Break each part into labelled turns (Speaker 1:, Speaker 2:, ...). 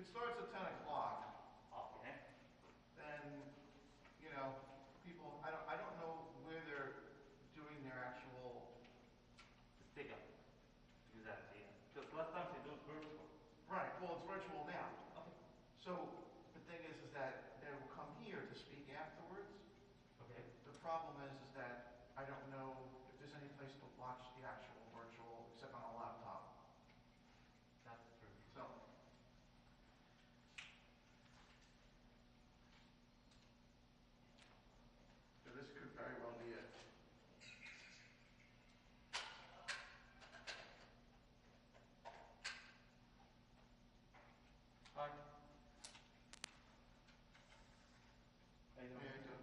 Speaker 1: it starts at 10 o'clock,
Speaker 2: Okay.
Speaker 1: then, you know, people, I don't know where they're doing their actual,
Speaker 2: Stick up. Exactly, yeah. Because last time they do virtual.
Speaker 1: right, well, it's virtual now.
Speaker 2: Okay.
Speaker 1: So the thing is that they will come here to speak afterwards.
Speaker 2: Okay.
Speaker 1: The problem is that I don't know if there's any place to watch the actual virtual except on a laptop.
Speaker 2: That's true.
Speaker 1: So this could very well be it.
Speaker 2: Hi.
Speaker 1: Yeah, I do.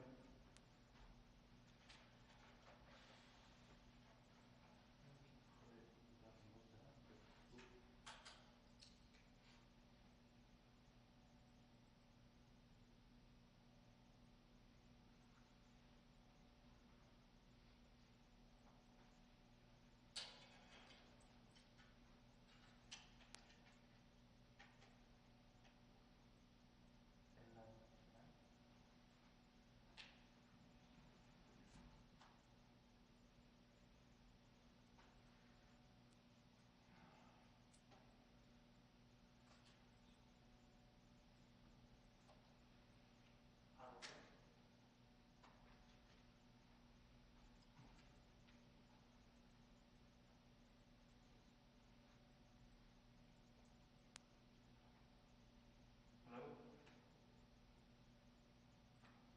Speaker 2: Hello.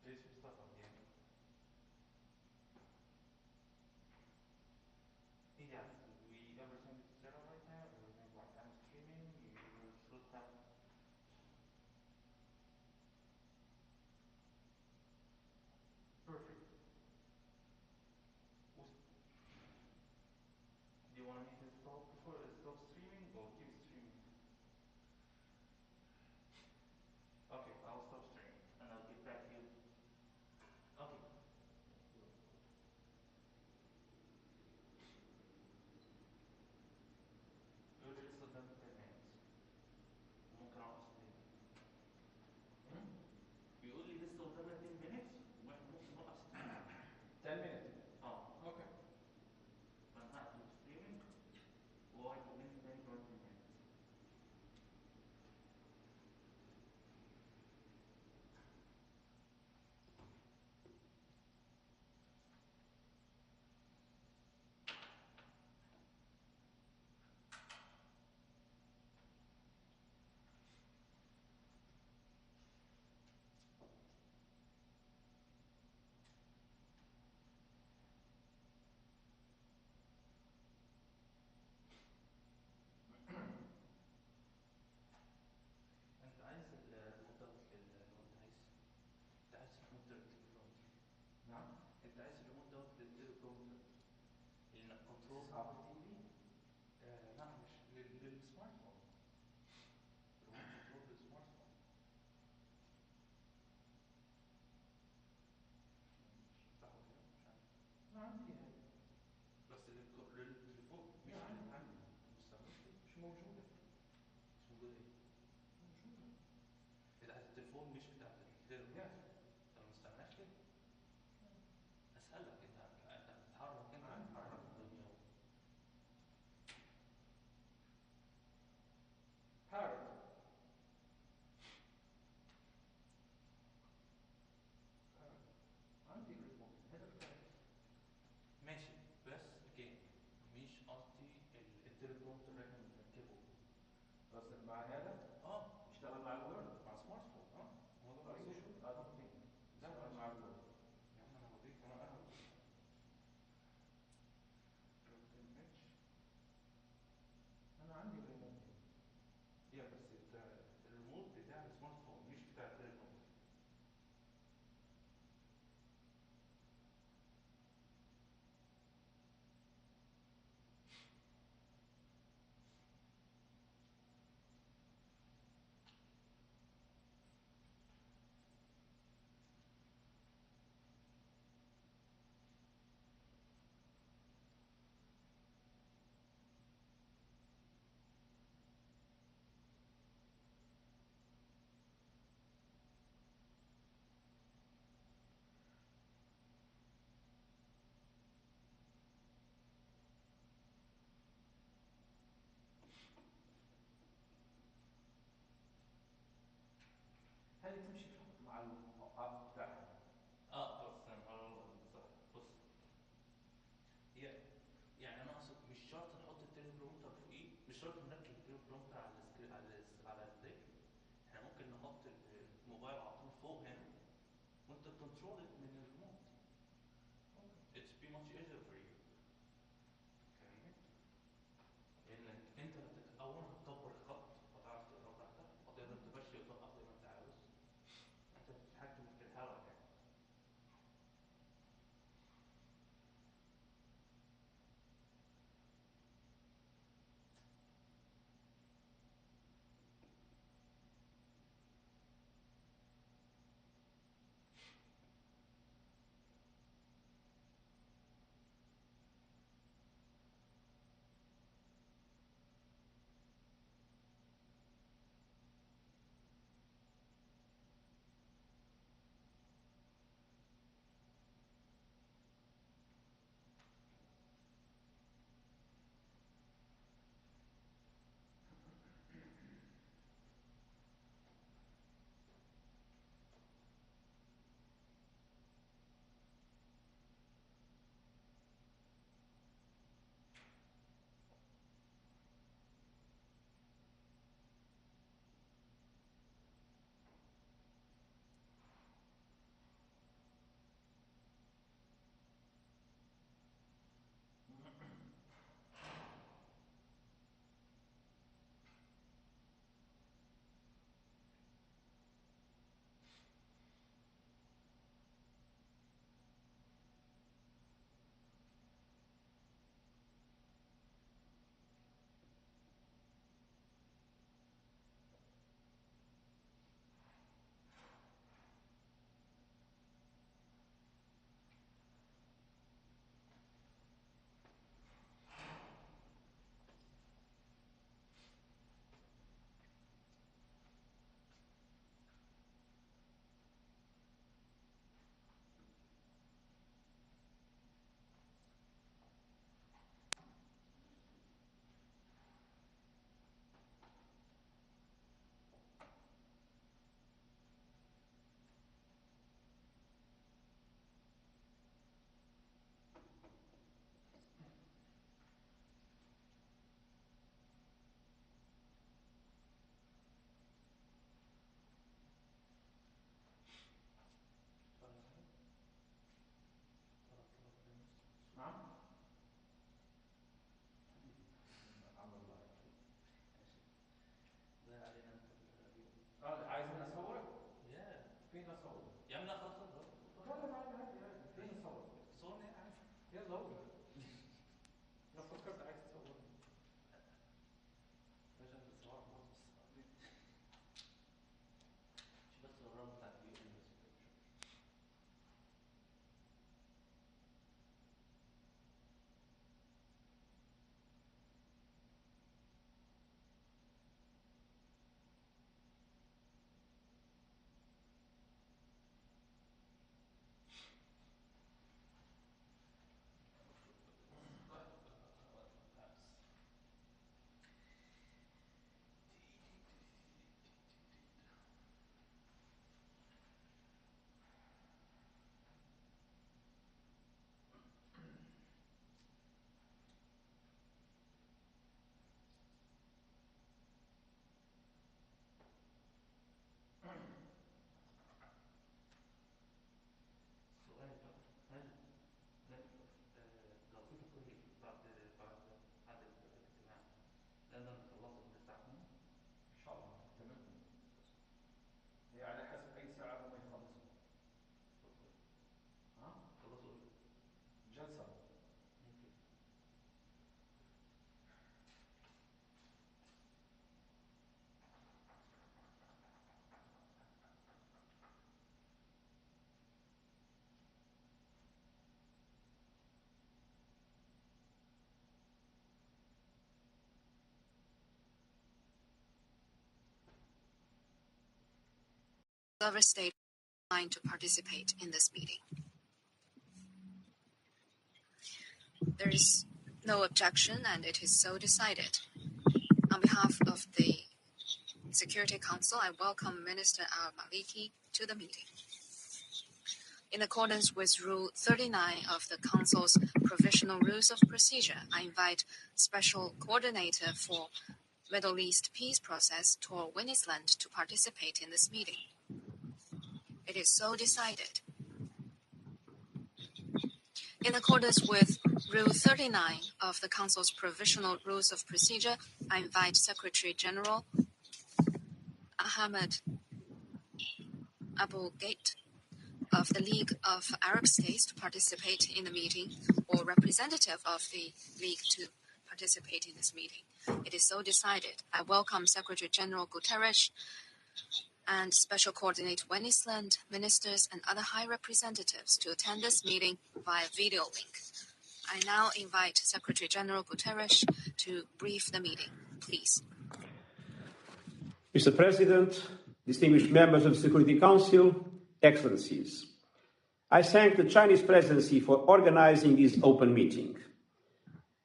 Speaker 2: There's some stuff on here. Yeah, we everything is set up right now. Everything like I'm streaming. You should have. Perfect. Do you want me to stop before stop streaming or keep streaming? Okay, I'll stop streaming and I'll get back to you. Okay. يقول لي لسه قدامك 10 minutes. ممكن اقص بيقول لي لسه قدامك 10 minutes واحنا ممكن نقص
Speaker 3: 10 minutes.
Speaker 2: اوكي. فانا هقفل ستريمينج وهيكلمني تاني كمان 10 minutes. انت عايز المنطقة لو انت عايز ريموت التليفون.
Speaker 3: نعم.
Speaker 2: انت عايز الريموت دوت للتليفون انك كنترول
Speaker 3: صعب التي في؟ لا مش للسمارت فون. ريموت كنترول للسمارت فون. صح ولا لا؟ مش عارف. ما عندي هاي.
Speaker 2: بس للتليفون مش
Speaker 3: عندي. مش موجودة.
Speaker 2: مش موجودة ايه؟
Speaker 3: موجودة.
Speaker 2: بتاعت التليفون مش بتاعت التليفون. طب ما استناش كده. اسألك انت هتتحرك انت هتتحرك الدنيا
Speaker 3: هارد. عندي ريموت هذا بتاعي.
Speaker 2: ماشي بس again مش قصدي التليفون اللي احنا بنركبه.
Speaker 3: قصدك مع هذا؟
Speaker 2: اه
Speaker 3: اشتغل مع الورد مع سمارت فون.
Speaker 2: هو ده
Speaker 3: هذه تمشي تحط مع الاب بتاعها.
Speaker 2: بس صح. بص، يعني انا اقصد مش شرط نحط التليبرومتر فوقيه، مش شرط نركب التليبرومتر على على الرجل. احنا ممكن نحط الموبايل على طول فوق هنا، وانت تكنترول من الريموت. It's be much easier for you. فاهمني؟ لانك انت اولا هتكبر الخط، وهتعرف تقرا براحتك، وهتقدر تمشي وتوقف زي ما انت عاوز. انت بتتحكم في الهواء يعني.
Speaker 3: نعم. عمل لايك.
Speaker 2: ضايع علينا انت اليوم.
Speaker 3: عايزين اصور؟
Speaker 2: يا
Speaker 3: فين اصور؟
Speaker 2: يا عم لا خلاص خلاص.
Speaker 3: لا لا عادي عادي عادي، فين اصور؟
Speaker 2: صورني عادي.
Speaker 3: يلا هو. انا فكرت عايز تصورني.
Speaker 2: باشا انت صور خلاص، بس شوف بس الرقم بتاع اليوم بس كده. سؤال بقى، هل نقدر لو في تقرير بعد الاجتماع نقدر نخلصه ونفتح منه؟
Speaker 3: ان شاء الله تمام. هي على حسب اي ساعه هم يخلصوا. ها؟
Speaker 2: خلصوا ايه؟
Speaker 3: جلسه.
Speaker 2: ممكن.
Speaker 4: Whoever state line to participate in this meeting. There is no objection, and it is so decided. On behalf of the Security Security Council, I welcome Minister al-Maliki to the meeting. In accordance with Rule 39 of the Council's Provisional Rules of Procedure, I invite Special Coordinator for Middle East Peace Process, Tor Winnisland, to participate in this meeting. It is so decided. In accordance with Rule 39 of the Council's Provisional Rules of Procedure, I invite Secretary General Ahmed Abu Gate of the League of Arab States to participate in the meeting, or representative of the League to participate in this meeting. It is so decided. I welcome Secretary General Guterres and Special Coordinator Winnisland, ministers, and other high representatives to attend this meeting via video link. I now invite Secretary General Guterres to brief the meeting. Please.
Speaker 5: Mr. President, distinguished members of the Security Council, Excellencies, I thank the Chinese Presidency for organizing this open meeting.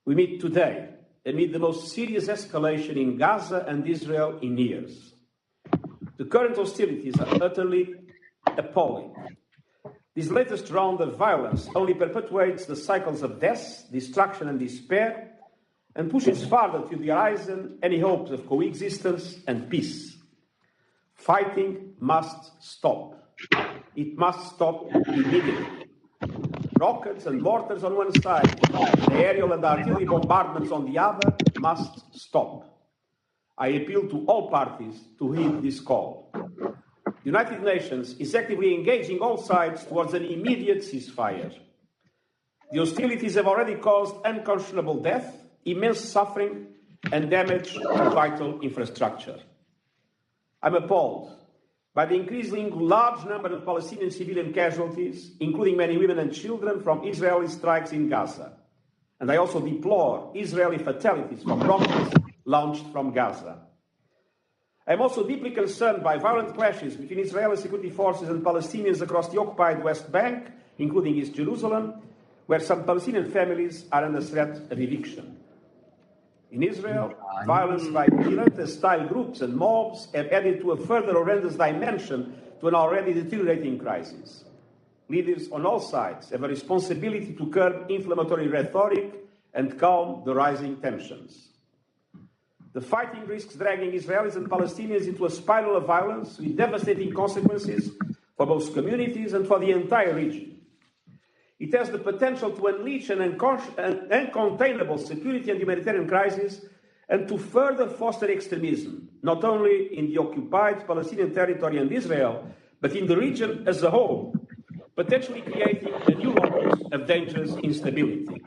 Speaker 5: We meet today amid the most serious escalation in Gaza and Israel in years. The current hostilities are utterly appalling. This latest round of violence only perpetuates the cycles of death, destruction, and despair, and pushes farther to the horizon any hopes of coexistence and peace. Fighting must stop. It must stop immediately. Rockets and mortars on one side, the aerial and artillery bombardments on the other must stop. I appeal to all parties to heed this call. The United Nations is actively engaging all sides towards an immediate ceasefire. The hostilities have already caused unconscionable death, immense suffering, and damage to vital infrastructure. I'm appalled by the increasingly large number of Palestinian civilian casualties, including many women and children, from Israeli strikes in Gaza. And I also deplore Israeli fatalities from rockets launched from Gaza. I am also deeply concerned by violent clashes between Israeli security forces and Palestinians across the occupied West Bank, including East Jerusalem, where some Palestinian families are under threat of eviction. In Israel, violence by vigilante-style groups and mobs have added to a further horrendous dimension to an already deteriorating crisis. Leaders on all sides have a responsibility to curb inflammatory rhetoric and calm the rising tensions. The fighting risks dragging Israelis and Palestinians into a spiral of violence with devastating consequences for both communities and for the entire region. It has the potential to unleash an uncontainable security and humanitarian crisis and to further foster extremism, not only in the occupied Palestinian territory and Israel, but in the region as a whole, potentially creating a new locus of dangerous instability.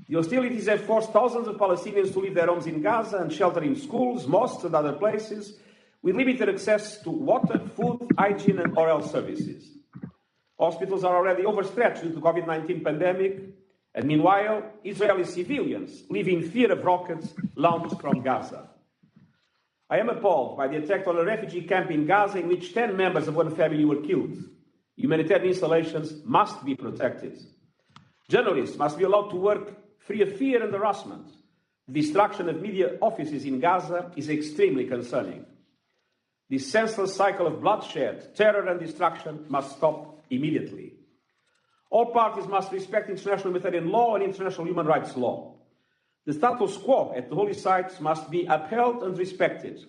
Speaker 5: The hostilities have forced thousands of Palestinians to leave their homes in Gaza and shelter in schools, mosques, and other places, with limited access to water, food, hygiene, and oral services. Hospitals are already overstretched due to the COVID-19 pandemic, and meanwhile, Israeli civilians live in fear of rockets launched from Gaza. I am appalled by the attack on a refugee camp in Gaza in which 10 members of one family were killed. Humanitarian installations must be protected. Journalists must be allowed to work free of fear and harassment. The destruction of media offices in Gaza is extremely concerning. This senseless cycle of bloodshed, terror, and destruction must stop immediately. All parties must respect international humanitarian law and international human rights law. The status quo at the holy sites must be upheld and respected.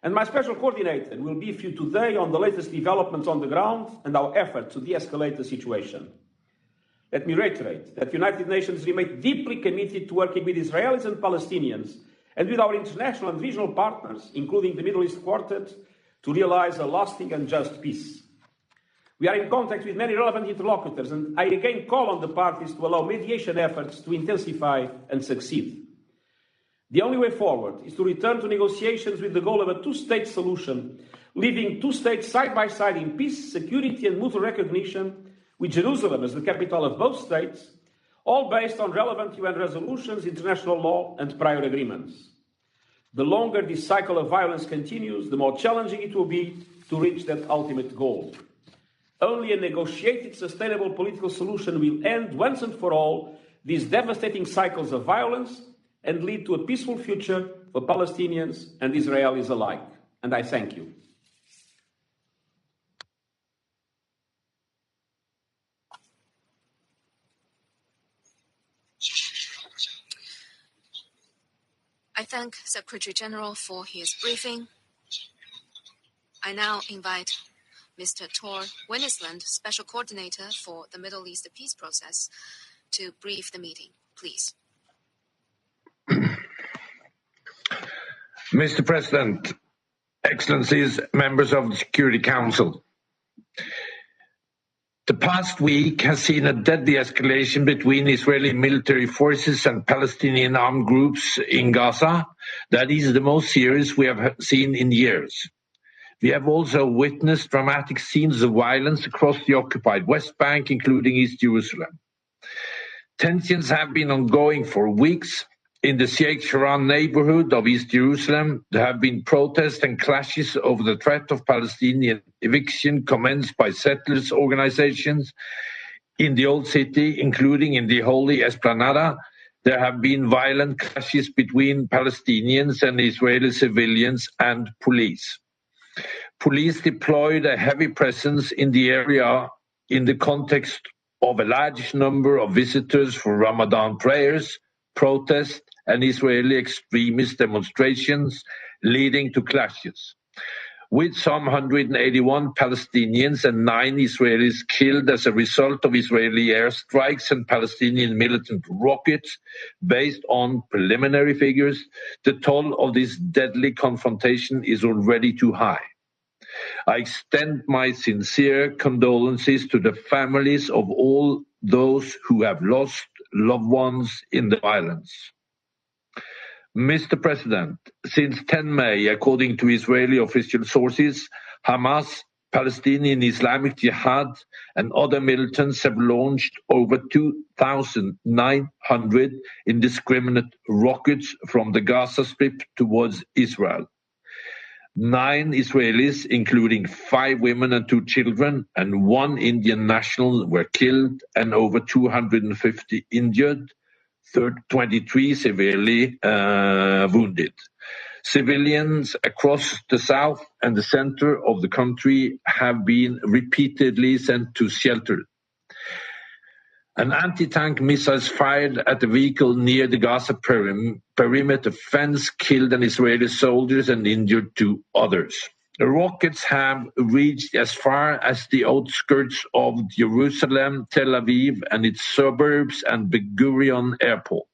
Speaker 5: And my special coordinator will brief you today on the latest developments on the ground and our efforts to de-escalate the situation. Let me reiterate that the United Nations remain deeply committed to working with Israelis and Palestinians and with our international and regional partners, including the Middle East Quartet, to realize a lasting and just peace. We are in contact with many relevant interlocutors, and I again call on the parties to allow mediation efforts to intensify and succeed. The only way forward is to return to negotiations with the goal of a two-state solution, leaving two states side by side in peace, security, and mutual recognition, with Jerusalem as the capital of both states, all based on relevant UN resolutions, international law, and prior agreements. The longer this cycle of violence continues, the more challenging it will be to reach that ultimate goal. Only a negotiated, sustainable political solution will end once and for all these devastating cycles of violence and lead to a peaceful future for Palestinians and Israelis alike, and I thank you.
Speaker 4: I thank Secretary General for his briefing. I now invite Mr. Tor Wennesland, Special Coordinator for the Middle East Peace Process, to brief the meeting. Please.
Speaker 6: Mr. President, Excellencies, members of the Security Council. The past week has seen a deadly escalation between Israeli military forces and Palestinian armed groups in Gaza. That is the most serious we have seen in years. We have also witnessed dramatic scenes of violence across the occupied West Bank, including East Jerusalem. Tensions have been ongoing for weeks. In the Sheikh Sharon neighborhood of East Jerusalem, there have been protests and clashes over the threat of Palestinian eviction commenced by settlers' organizations. In the Old City, including in the Holy Esplanada, there have been violent clashes between Palestinians and Israeli civilians and police. Police deployed a heavy presence in the area in the context of a large number of visitors for Ramadan prayers, protests, and Israeli extremist demonstrations leading to clashes. With some 181 Palestinians and 9 Israelis killed as a result of Israeli airstrikes and Palestinian militant rockets, based on preliminary figures, the toll of this deadly confrontation is already too high. I extend my sincere condolences to the families of all those who have lost loved ones in the violence. Mr. President, since 10 May, according to Israeli official sources, Hamas, Palestinian Islamic Jihad, and other militants have launched over 2,900 indiscriminate rockets from the Gaza Strip towards Israel. 9 Israelis, including 5 women and 2 children, and 1 Indian national were killed and over 250 injured, 23 severely wounded. Civilians across the south and the center of the country have been repeatedly sent to shelter. An anti-tank missile fired at a vehicle near the Gaza perimeter fence killed an Israeli soldier and injured 2 others. The rockets have reached as far as the outskirts of Jerusalem, Tel Aviv and its suburbs, and Ben Gurion Airport.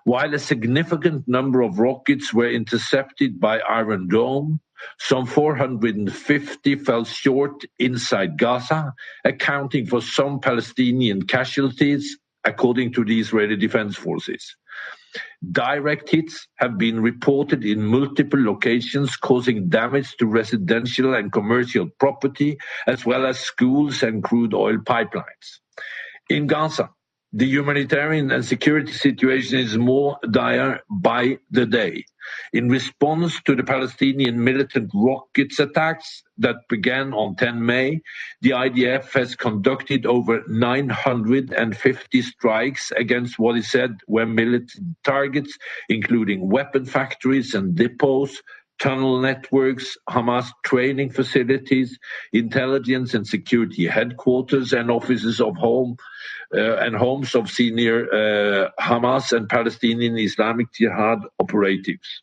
Speaker 6: While a significant number of rockets were intercepted by Iron Dome, some 450 fell short inside Gaza, accounting for some Palestinian casualties, according to the Israeli Defense Forces. Direct hits have been reported in multiple locations, causing damage to residential and commercial property, as well as schools and crude oil pipelines. In Gaza, the humanitarian and security situation is more dire by the day. In response to the Palestinian militant rockets attacks that began on 10 May, the IDF has conducted over 950 strikes against what is said were militant targets, including weapon factories and depots, tunnel networks, Hamas training facilities, intelligence and security headquarters, and offices of homes of senior Hamas and Palestinian Islamic Jihad operatives.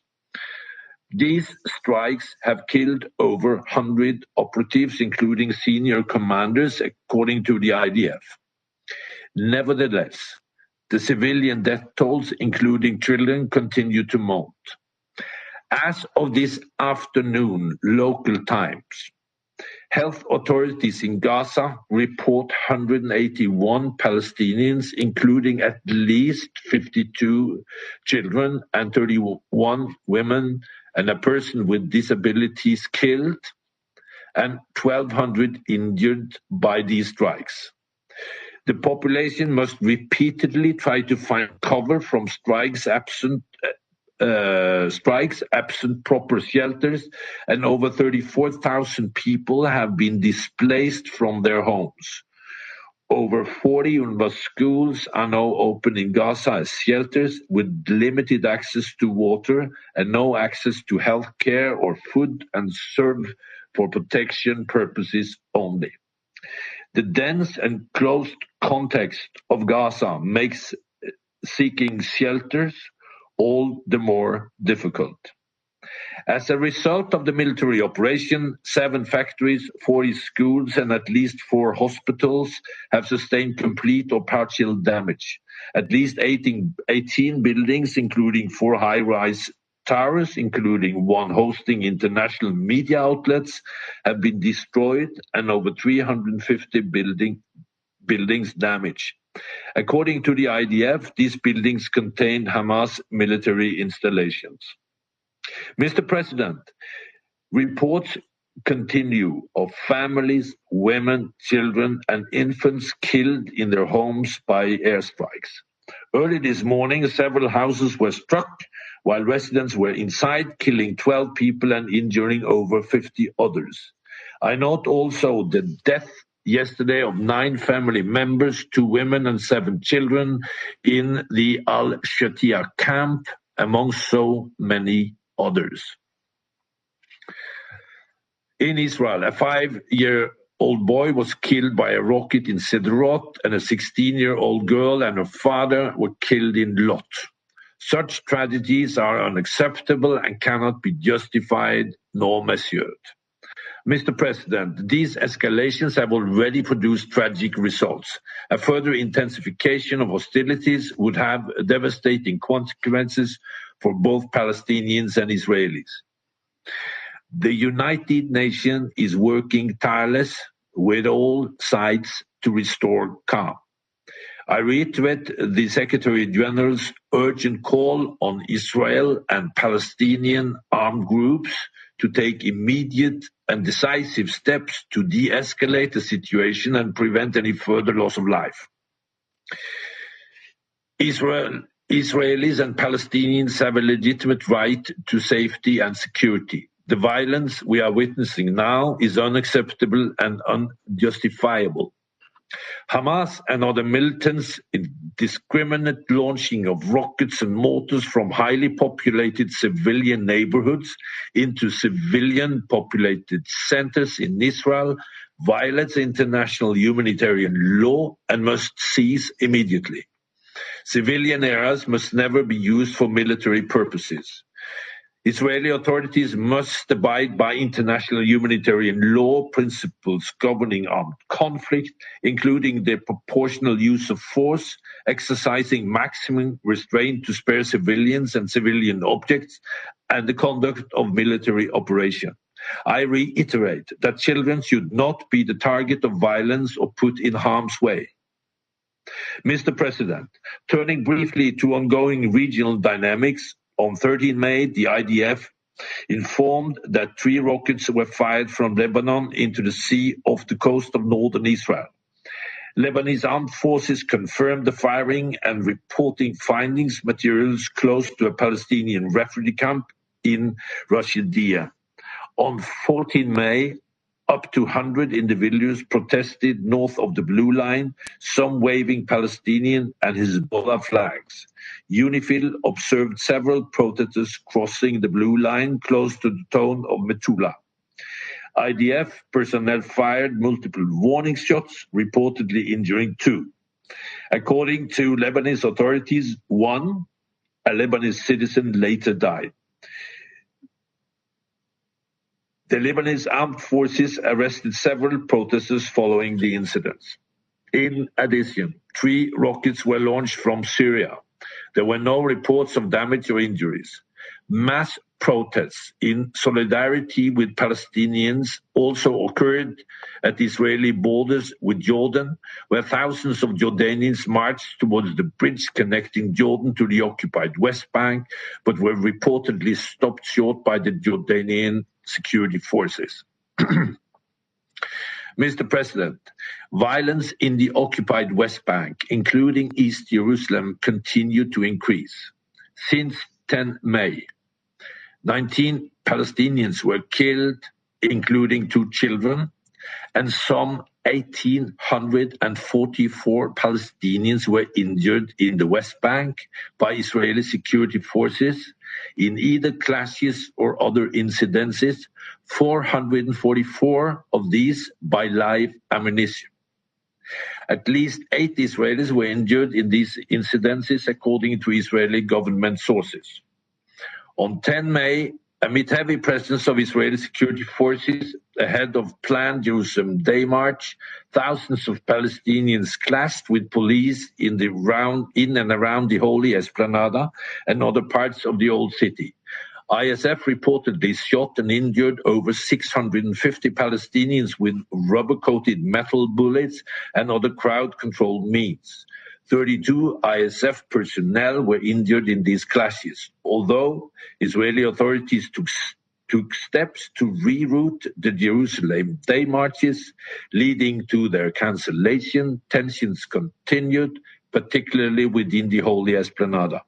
Speaker 6: These strikes have killed over 100 operatives, including senior commanders, according to the IDF. Nevertheless, the civilian death tolls, including children, continue to mount. As of this afternoon, local times, health authorities in Gaza report 181 Palestinians, including at least 52 children and 31 women, and a person with disabilities killed, and 1,200 injured by these strikes. The population must repeatedly try to find cover from strikes, absent proper shelters, and over 34,000 people have been displaced from their homes. Over 40 UNRWA schools are now open in Gaza as shelters with limited access to water and no access to health care or food, and serve for protection purposes only. The dense and closed context of Gaza makes seeking shelters all the more difficult. As a result of the military operation, 7 factories, 40 schools, and at least 4 hospitals have sustained complete or partial damage. At least 18 buildings, including 4 high-rise towers, including one hosting international media outlets, have been destroyed, and over 350 buildings damaged. According to the IDF, these buildings contain Hamas military installations. Mr. President, reports continue of families, women, children, and infants killed in their homes by airstrikes. Early this morning, several houses were struck while residents were inside, killing 12 people and injuring over 50 others. I note also the death yesterday of 9 family members, 2 women and 7 children in the Al-Shatia camp, among so many others. In Israel, a 5-year-old boy was killed by a rocket in Sderot, and a 16-year-old girl and her father were killed in Lot. Such tragedies are unacceptable and cannot be justified nor measured. Mr. President, these escalations have already produced tragic results. A further intensification of hostilities would have devastating consequences for both Palestinians and Israelis. The United Nations is working tirelessly with all sides to restore calm. I reiterate the Secretary General's urgent call on Israel and Palestinian armed groups to take immediate and decisive steps to de-escalate the situation and prevent any further loss of life. Israelis and Palestinians have a legitimate right to safety and security. The violence we are witnessing now is unacceptable and unjustifiable. Hamas and other militants' indiscriminate launching of rockets and mortars from highly populated civilian neighborhoods into civilian populated centers in Israel violates international humanitarian law and must cease immediately. Civilian areas must never be used for military purposes. Israeli authorities must abide by international humanitarian law principles governing armed conflict, including the proportional use of force, exercising maximum restraint to spare civilians and civilian objects, and the conduct of military operation. I reiterate that children should not be the target of violence or put in harm's way. Mr. President, turning briefly to ongoing regional dynamics, on 13 May, the IDF informed that 3 rockets were fired from Lebanon into the sea off the coast of northern Israel. Lebanese armed forces confirmed the firing and reporting findings materials close to a Palestinian refugee camp in Rashidiyah. On 14 May, up to 100 individuals protested north of the Blue Line, some waving Palestinian and Hezbollah flags. UNIFIL observed several protesters crossing the Blue Line close to the town of Metula. IDF personnel fired multiple warning shots, reportedly injuring 2. According to Lebanese authorities, 1, a Lebanese citizen, later died. The Lebanese armed forces arrested several protesters following the incidents. In addition, 3 rockets were launched from Syria. There were no reports of damage or injuries. Mass protests in solidarity with Palestinians also occurred at the Israeli borders with Jordan, where thousands of Jordanians marched towards the bridge connecting Jordan to the occupied West Bank, but were reportedly stopped short by the Jordanian security forces. Mr. President, violence in the occupied West Bank, including East Jerusalem, continued to increase. Since 10 May, 19 Palestinians were killed, including 2 children, and some 1,844 Palestinians were injured in the West Bank by Israeli security forces in either clashes or other incidences, 444 of these by live ammunition. At least 8 Israelis were injured in these incidences, according to Israeli government sources. On 10 May, amid heavy presence of Israeli security forces ahead of planned Jerusalem Day March, thousands of Palestinians clashed with police in and around the Holy Esplanada and other parts of the Old City. ISF reportedly shot and injured over 650 Palestinians with rubber-coated metal bullets and other crowd-controlled means. 32 ISF personnel were injured in these clashes, although Israeli authorities took steps to reroute the Jerusalem Day marches, leading to their cancellation. Tensions continued, particularly within the Holy Esplanada.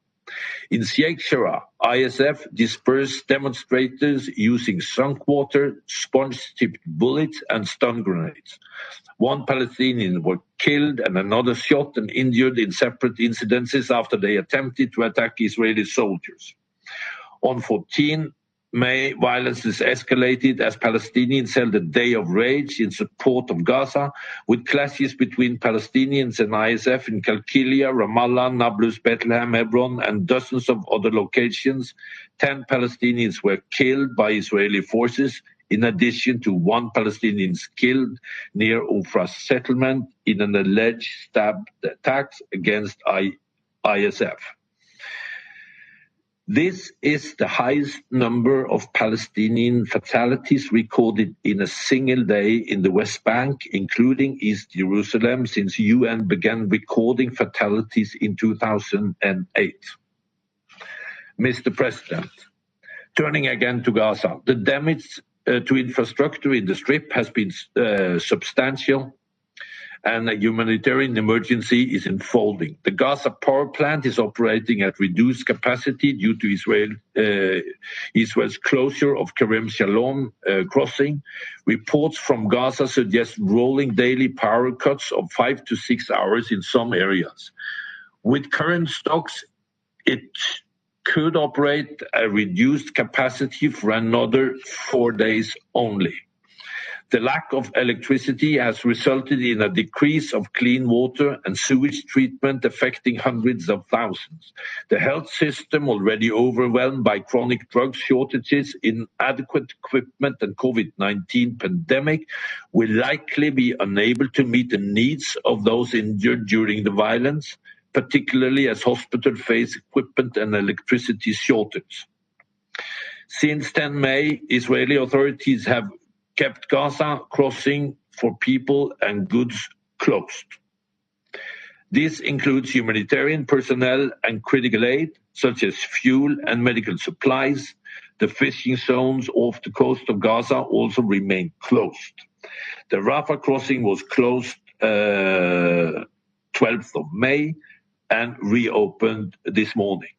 Speaker 6: In Sheikh Jarrah, ISF dispersed demonstrators using sunk water, sponge-tipped bullets, and stun grenades. 1 Palestinian was killed and another shot and injured in separate incidences after they attempted to attack Israeli soldiers. On 14 May, violence is escalated as Palestinians held a day of rage in support of Gaza, with clashes between Palestinians and ISF in Qalqilia, Ramallah, Nablus, Bethlehem, Hebron, and dozens of other locations. 10 Palestinians were killed by Israeli forces, in addition to 1 Palestinian killed near Ufra's settlement in an alleged stabbed attack against ISF. This is the highest number of Palestinian fatalities recorded in a single day in the West Bank, including East Jerusalem, since UN began recording fatalities in 2008. Mr. President, turning again to Gaza, the damage to infrastructure in the Strip has been substantial, and a humanitarian emergency is unfolding. The Gaza power plant is operating at reduced capacity due to Israel's closure of Kerem Shalom crossing. Reports from Gaza suggest rolling daily power cuts of 5 to 6 hours in some areas. With current stocks, it could operate at reduced capacity for another 4 days only. The lack of electricity has resulted in a decrease of clean water and sewage treatment affecting hundreds of thousands. The health system, already overwhelmed by chronic drug shortages, inadequate equipment, and COVID-19 pandemic, will likely be unable to meet the needs of those injured during the violence, particularly as hospitals face equipment and electricity shortage. Since 10 May, Israeli authorities have kept Gaza crossing for people and goods closed. This includes humanitarian personnel and critical aid, such as fuel and medical supplies. The fishing zones off the coast of Gaza also remain closed. The Rafah crossing was closed 12th of May and reopened this morning.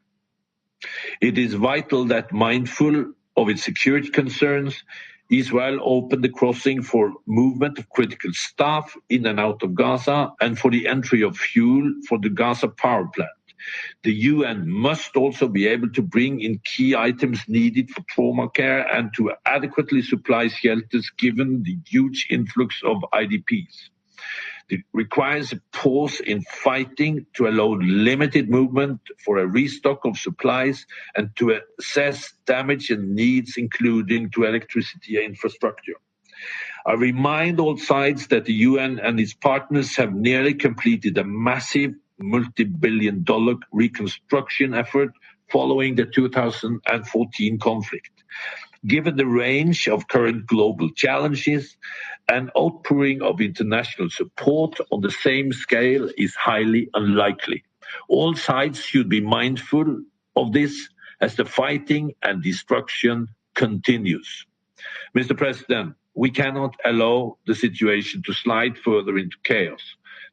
Speaker 6: It is vital that, mindful of its security concerns, Israel opened the crossing for movement of critical staff in and out of Gaza and for the entry of fuel for the Gaza power plant. The UN must also be able to bring in key items needed for trauma care and to adequately supply shelters given the huge influx of IDPs. It requires a pause in fighting to allow limited movement for a restock of supplies and to assess damage and needs, including to electricity infrastructure. I remind all sides that the UN and its partners have nearly completed a massive multi-billion-dollar reconstruction effort following the 2014 conflict. Given the range of current global challenges, an outpouring of international support on the same scale is highly unlikely. All sides should be mindful of this as the fighting and destruction continues. Mr. President, we cannot allow the situation to slide further into chaos.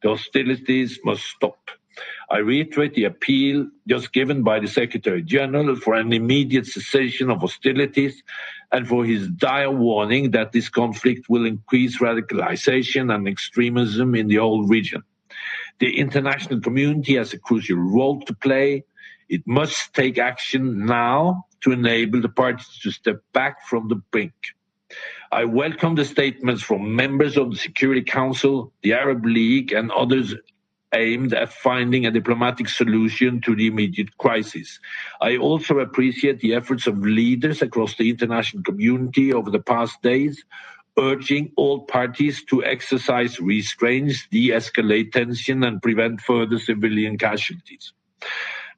Speaker 6: The hostilities must stop. I reiterate the appeal just given by the Secretary General for an immediate cessation of hostilities and for his dire warning that this conflict will increase radicalization and extremism in the whole region. The international community has a crucial role to play. It must take action now to enable the parties to step back from the brink. I welcome the statements from members of the Security Council, the Arab League, and others aimed at finding a diplomatic solution to the immediate crisis. I also appreciate the efforts of leaders across the international community over the past days, urging all parties to exercise restraints, de-escalate tension, and prevent further civilian casualties.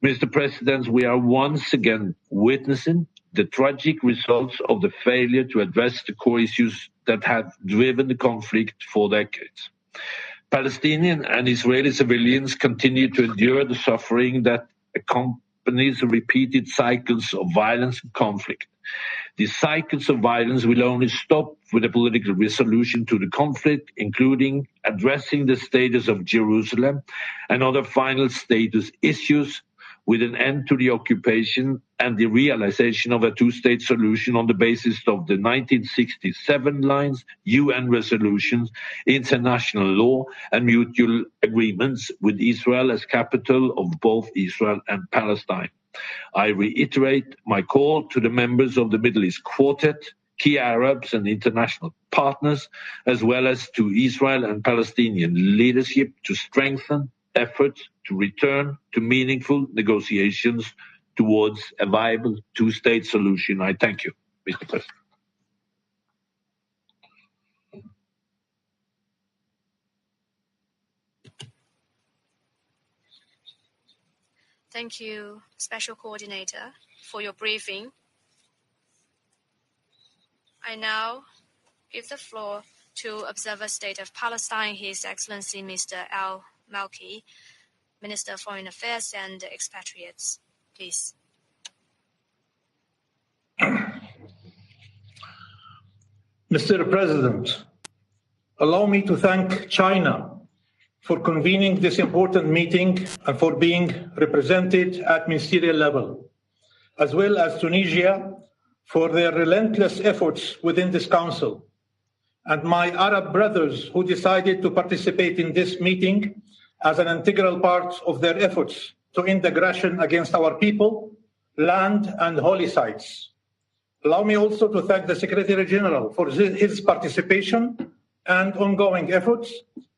Speaker 6: Mr. President, we are once again witnessing the tragic results of the failure to address the core issues that have driven the conflict for decades. Palestinian and Israeli civilians continue to endure the suffering that accompanies the repeated cycles of violence and conflict. These cycles of violence will only stop with a political resolution to the conflict, including addressing the status of Jerusalem and other final status issues, with an end to the occupation and the realization of a two-state solution on the basis of the 1967 lines, UN resolutions, international law, and mutual agreements with Israel as capital of both Israel and Palestine. I reiterate my call to the members of the Middle East Quartet, key Arabs and international partners, as well as to Israel and Palestinian leadership to strengthen efforts to return to meaningful negotiations towards a viable two-state solution. I thank you, Mr. President.
Speaker 4: Thank you, Special Coordinator, for your briefing. I now give the floor to Observer State of Palestine, His Excellency Mr. Al-Malki, Minister of Foreign Affairs and Expatriates. Please.
Speaker 7: Mr. President, allow me to thank China for convening this important meeting and for being represented at ministerial level, as well as Tunisia for their relentless efforts within this council, and my Arab brothers who decided to participate in this meeting as an integral part of their efforts to end aggression against our people, land, and holy sites. Allow me also to thank the Secretary General for his participation and ongoing efforts,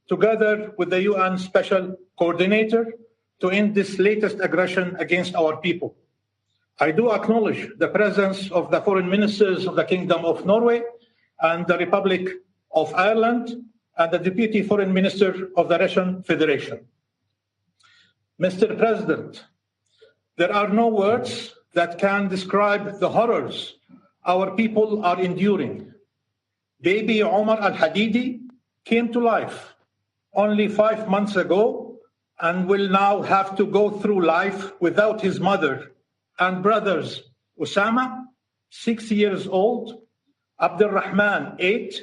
Speaker 7: together with the UN Special Coordinator, to end this latest aggression against our people. I do acknowledge the presence of the foreign ministers of the Kingdom of Norway and the Republic of Ireland and the Deputy Foreign Minister of the Russian Federation. Mr. President, there are no words that can describe the horrors our people are enduring. Baby Omar al-Hadidi came to life only 5 months ago and will now have to go through life without his mother and brothers Osama, 6 years old, Abdurrahman, 8,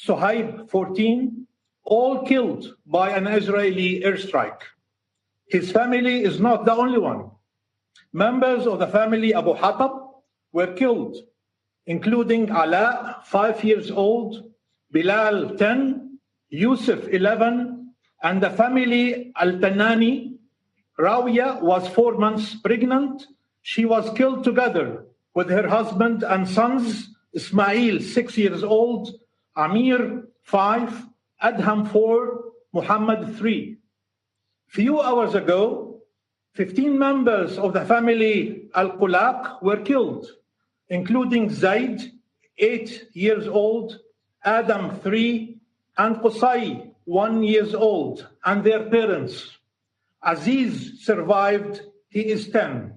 Speaker 7: Suhaib, 14, all killed by an Israeli airstrike. His family is not the only one. Members of the family Abu Hatab were killed, including Ala, 5 years old, Bilal, 10, Yusuf, 11, and the family Al-Tanani. Rawiya was 4 months pregnant. She was killed together with her husband and sons, Ismail, 6 years old, Amir, 5, Adham, 4, Muhammad, 3. Few hours ago, 15 members of the family Al-Qulaq were killed, including Zaid, 8 years old, Adam, 3, and Qusay, 1 year old, and their parents. Aziz survived, he is 10.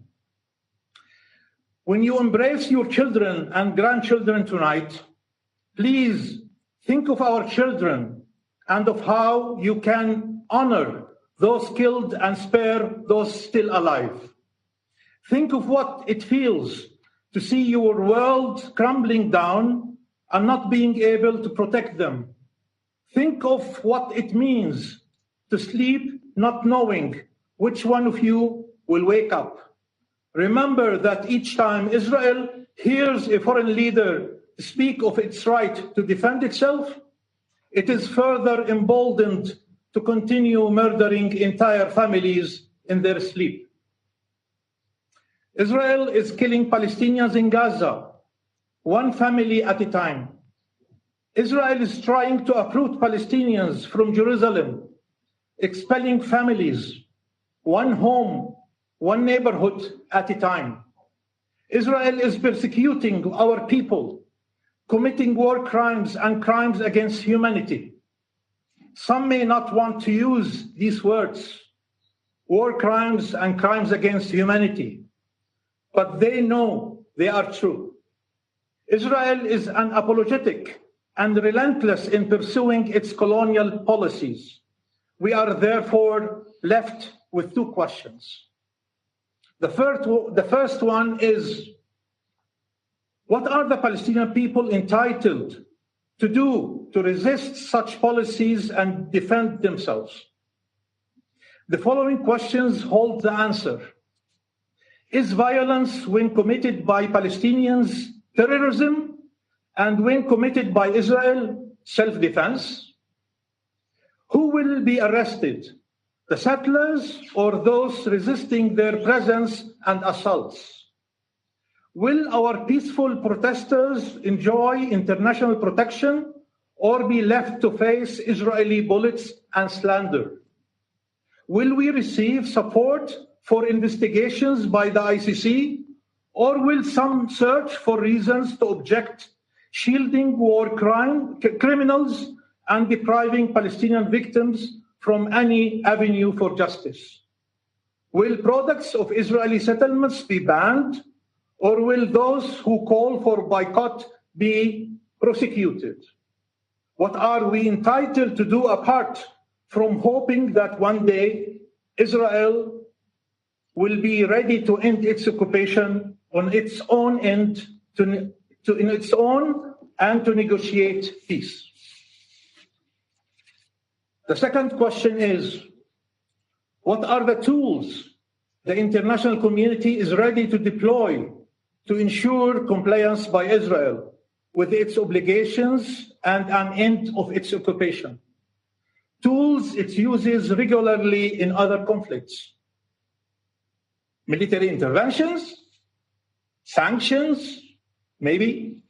Speaker 7: When you embrace your children and grandchildren tonight, please think of our children and of how you can honor those killed and spare those still alive. Think of what it feels to see your world crumbling down and not being able to protect them. Think of what it means to sleep not knowing which one of you will wake up? Remember that each time Israel hears a foreign leader speak of its right to defend itself, it is further emboldened to continue murdering entire families in their sleep. Israel is killing Palestinians in Gaza, one family at a time. Israel is trying to uproot Palestinians from Jerusalem, expelling families, one home, one neighborhood at a time. Israel is persecuting our people, committing war crimes and crimes against humanity. Some may not want to use these words, war crimes and crimes against humanity, but they know they are true. Israel is unapologetic and relentless in pursuing its colonial policies. We are therefore left with two questions. The first one is, what are the Palestinian people entitled to do to resist such policies and defend themselves? The following questions hold the answer. Is violence when committed by Palestinians terrorism, and when committed by Israel self-defense? Who will be arrested, the settlers or those resisting their presence and assaults? Will our peaceful protesters enjoy international protection or be left to face Israeli bullets and slander? Will we receive support for investigations by the ICC, or will some search for reasons to object, shielding war criminals and depriving Palestinian victims from any avenue for justice? Will products of Israeli settlements be banned, or will those who call for boycott be prosecuted? What are we entitled to do apart from hoping that one day Israel will be ready to end its occupation on its own end, in its own, and to negotiate peace? The second question is, what are the tools the international community is ready to deploy to ensure compliance by Israel with its obligations and an end of its occupation? Tools it uses regularly in other conflicts. Military interventions, sanctions, maybe.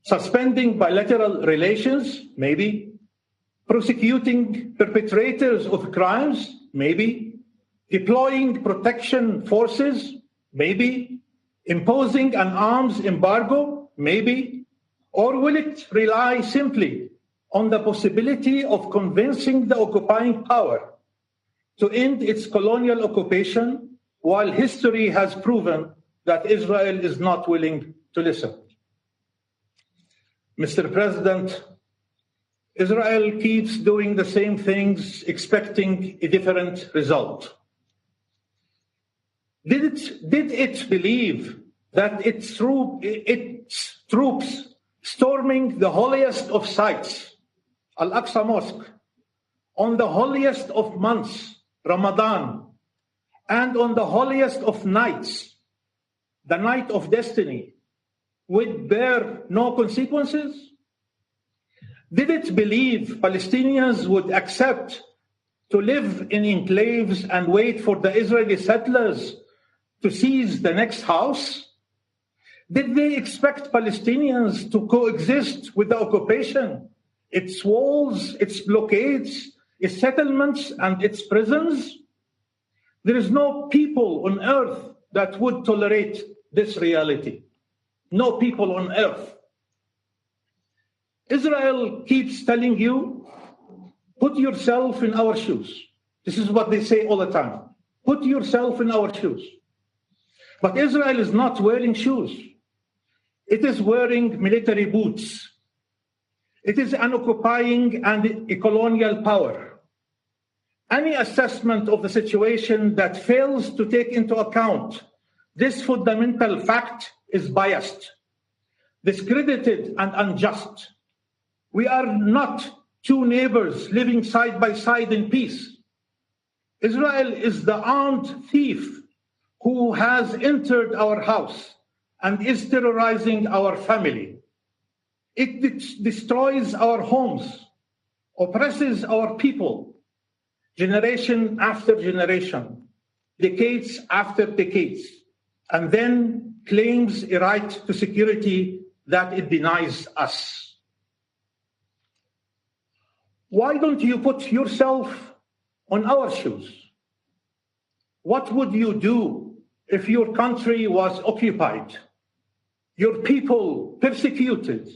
Speaker 7: Suspending bilateral relations, maybe. Prosecuting perpetrators of crimes, maybe. Deploying protection forces, maybe. Imposing an arms embargo, maybe. Or will it rely simply on the possibility of convincing the occupying power to end its colonial occupation, while history has proven that Israel is not willing to listen? Mr. President, Israel keeps doing the same things, expecting a different result. Did it believe that its troops storming the holiest of sites, Al-Aqsa Mosque, on the holiest of months, Ramadan, and on the holiest of nights, the night of destiny, would bear no consequences? Did it believe Palestinians would accept to live in enclaves and wait for the Israeli settlers to seize the next house? Did they expect Palestinians to coexist with the occupation, its walls, its blockades, its settlements, and its prisons? There is no people on earth that would tolerate this reality. No people on earth. Israel keeps telling you, put yourself in our shoes. This is what they say all the time. Put yourself in our shoes. But Israel is not wearing shoes. It is wearing military boots. It is an occupying and a colonial power. Any assessment of the situation that fails to take into account this fundamental fact is biased, discredited, and unjust. We are not two neighbors living side by side in peace. Israel is the armed thief who has entered our house and is terrorizing our family. It destroys our homes, oppresses our people, generation after generation, decades after decades, and then claims a right to security that it denies us. Why don't you put yourself on our shoes? What would you do if your country was occupied, your people persecuted,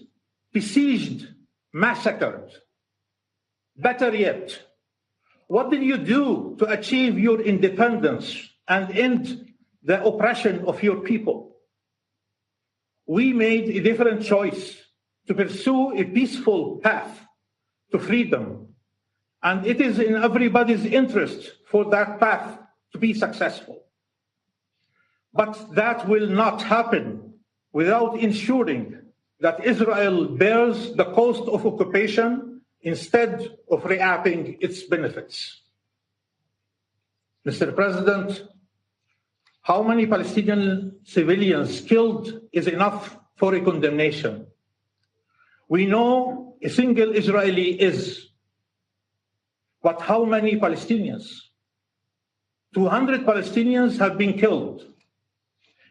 Speaker 7: besieged, massacred? Better yet, what did you do to achieve your independence and end the oppression of your people? We made a different choice to pursue a peaceful path to freedom, and it is in everybody's interest for that path to be successful. But that will not happen without ensuring that Israel bears the cost of occupation instead of reaping its benefits. Mr. President, how many Palestinian civilians killed is enough for a condemnation? We know a single Israeli is, but how many Palestinians? 200 Palestinians have been killed,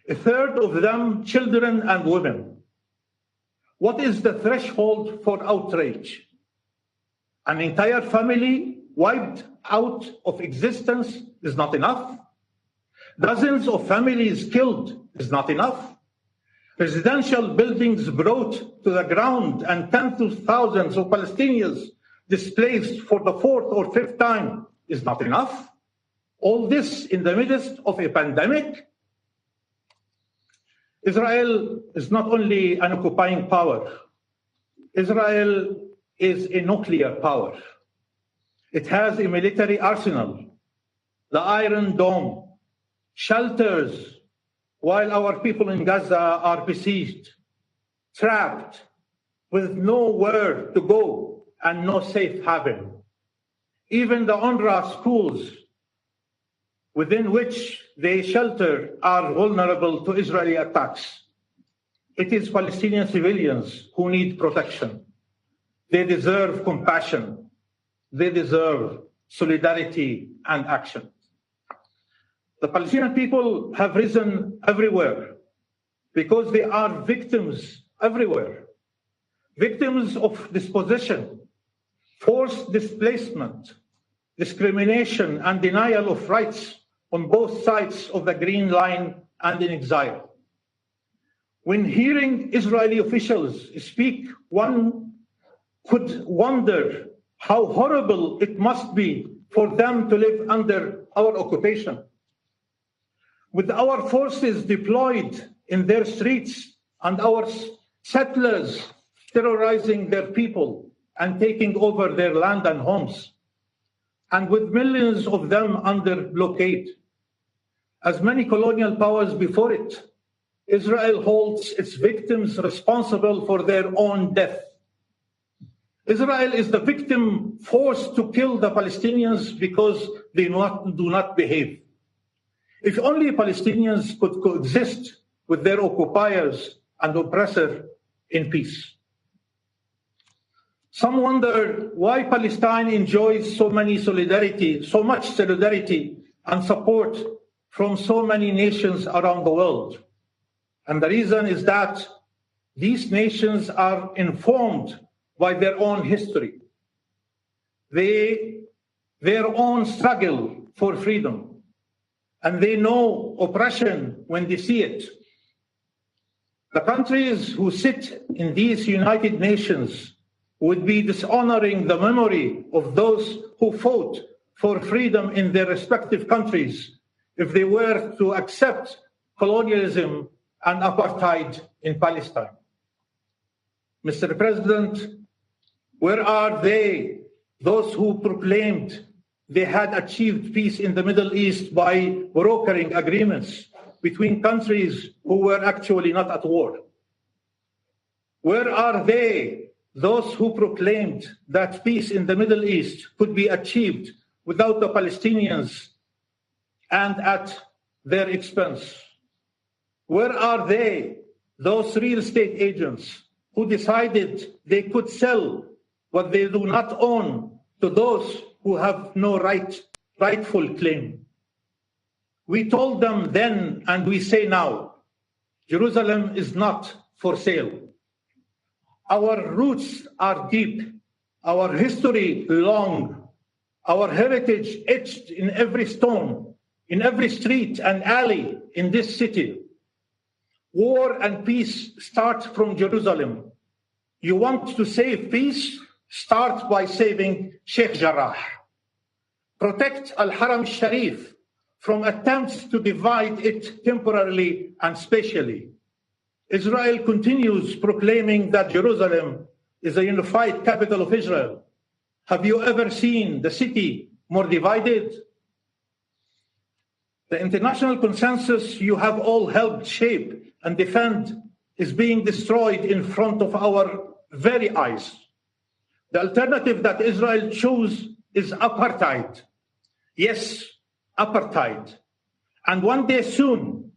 Speaker 7: a third of them children and women. What is the threshold for outrage? An entire family wiped out of existence is not enough. Dozens of families killed is not enough. Residential buildings brought to the ground and tens of thousands of Palestinians displaced for the fourth or fifth time is not enough. All this in the midst of a pandemic. Israel is not only an occupying power. Israel is a nuclear power. It has a military arsenal, the Iron Dome, shelters, while our people in Gaza are besieged, trapped, with nowhere to go and no safe haven. Even the UNRWA schools within which they shelter are vulnerable to Israeli attacks. It is Palestinian civilians who need protection. They deserve compassion. They deserve solidarity and action. The Palestinian people have risen everywhere because they are victims everywhere. Victims of dispossession, forced displacement, discrimination, and denial of rights on both sides of the Green Line and in exile. When hearing Israeli officials speak, one could wonder how horrible it must be for them to live under our occupation. With our forces deployed in their streets and our settlers terrorizing their people and taking over their land and homes, and with millions of them under blockade. As many colonial powers before it, Israel holds its victims responsible for their own death. Israel is the victim forced to kill the Palestinians because they do not behave. If only Palestinians could coexist with their occupiers and oppressor in peace. Some wonder why Palestine enjoys so much solidarity and support from so many nations around the world. And the reason is that these nations are informed by their own history, their own struggle for freedom, and they know oppression when they see it. The countries who sit in these United Nations would be dishonoring the memory of those who fought for freedom in their respective countries if they were to accept colonialism and apartheid in Palestine. Mr. President, where are they, those who proclaimed they had achieved peace in the Middle East by brokering agreements between countries who were actually not at war? Where are they, those who proclaimed that peace in the Middle East could be achieved without the Palestinians and at their expense? Where are they, those real estate agents who decided they could sell what they do not own to those who have no rightful claim? We told them then, and we say now, Jerusalem is not for sale. Our roots are deep, our history long, our heritage etched in every stone, in every street and alley in this city. War and peace start from Jerusalem. You want to save peace? Start by saving Sheikh Jarrah. Protect Al-Haram al-Sharif from attempts to divide it temporarily and spatially. Israel continues proclaiming that Jerusalem is a unified capital of Israel. Have you ever seen the city more divided? The international consensus you have all helped shape and defend is being destroyed in front of our very eyes. The alternative that Israel chose is apartheid. Yes, apartheid. And one day soon,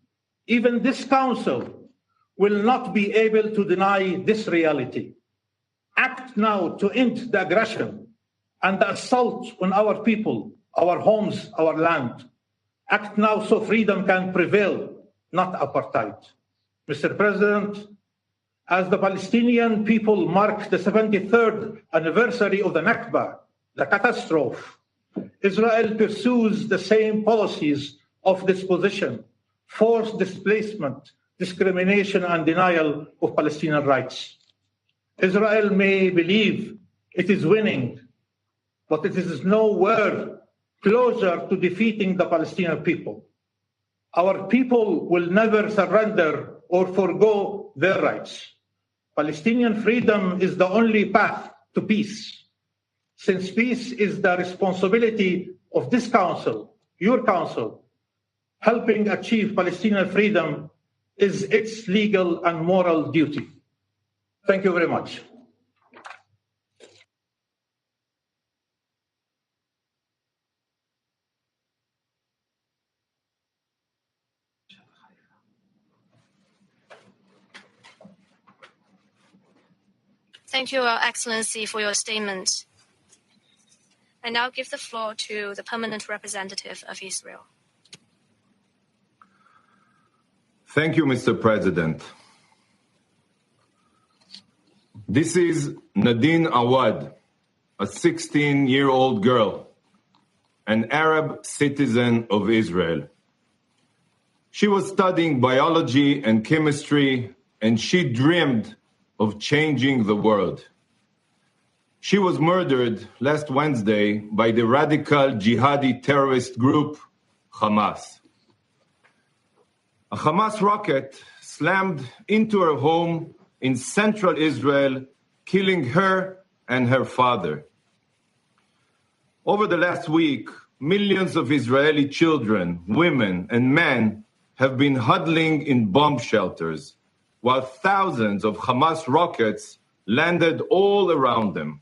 Speaker 7: even this council will not be able to deny this reality. Act now to end the aggression and the assault on our people, our homes, our land. Act now so freedom can prevail, not apartheid. Mr. President, as the Palestinian people mark the 73rd anniversary of the Nakba, the catastrophe, Israel pursues the same policies of disposition, forced displacement, discrimination, and denial of Palestinian rights. Israel may believe it is winning, but it is nowhere closer to defeating the Palestinian people. Our people will never surrender or forgo their rights. Palestinian freedom is the only path to peace. Since peace is the responsibility of this council, your council, helping achieve Palestinian freedom is its legal and moral duty. Thank you very much.
Speaker 4: Thank you, Your Excellency, for your statement. I now give the floor to the permanent representative of Israel.
Speaker 8: Thank you, Mr. President. This is Nadine Awad, a 16-year-old girl, an Arab citizen of Israel. She was studying biology and chemistry, and she dreamed of changing the world. She was murdered last Wednesday by the radical jihadi terrorist group Hamas. A Hamas rocket slammed into her home in central Israel, killing her and her father. Over the last week, millions of Israeli children, women, and men have been huddling in bomb shelters, while thousands of Hamas rockets landed all around them.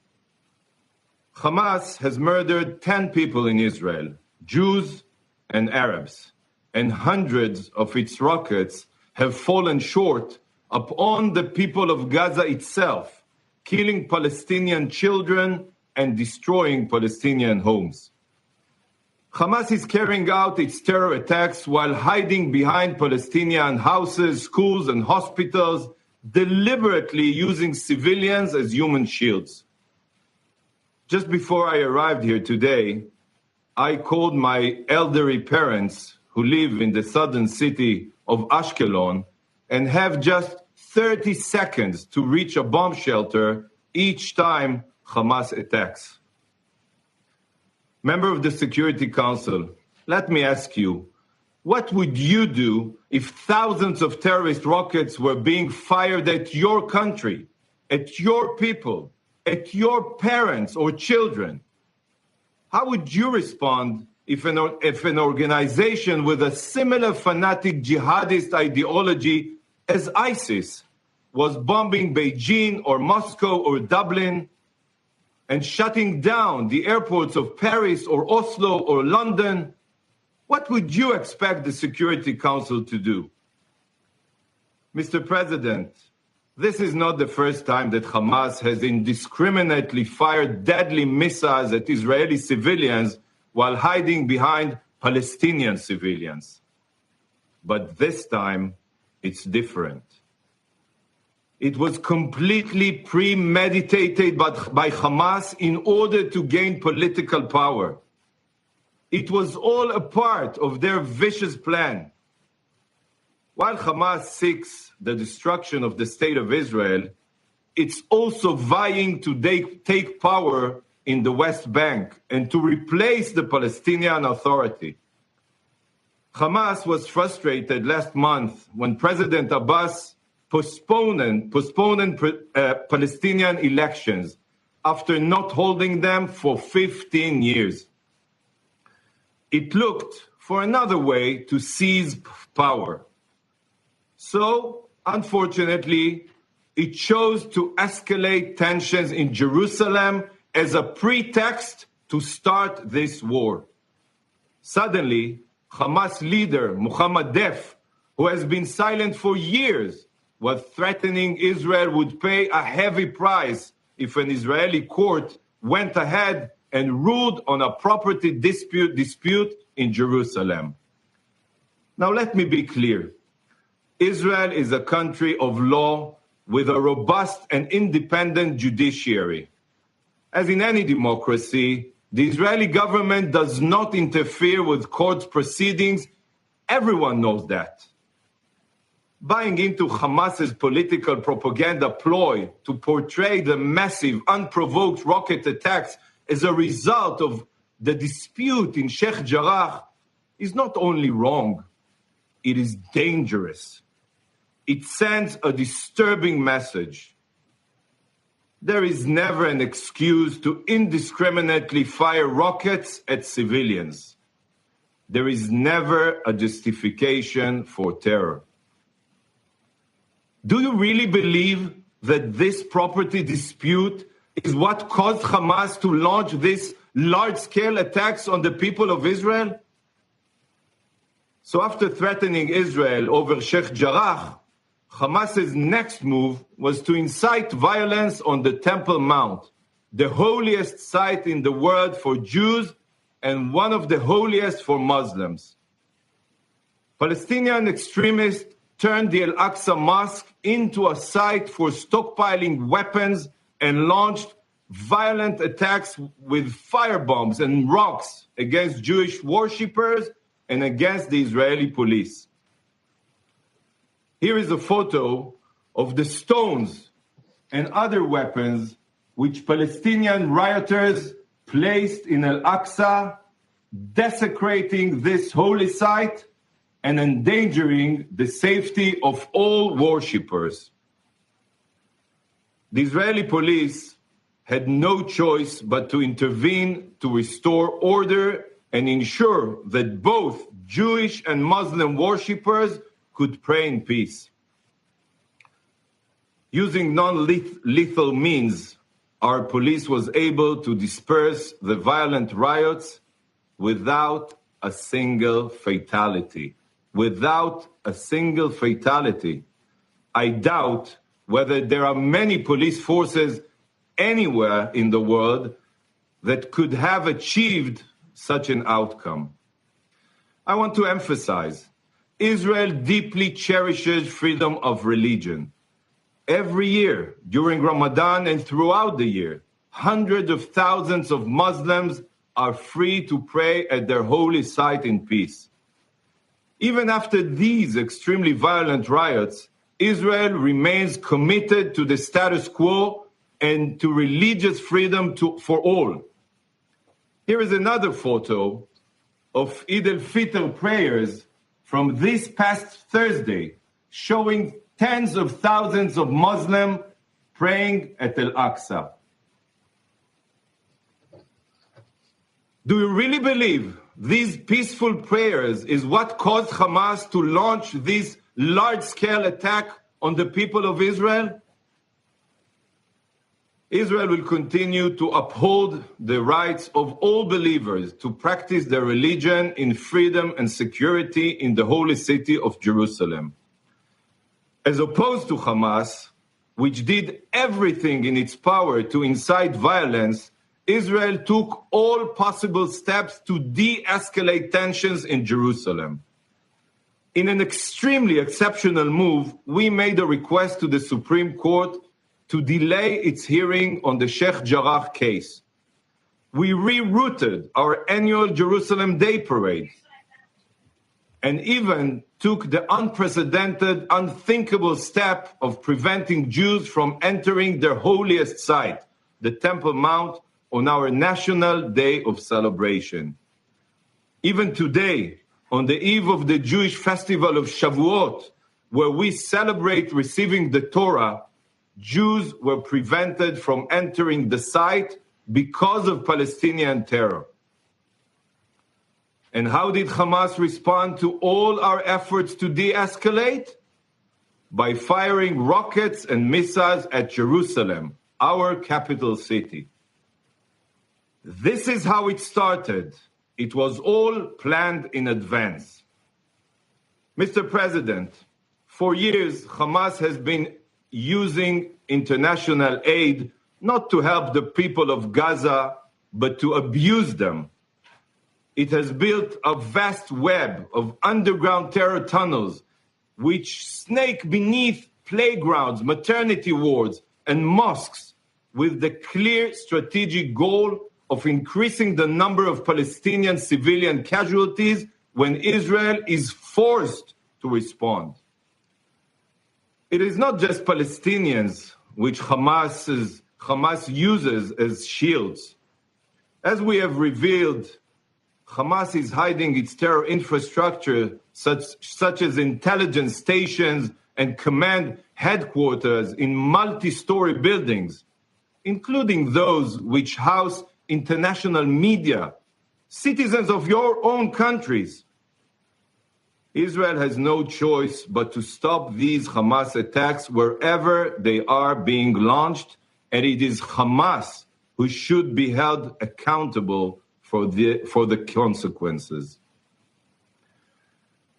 Speaker 8: Hamas has murdered 10 people in Israel, Jews and Arabs, and hundreds of its rockets have fallen short upon the people of Gaza itself, killing Palestinian children and destroying Palestinian homes. Hamas is carrying out its terror attacks while hiding behind Palestinian houses, schools, and hospitals, deliberately using civilians as human shields. Just before I arrived here today, I called my elderly parents who live in the southern city of Ashkelon and have just 30 seconds to reach a bomb shelter each time Hamas attacks. Member of the Security Council, let me ask you, what would you do if thousands of terrorist rockets were being fired at your country, at your people, at your parents or children? How would you respond if an organization with a similar fanatic jihadist ideology as ISIS was bombing Beijing or Moscow or Dublin? and shutting down the airports of Paris or Oslo or London, what would you expect the Security Council to do? Mr. President, this is not the first time that Hamas has indiscriminately fired deadly missiles at Israeli civilians while hiding behind Palestinian civilians. But this time, it's different. It was completely premeditated by Hamas in order to gain political power. It was all a part of their vicious plan. While Hamas seeks the destruction of the state of Israel, it's also vying to take power in the West Bank and to replace the Palestinian Authority. Hamas was frustrated last month when President Abbas postponed Palestinian elections after not holding them for 15 years. It looked for another way to seize power. So, unfortunately, it chose to escalate tensions in Jerusalem as a pretext to start this war. Suddenly, Hamas leader Mohammed Def, who has been silent for years, was threatening Israel would pay a heavy price if an Israeli court went ahead and ruled on a property dispute in Jerusalem. Now let me be clear. Israel is a country of law with a robust and independent judiciary. As in any democracy, the Israeli government does not interfere with court proceedings. Everyone knows that. Buying into Hamas's political propaganda ploy to portray the massive, unprovoked rocket attacks as a result of the dispute in Sheikh Jarrah is not only wrong, it is dangerous. It sends a disturbing message. There is never an excuse to indiscriminately fire rockets at civilians. There is never a justification for terror. Do you really believe that this property dispute is what caused Hamas to launch these large-scale attacks on the people of Israel? So after threatening Israel over Sheikh Jarrah, Hamas's next move was to incite violence on the Temple Mount, the holiest site in the world for Jews and one of the holiest for Muslims. Palestinian extremists turned the Al-Aqsa Mosque into a site for stockpiling weapons and launched violent attacks with firebombs and rocks against Jewish worshippers and against the Israeli police. Here is a photo of the stones and other weapons which Palestinian rioters placed in Al-Aqsa, desecrating this holy site and endangering the safety of all worshippers. The Israeli police had no choice but to intervene to restore order and ensure that both Jewish and Muslim worshippers could pray in peace. Using non-lethal means, our police was able to disperse the violent riots without a single fatality. Without a single fatality. I doubt whether there are many police forces anywhere in the world that could have achieved such an outcome. I want to emphasize, Israel deeply cherishes freedom of religion. Every year, during Ramadan and throughout the year, hundreds of thousands of Muslims are free to pray at their holy site in peace. Even after these extremely violent riots, Israel remains committed to the status quo and to religious freedom for all. Here is another photo of Eid al-Fitr prayers from this past Thursday, showing tens of thousands of Muslims praying at Al-Aqsa. Do you really believe these peaceful prayers is what caused Hamas to launch this large-scale attack on the people of Israel? Israel will continue to uphold the rights of all believers to practice their religion in freedom and security in the holy city of Jerusalem. As opposed to Hamas, which did everything in its power to incite violence, Israel took all possible steps to de-escalate tensions in Jerusalem. In an extremely exceptional move, we made a request to the Supreme Court to delay its hearing on the Sheikh Jarrah case. We rerouted our annual Jerusalem Day Parade and even took the unprecedented, unthinkable step of preventing Jews from entering their holiest site, the Temple Mount, on our National Day of Celebration. Even today, on the eve of the Jewish festival of Shavuot, where we celebrate receiving the Torah, Jews were prevented from entering the site because of Palestinian terror. And how did Hamas respond to all our efforts to de-escalate? By firing rockets and missiles at Jerusalem, our capital city. This is how it started. It was all planned in advance. Mr. President, for years, Hamas has been using international aid not to help the people of Gaza, but to abuse them. It has built a vast web of underground terror tunnels which snake beneath playgrounds, maternity wards, and mosques with the clear strategic goal of increasing the number of Palestinian civilian casualties when Israel is forced to respond. It is not just Palestinians which Hamas uses as shields. As we have revealed, Hamas is hiding its terror infrastructure, such as intelligence stations and command headquarters, in multi-story buildings, including those which house international media, citizens of your own countries. Israel has no choice but to stop these Hamas attacks wherever they are being launched, and it is Hamas who should be held accountable for the consequences.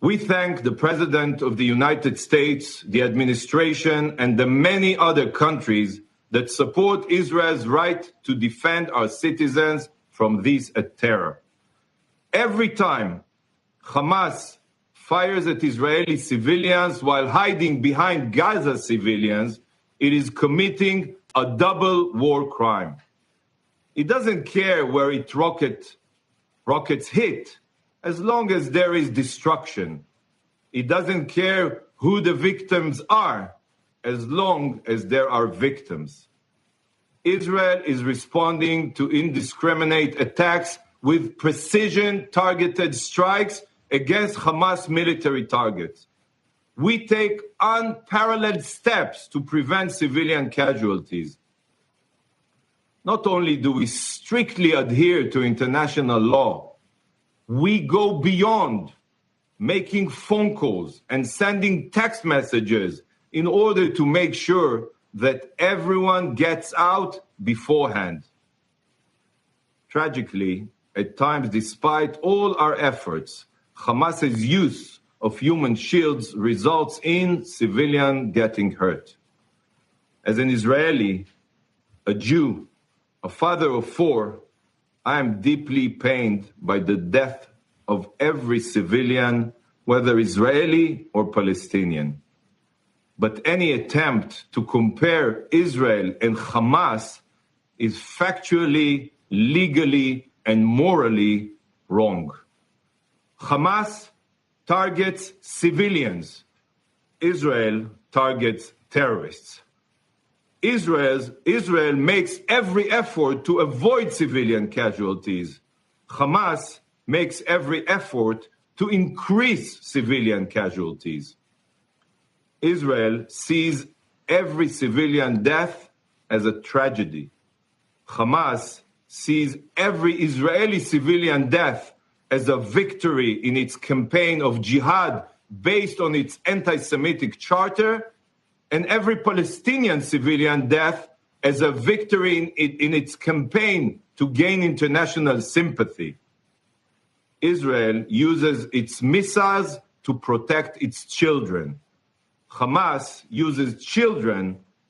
Speaker 8: We thank the President of the United States, the administration, and the many other countries that support Israel's right to defend our citizens from this terror. Every time Hamas fires at Israeli civilians while hiding behind Gaza civilians, it is committing a double war crime. It doesn't care where its rockets hit, as long as there is destruction. It doesn't care who the victims are, as long as there are victims. Israel is responding to indiscriminate attacks with precision-targeted strikes against Hamas military targets. We take unparalleled steps to prevent civilian casualties. Not only do we strictly adhere to international law, we go beyond, making phone calls and sending text messages in order to make sure that everyone gets out beforehand. Tragically, at times, despite all our efforts, Hamas's use of human shields results in civilians getting hurt. As an Israeli, a Jew, a father of four, I am deeply pained by the death of every civilian, whether Israeli or Palestinian. But any attempt to compare Israel and Hamas is factually, legally, and morally wrong. Hamas targets civilians. Israel targets terrorists. Israel makes every effort to avoid civilian casualties. Hamas makes every effort to increase civilian casualties. Israel sees every civilian death as a tragedy. Hamas sees every Israeli civilian death as a victory in its campaign of jihad based on its anti-Semitic charter, and every Palestinian civilian death as a victory in its campaign to gain international sympathy. Israel uses its missiles to protect its children. Hamas uses children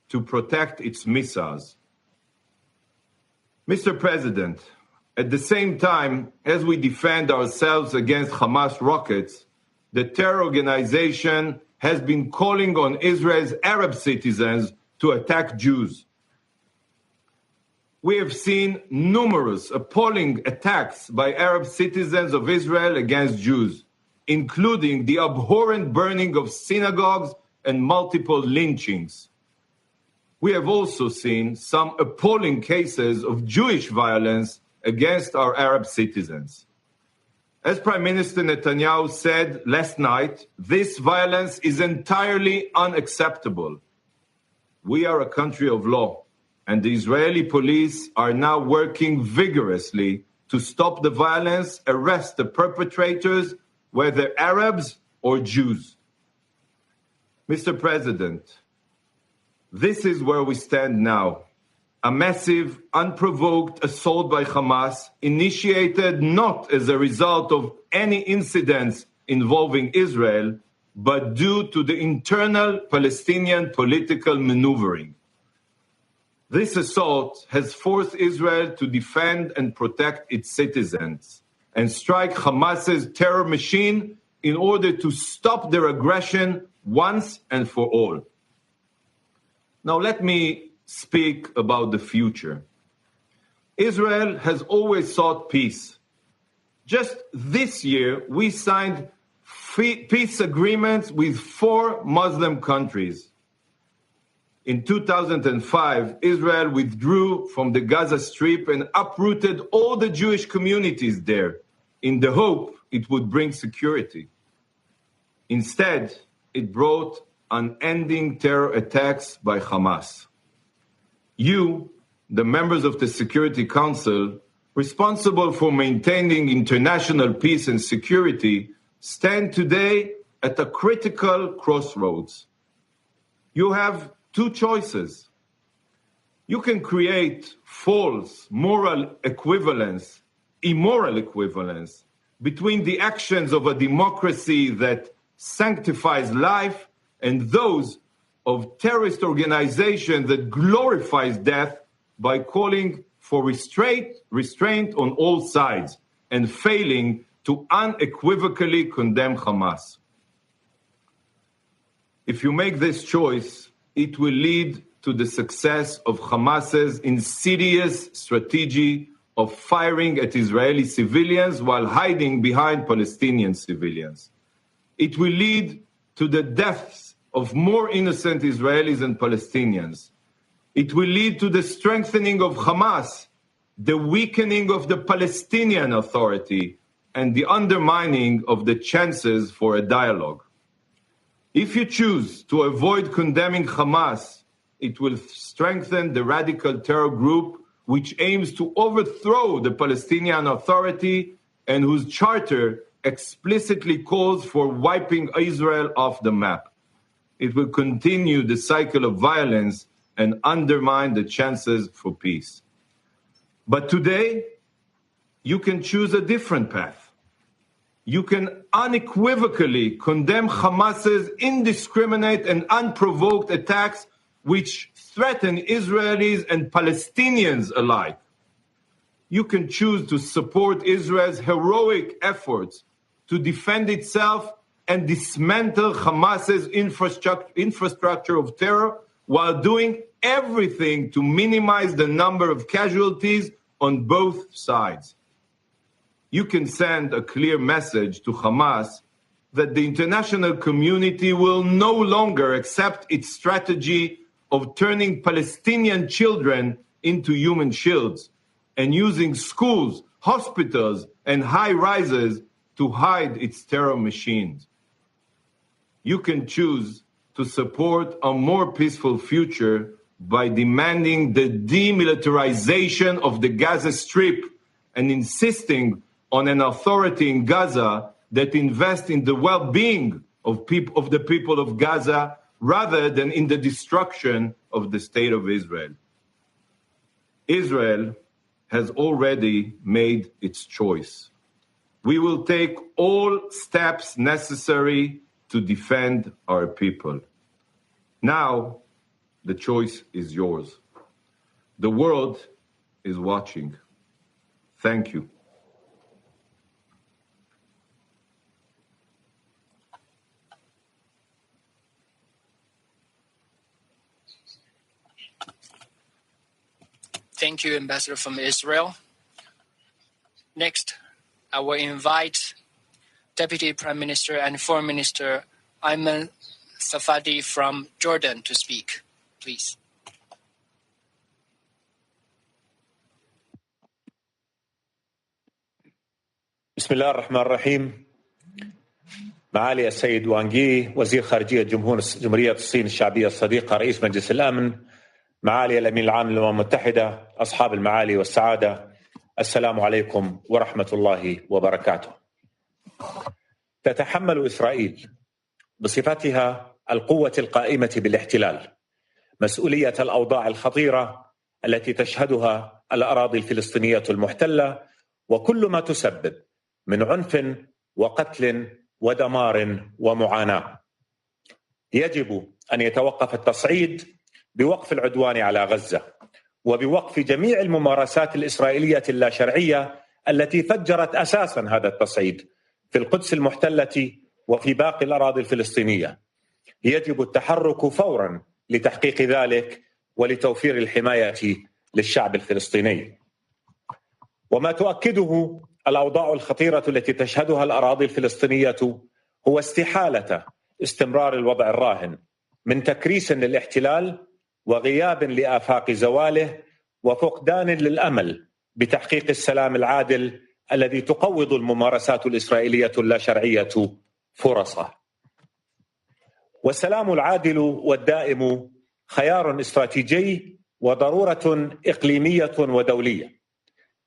Speaker 8: to protect its missiles. Mr. President, at the same time as we defend ourselves against Hamas rockets, the terror organization has been calling on Israel's Arab citizens to attack Jews. We have seen numerous appalling attacks by Arab citizens of Israel against Jews, including the abhorrent burning of synagogues and multiple lynchings. We have also seen some appalling cases of Jewish violence against our Arab citizens. As Prime Minister Netanyahu said last night, this violence is entirely unacceptable. We are a country of law, and the Israeli police are now working vigorously to stop the violence, arrest the perpetrators, whether Arabs or Jews. Mr. President, this is where we stand now. A massive, unprovoked assault by Hamas, initiated not as a result of any incidents involving Israel, but due to the internal Palestinian political maneuvering. This assault has forced Israel to defend and protect its citizens and strike Hamas's terror machine in order to stop their aggression once and for all. Now let me speak about the future. Israel has always sought peace. Just this year, we signed peace agreements with 4 Muslim countries. In 2005, Israel withdrew from the Gaza Strip and uprooted all the Jewish communities there in the hope it would bring security. Instead, it brought unending terror attacks by Hamas. You, the members of the Security Council, responsible for maintaining international peace and security, stand today at a critical crossroads. You have 2 choices. You can create false moral equivalence, immoral equivalence, between the actions of a democracy that sanctifies life and those of terrorist organizations that glorifies death by calling for restraint on all sides and failing to unequivocally condemn Hamas. If you make this choice, it will lead to the success of Hamas's insidious strategy of firing at Israeli civilians while hiding behind Palestinian civilians. It will lead to the deaths of more innocent Israelis and Palestinians. It will lead to the strengthening of Hamas, the weakening of the Palestinian Authority, and the undermining of the chances for a dialogue. If you choose to avoid condemning Hamas, it will strengthen the radical terror group which aims to overthrow the Palestinian Authority and whose charter explicitly calls for wiping Israel off the map. It will continue the cycle of violence and undermine the chances for peace. But today, you can choose a different path. You can unequivocally condemn Hamas's indiscriminate and unprovoked attacks which threaten Israelis and Palestinians alike. You can choose to support Israel's heroic efforts to defend itself and dismantle Hamas's infrastructure of terror while doing everything to minimize the number of casualties on both sides. You can send a clear message to Hamas that the international community will no longer accept its strategy of turning Palestinian children into human shields and using schools, hospitals, and high-rises to hide its terror machines. You can choose to support a more peaceful future by demanding the demilitarization of the Gaza Strip and insisting on an authority in Gaza that invests in the well-being of the people of Gaza rather than in the destruction of the state of Israel. Israel has already made its choice. We will take all steps necessary to defend our people. Now, the choice is yours. The world is watching. Thank you.
Speaker 9: Thank you, Ambassador from Israel. Next, I will invite Deputy Prime Minister and Foreign Minister Ayman Safadi from Jordan to speak, please.
Speaker 10: بسم الله الرحمن الرحيم. معالي السيد وانغي وزير خارجية جمهورية الصين الشعبية الصديقة رئيس مجلس الأمن، معالي الأمين العام للأمم المتحدة، أصحاب المعالي والسعادة، السلام عليكم ورحمة الله وبركاته. تتحمل إسرائيل بصفتها القوة القائمة بالاحتلال مسؤولية الأوضاع الخطيرة التي تشهدها الأراضي الفلسطينية المحتلة وكل ما تسبب من عنف وقتل ودمار ومعاناة. يجب أن يتوقف التصعيد بوقف العدوان على غزة وبوقف جميع الممارسات الإسرائيلية اللاشرعية التي فجرت أساسا هذا التصعيد في القدس المحتلة وفي باقي الأراضي الفلسطينية. يجب التحرك فورا لتحقيق ذلك ولتوفير الحماية للشعب الفلسطيني. وما تؤكده الأوضاع الخطيرة التي تشهدها الأراضي الفلسطينية هو استحالة استمرار الوضع الراهن من تكريس للاحتلال وغياب لآفاق زواله وفقدان للأمل بتحقيق السلام العادل الذي تقوض الممارسات الإسرائيلية اللاشرعية فرصه. والسلام العادل والدائم خيار استراتيجي وضرورة إقليمية ودولية،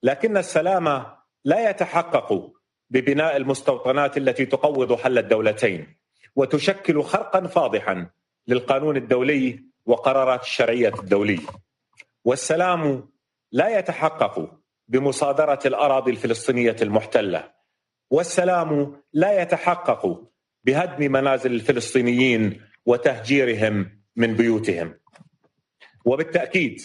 Speaker 10: لكن السلام لا يتحقق ببناء المستوطنات التي تقوض حل الدولتين وتشكل خرقا فاضحا للقانون الدولي وقرارات الشرعية الدولية. والسلام لا يتحقق بمصادرة الأراضي الفلسطينية المحتلة، والسلام لا يتحقق بهدم منازل الفلسطينيين وتهجيرهم من بيوتهم. وبالتأكيد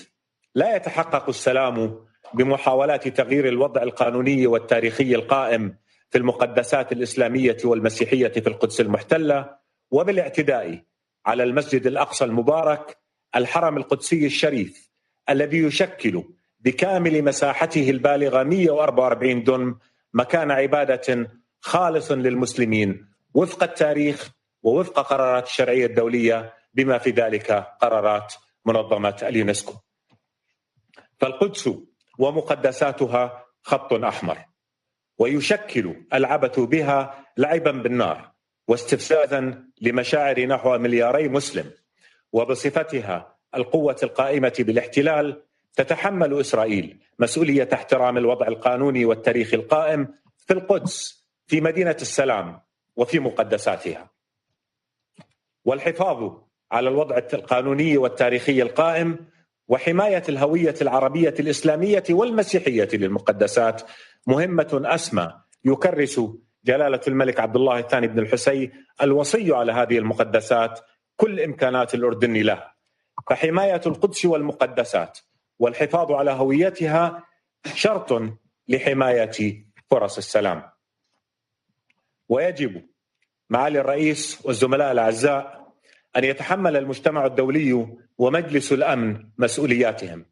Speaker 10: لا يتحقق السلام بمحاولات تغيير الوضع القانوني والتاريخي القائم في المقدسات الإسلامية والمسيحية في القدس المحتلة وبالاعتداء على المسجد الأقصى المبارك الحرم القدسي الشريف الذي يشكل بكامل مساحته البالغة 144 دنم مكان عبادة خالص للمسلمين وفق التاريخ ووفق قرارات الشرعية الدولية بما في ذلك قرارات منظمة اليونسكو. فالقدس ومقدساتها خط أحمر، ويشكل العبث بها لعبا بالنار واستفزازا لمشاعر نحو 2 مليار مسلم. وبصفتها القوة القائمة بالاحتلال تتحمل إسرائيل مسؤولية احترام الوضع القانوني والتاريخ القائم في القدس في مدينة السلام وفي مقدساتها، والحفاظ على الوضع القانوني والتاريخي القائم وحماية الهوية العربية الإسلامية والمسيحية للمقدسات مهمة أسمى يكرس جلالة الملك عبد الله الثاني بن الحسين الوصي على هذه المقدسات كل إمكانات الأردن له. فحماية القدس والمقدسات والحفاظ على هويتها شرط لحماية فرص السلام. ويجب معالي الرئيس والزملاء الأعزاء أن يتحمل المجتمع الدولي ومجلس الأمن مسؤولياتهم،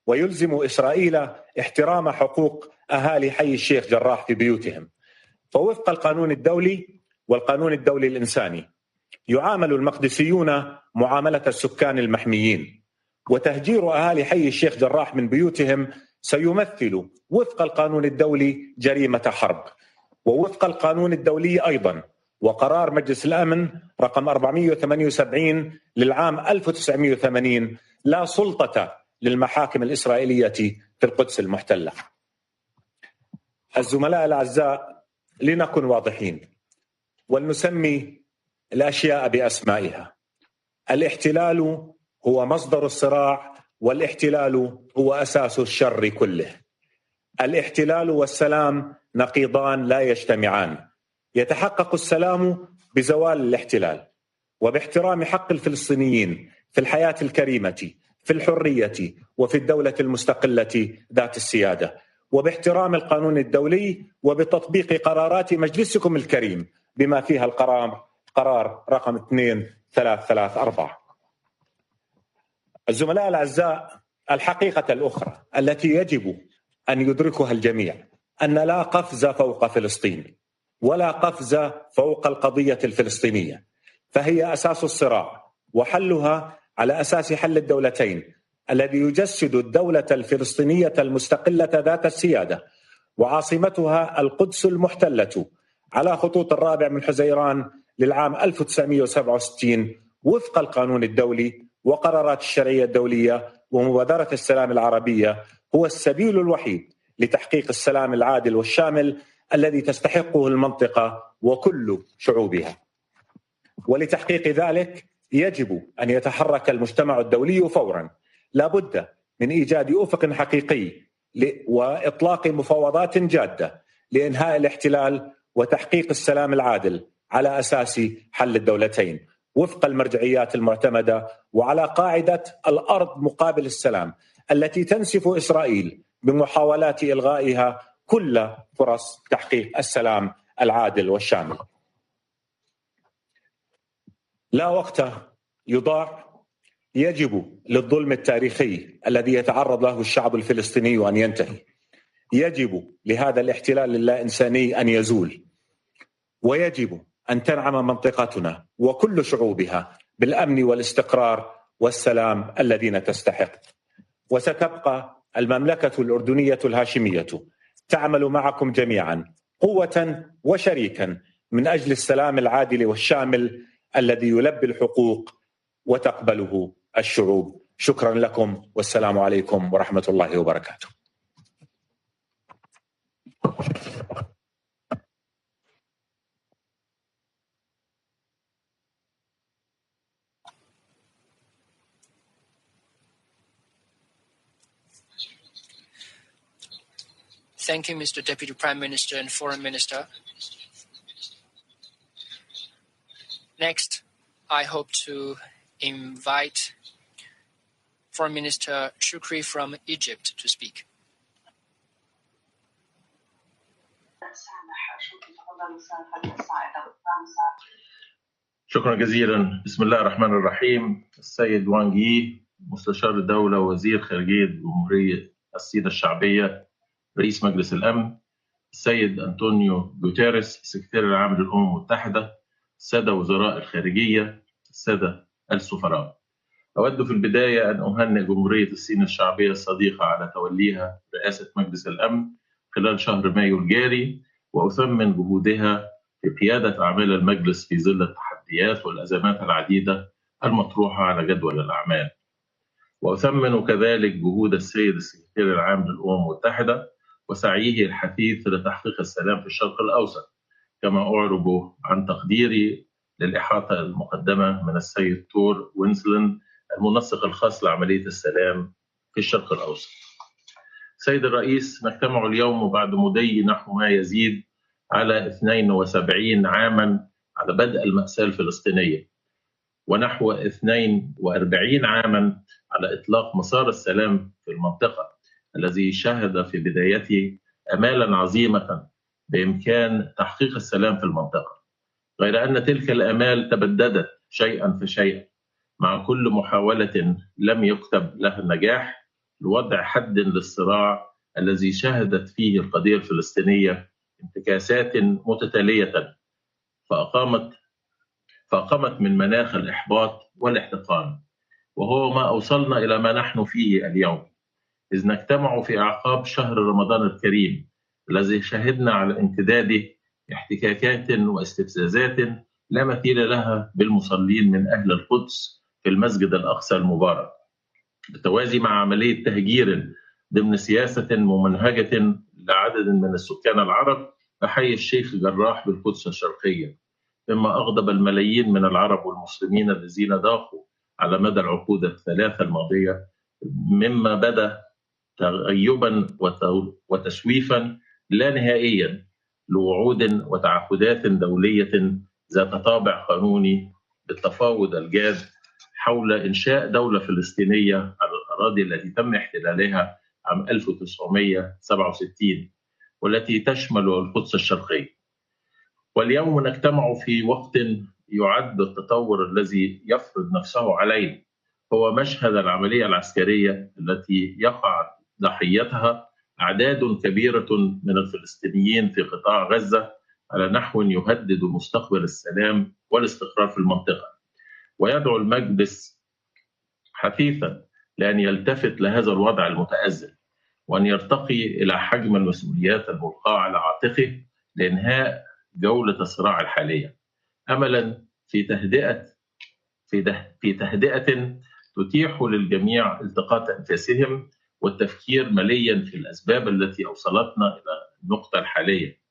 Speaker 10: ويلزم إسرائيل احترام حقوق أهالي حي الشيخ جراح في بيوتهم. فوفق القانون الدولي والقانون الدولي الإنساني يعامل المقدسيون معاملة السكان المحميين، وتهجير أهالي حي الشيخ جراح من بيوتهم سيمثل وفق القانون الدولي جريمة حرب. ووفق القانون الدولي أيضا وقرار مجلس الأمن رقم 478 للعام 1980 لا سلطة للمحاكم الإسرائيلية في القدس المحتلة. الزملاء الأعزاء، لنكن واضحين ولنسمي الأشياء بأسمائها. الاحتلال هو مصدر الصراع والاحتلال هو أساس الشر كله. الاحتلال والسلام نقيضان لا يجتمعان. يتحقق السلام بزوال الاحتلال وباحترام حق الفلسطينيين في الحياة الكريمة، في الحرية، وفي الدولة المستقلة ذات السيادة، وباحترام القانون الدولي، وبتطبيق قرارات مجلسكم الكريم بما فيها قرار رقم 2334. الزملاء الأعزاء، الحقيقة الأخرى التي يجب أن يدركها الجميع أن لا قفز فوق فلسطين ولا قفز فوق القضية الفلسطينية، فهي أساس الصراع، وحلها على أساس حل الدولتين الذي يجسد الدولة الفلسطينية المستقلة ذات السيادة وعاصمتها القدس المحتلة على خطوط 4 حزيران للعام 1967 وفق القانون الدولي وقرارات الشرعية الدولية ومبادرة السلام العربية، هو السبيل الوحيد لتحقيق السلام العادل والشامل الذي تستحقه المنطقة وكل شعوبها. ولتحقيق ذلك يجب أن يتحرك المجتمع الدولي فورا. لا بد من إيجاد أفق حقيقي وإطلاق مفاوضات جادة لإنهاء الاحتلال وتحقيق السلام العادل على أساس حل الدولتين وفق المرجعيات المعتمدة وعلى قاعدة الأرض مقابل السلام التي تنسف إسرائيل بمحاولات إلغائها كل فرص تحقيق السلام العادل والشامل. لا وقت يضاع. يجب للظلم التاريخي الذي يتعرض له الشعب الفلسطيني أن ينتهي. يجب لهذا الاحتلال اللا إنساني أن يزول، ويجب أن تنعم منطقتنا وكل شعوبها بالأمن والاستقرار والسلام الذين تستحق. وستبقى المملكة الأردنية الهاشمية تعمل معكم جميعا قوة وشريكا من أجل السلام العادل والشامل الذي يلبي الحقوق وتقبله الشعوب. شكرا لكم والسلام عليكم ورحمة الله وبركاته.
Speaker 9: Thank you, Mr. Deputy Prime Minister and Foreign Minister. Next, I hope to invite Foreign Minister Shukri from Egypt to speak.
Speaker 11: شكرا جزيلا. بسم الله الرحمن الرحيم. السيد وانغ يي مستشار الدولة ووزير خارجية جمهورية الصين الشعبية رئيس مجلس الأمن، السيد أنطونيو غوتيريس سكرتير العام للأمم المتحدة، السادة وزراء الخارجية، السادة السفراء. أود في البداية أن أهنئ جمهورية الصين الشعبية الصديقة على توليها رئاسة مجلس الأمن خلال شهر مايو الجاري، وأثمن جهودها في قيادة أعمال المجلس في ظل التحديات والأزمات العديدة المطروحة على جدول الأعمال. وأثمن كذلك جهود السيد السكرتير العام للأمم المتحدة وسعيه الحثيث لتحقيق السلام في الشرق الأوسط، كما أعرب عن تقديري للإحاطة المقدمة من السيد تور وينسلن المنسق الخاص لعملية السلام في الشرق الأوسط. سيد الرئيس، نجتمع اليوم بعد مضي نحو ما يزيد على 72 عاما على بدء المأساة الفلسطينية، ونحو 42 عاما على إطلاق مسار السلام في المنطقة الذي شهد في بدايته آمالا عظيمة بإمكان تحقيق السلام في المنطقة، غير أن تلك الآمال تبددت شيئا فشيئا مع كل محاولة لم يكتب لها النجاح لوضع حد للصراع الذي شهدت فيه القضية الفلسطينية انتكاسات متتالية فأقامت من مناخ الإحباط والاحتقان، وهو ما أوصلنا إلى ما نحن فيه اليوم، إذ نجتمع في أعقاب شهر رمضان الكريم الذي شهدنا على امتداده احتكاكات واستفزازات لا مثيل لها بالمصلين من أهل القدس في المسجد الأقصى المبارك، بالتوازي مع عملية تهجير ضمن سياسة ممنهجة لعدد من السكان العرب بحي الشيخ جراح بالقدس الشرقية، مما أغضب الملايين من العرب والمسلمين الذين ضاقوا على مدى العقود الثلاثة الماضية مما بدا تغيبا وتسويفا لا نهائيا لوعود وتعهدات دولية ذات طابع قانوني بالتفاوض الجاد حول إنشاء دولة فلسطينية على الأراضي التي تم احتلالها عام 1967 والتي تشمل القدس الشرقية. واليوم نجتمع في وقت يعد التطور الذي يفرض نفسه علينا هو مشهد العملية العسكرية التي يقع ضحيتها أعداد كبيرة من الفلسطينيين في قطاع غزة على نحو يهدد مستقبل السلام والاستقرار في المنطقة. ويدعو المجلس حثيثا لأن يلتفت لهذا الوضع المتأزم وأن يرتقي إلى حجم المسؤوليات الملقاة على عاتقه لإنهاء جولة الصراع الحالية، أملا في تهدئة تتيح للجميع التقاط أنفاسهم والتفكير مليا في الأسباب التي أوصلتنا إلى النقطة الحالية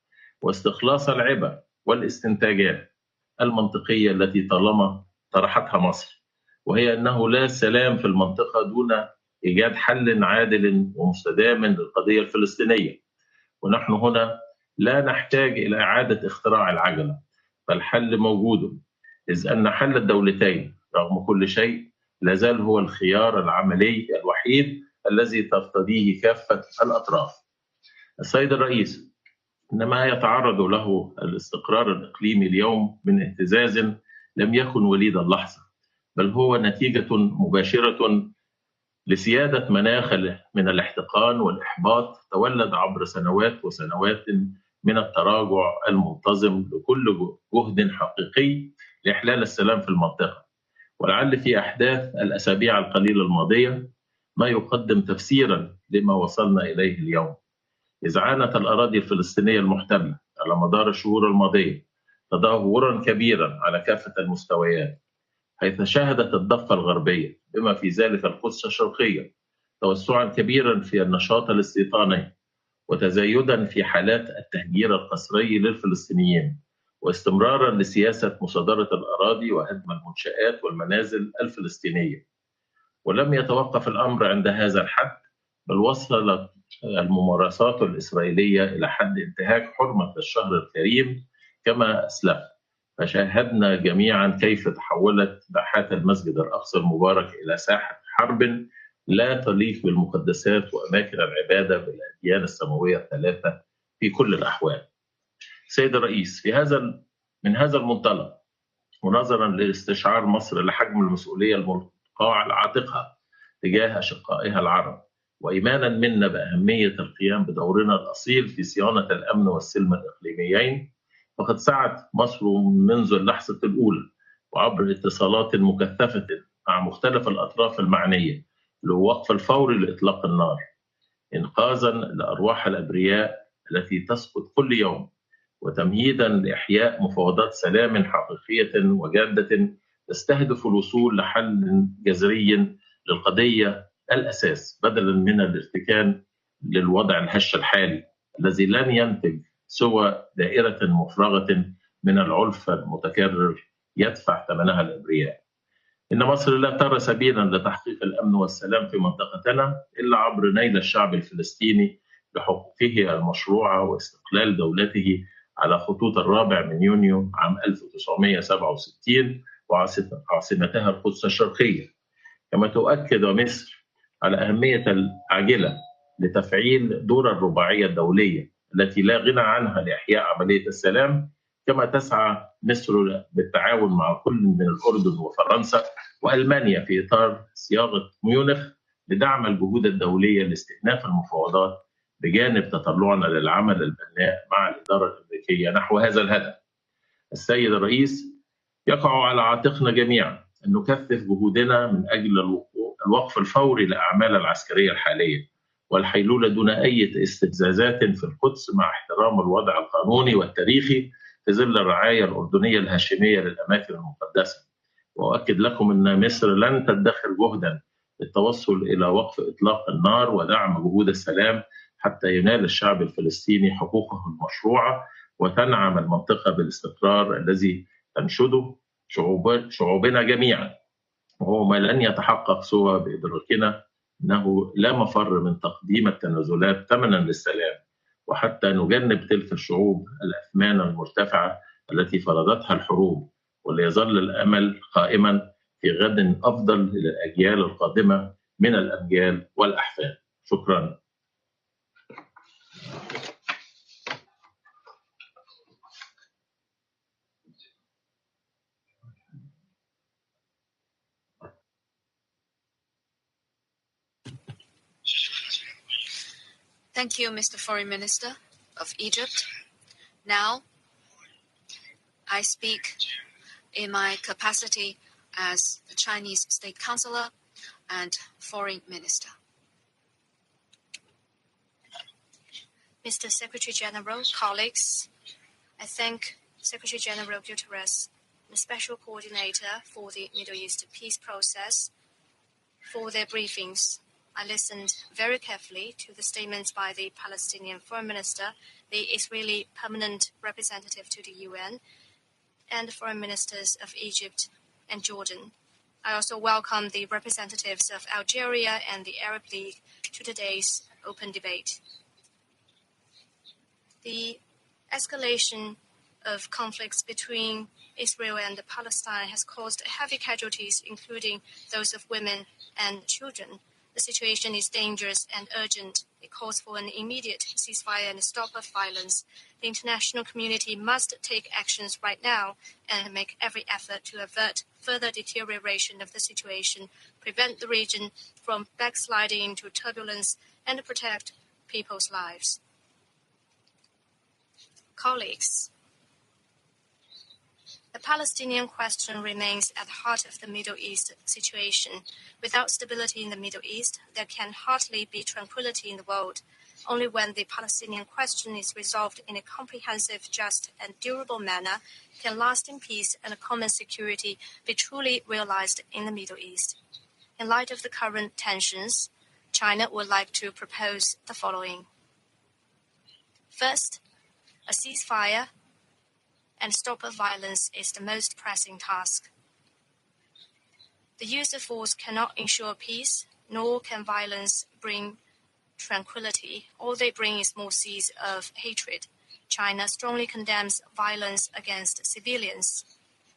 Speaker 11: واستخلاص العبر والاستنتاجات المنطقية التي طالما طرحتها مصر، وهي أنه لا سلام في المنطقة دون إيجاد حل عادل ومستدام للقضية الفلسطينية. ونحن هنا لا نحتاج إلى إعادة اختراع العجلة، فالحل موجود، إذ أن حل الدولتين رغم كل شيء لازال هو الخيار العملي الوحيد الذي ترتضيه كافة الأطراف. السيد الرئيس، إن ما يتعرض له الاستقرار الإقليمي اليوم من اهتزاز لم يكن وليد اللحظة، بل هو نتيجة مباشرة لسيادة مناخ من الاحتقان والإحباط تولد عبر سنوات وسنوات من التراجع المنتظم لكل جهد حقيقي لإحلال السلام في المنطقة. ولعل في أحداث الأسابيع القليلة الماضية ما يقدم تفسيرا لما وصلنا إليه اليوم، إذ عانت الأراضي الفلسطينية المحتلة على مدار الشهور الماضية تدهورا كبيرا على كافة المستويات، حيث شهدت الضفة الغربية بما في ذلك القدس الشرقية توسعا كبيرا في النشاط الاستيطاني وتزايدا في حالات التهجير القسري للفلسطينيين واستمرارا لسياسة مصادرة الأراضي وهدم المنشآت والمنازل الفلسطينية. ولم يتوقف الأمر عند هذا الحد، بل وصلت الممارسات الإسرائيلية إلى حد انتهاك حرمة الشهر الكريم كما أسلف، فشاهدنا جميعا كيف تحولت باحات المسجد الأقصى المبارك إلى ساحة حرب لا تليق بالمقدسات وأماكن العبادة بالأديان السماوية الثلاثة في كل الأحوال. سيد الرئيس، من هذا المنطلق ونظرا لاستشعار مصر لحجم المسؤولية الملقاة على عاتقها تجاه أشقائها العرب، وإيمانا منا بأهمية القيام بدورنا الأصيل في صيانة الأمن والسلم الإقليميين، فقد سعت مصر منذ اللحظة الأولى وعبر اتصالات مكثفة مع مختلف الأطراف المعنية للوقف الفوري لإطلاق النار إنقاذا لأرواح الأبرياء التي تسقط كل يوم، وتمهيدا لإحياء مفاوضات سلام حقيقية وجادة تستهدف الوصول لحل جذري للقضية الأساس بدلا من الارتكان للوضع الهش الحالي الذي لن ينتج سوى دائرة مفرغة من العنف المتكرر يدفع ثمنها الأبرياء. إن مصر لا ترى سبيلا لتحقيق الأمن والسلام في منطقتنا إلا عبر نيل الشعب الفلسطيني لحقوقه المشروعة واستقلال دولته على خطوط 4 يونيو عام 1967 وعاصمتها القدس الشرقية. كما تؤكد مصر على أهمية العاجلة لتفعيل دور الرباعية الدولية التي لا غنى عنها لإحياء عملية السلام، كما تسعى مصر بالتعاون مع كل من الأردن وفرنسا وألمانيا في إطار صياغة ميونخ لدعم الجهود الدولية لاستئناف المفاوضات بجانب تطلعنا للعمل البناء مع الإدارة الأمريكية نحو هذا الهدف. السيد الرئيس، يقع على عاتقنا جميعا أن نكثف جهودنا من أجل الوقف الفوري للأعمال العسكرية الحالية والحيلولة دون أي استفزازات في القدس مع احترام الوضع القانوني والتاريخي في ظل الرعاية الأردنية الهاشمية للأماكن المقدسة. وأؤكد لكم أن مصر لن تدخر جهدا للتوصل إلى وقف إطلاق النار ودعم جهود السلام حتى ينال الشعب الفلسطيني حقوقه المشروعة وتنعم المنطقة بالاستقرار الذي تنشده شعوبنا جميعا، وهو ما لن يتحقق سوى بإدراكنا أنه لا مفر من تقديم التنازلات ثمنا للسلام، وحتى نجنب تلك الشعوب الأثمان المرتفعة التي فرضتها الحروب، وليظل الأمل قائما في غد أفضل للأجيال القادمة من الأجيال والأحفاد. شكرا.
Speaker 4: Thank you, Mr. Foreign Minister of Egypt. Now, I speak in my capacity as the Chinese State Councillor and Foreign Minister. Mr. Secretary General, colleagues, I thank Secretary General Guterres, the Special Coordinator for the Middle East peace process, for their briefings. I listened very carefully to the statements by the Palestinian Foreign Minister, the Israeli Permanent Representative to the UN, and the Foreign Ministers of Egypt and Jordan. I also welcome the representatives of Algeria and the Arab League to today's open debate. The escalation of conflicts between Israel and Palestine has caused heavy casualties, including those of women and children. The situation is dangerous and urgent. It calls for an immediate ceasefire and stop of violence. The international community must take actions right now and make every effort to avert further deterioration of the situation, prevent the region from backsliding into turbulence, and protect people's lives. Colleagues, the Palestinian question remains at the heart of the Middle East situation. Without stability in the Middle East, there can hardly be tranquility in the world. Only when the Palestinian question is resolved in a comprehensive, just, and durable manner can lasting peace and common security be truly realized in the Middle East. In light of the current tensions, China would like to propose the following. First, a ceasefire and stop of violence is the most pressing task. The use of force cannot ensure peace, nor can violence bring tranquility. All they bring is more seeds of hatred. China strongly condemns violence against civilians,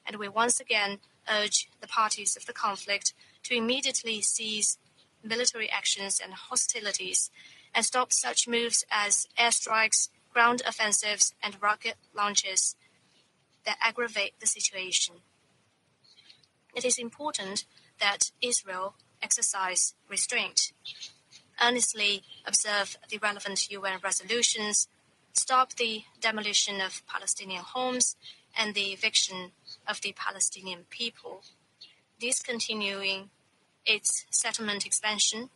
Speaker 4: and we once again urge the parties of the conflict to immediately cease military actions and hostilities and stop such moves as airstrikes, ground offensives, and rocket launches that aggravate the situation. It is important that Israel exercise restraint, earnestly observe the relevant UN resolutions, stop the demolition of Palestinian homes and the eviction of the Palestinian people, discontinuing its settlement expansion,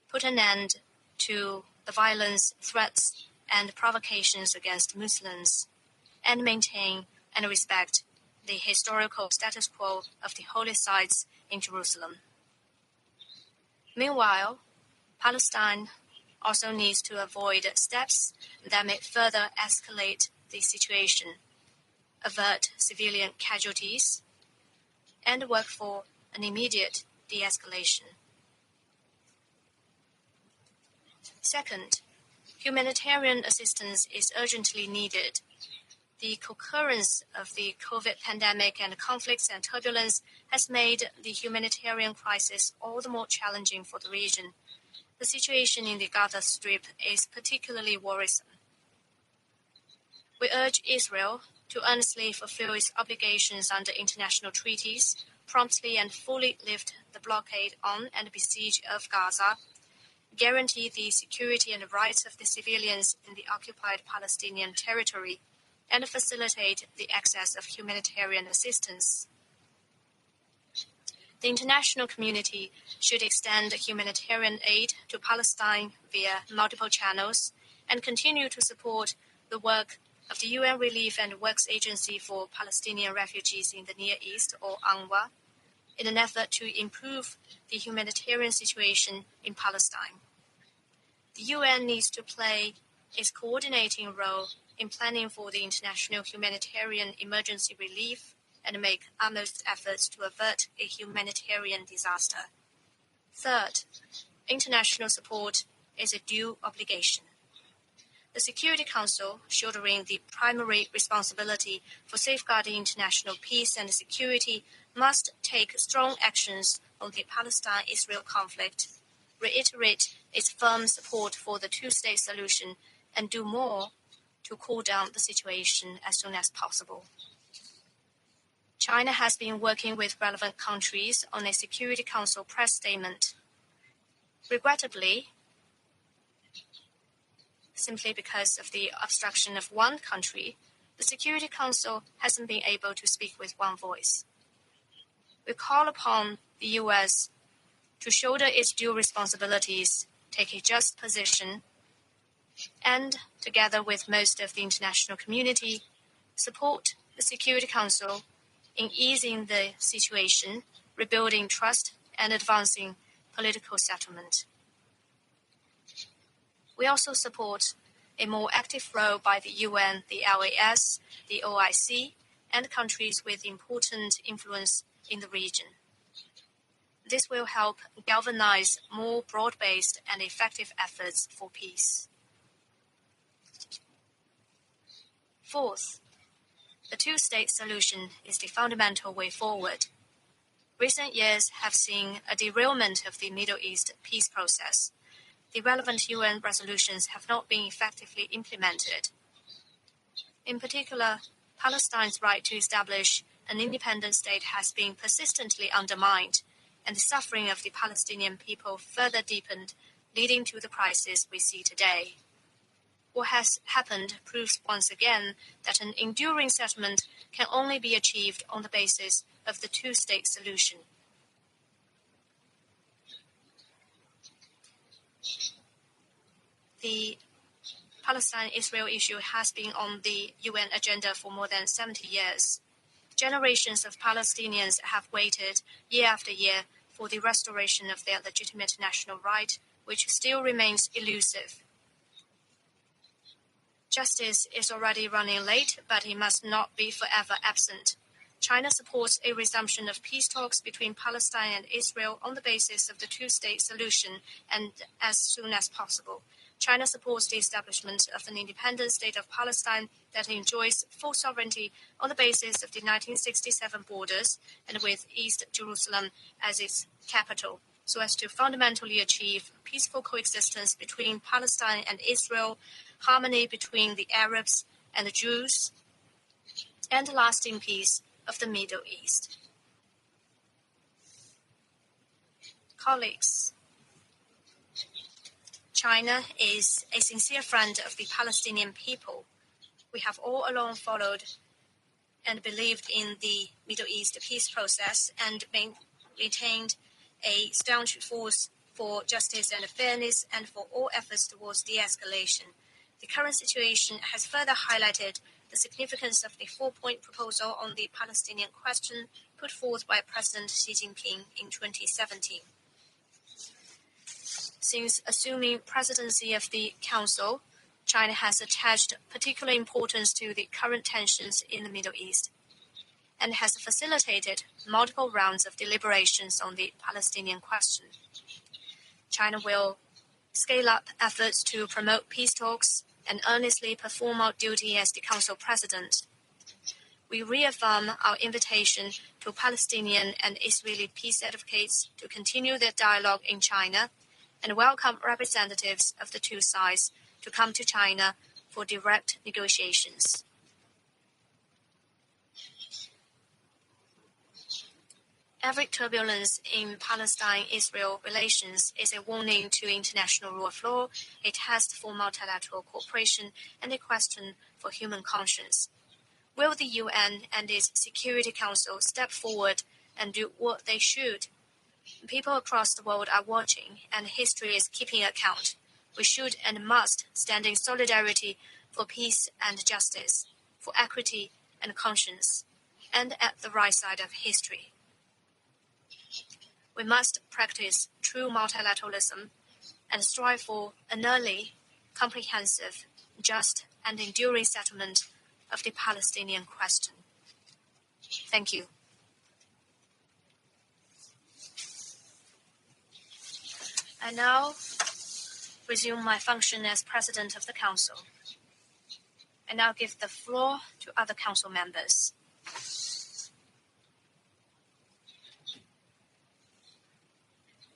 Speaker 4: put an end to the violence, threats, and provocations against Muslims, and maintain and respect the historical status quo of the holy sites in Jerusalem. Meanwhile, Palestine also needs to avoid steps that may further escalate the situation, avert civilian casualties, and work for an immediate de-escalation. Second, humanitarian assistance is urgently needed. The concurrence of the COVID pandemic and conflicts and turbulence has made the humanitarian crisis all the more challenging for the region. The situation in the Gaza Strip is particularly worrisome. We urge Israel to earnestly fulfill its obligations under international treaties, promptly and fully lift the blockade on and besiege of Gaza, guarantee the security and rights of the civilians in the occupied Palestinian territory, and facilitate the access of humanitarian assistance. The international community should extend humanitarian aid to Palestine via multiple channels and continue to support the work of the UN Relief and Works Agency for Palestinian Refugees in the Near East, or UNRWA, in an effort to improve the humanitarian situation in Palestine. The UN needs to play its coordinating role in planning for the international humanitarian emergency relief and make utmost efforts to avert a humanitarian disaster.
Speaker 12: Third, international support is a due obligation. The Security Council, shouldering the primary responsibility for safeguarding international peace and security, must take strong actions on the Palestine-Israel conflict, reiterate its firm support for the two-state solution, and do more to cool down the situation as soon as possible. China has been working with relevant countries on a Security Council press statement. Regrettably, simply because of the obstruction of one country, the Security Council hasn't been able to speak with one voice. We call upon the U.S. to shoulder its due responsibilities, take a just position, and, together with most of the international community, support the Security Council in easing the situation, rebuilding trust, and advancing political settlement. We also support a more active role by the UN, the LAS, the OIC, and countries with important influence in the region. This will help galvanize more broad-based and effective efforts for peace. Fourth, the two-state solution is the fundamental way forward. Recent years have seen a derailment of the Middle East peace process. The relevant UN resolutions have not been effectively implemented. In particular, Palestine's right to establish an independent state has been persistently undermined, and the suffering of the Palestinian people further deepened, leading to the crisis we see today. What has happened proves once again that an enduring settlement can only be achieved on the basis of the two-state solution. The Palestine-Israel issue has been on the UN agenda for more than 70 years. Generations of Palestinians have waited year after year for the restoration of their legitimate national right, which still remains elusive. Justice is already running late, but it must not be forever absent. China supports a resumption of peace talks between Palestine and Israel on the basis of the two-state solution and as soon as possible. China supports the establishment of an independent state of Palestine that enjoys full sovereignty on the basis of the 1967 borders and with East Jerusalem as its capital, so as to fundamentally achieve peaceful coexistence between Palestine and Israel, harmony between the Arabs and the Jews, and lasting peace of the Middle East. Colleagues, China is a sincere friend of the Palestinian people. We have all along followed and believed in the Middle East peace process and maintained a staunch force for justice and fairness and for all efforts towards de-escalation. The current situation has further highlighted the significance of the four-point proposal on the Palestinian question put forth by President Xi Jinping in 2017. Since assuming presidency of the Council, China has attached particular importance to the current tensions in the Middle East and has facilitated multiple rounds of deliberations on the Palestinian question. China will scale up efforts to promote peace talks and earnestly perform our duty as the Council President. We reaffirm our invitation to Palestinian and Israeli peace advocates to continue their dialogue in China and welcome representatives of the two sides to come to China for direct negotiations. Every turbulence in Palestine-Israel relations is a warning to international rule of law, a test for multilateral cooperation, and a question for human conscience. Will the UN and its Security Council step forward and do what they should? People across the world are watching, and history is keeping account. We should and must stand in solidarity for peace and justice, for equity and conscience, and at the right side of history. We must practice true multilateralism and strive for an early, comprehensive, just, and enduring settlement of the Palestinian question. Thank you. I now resume my function as President of the Council. I now give the floor to other Council members.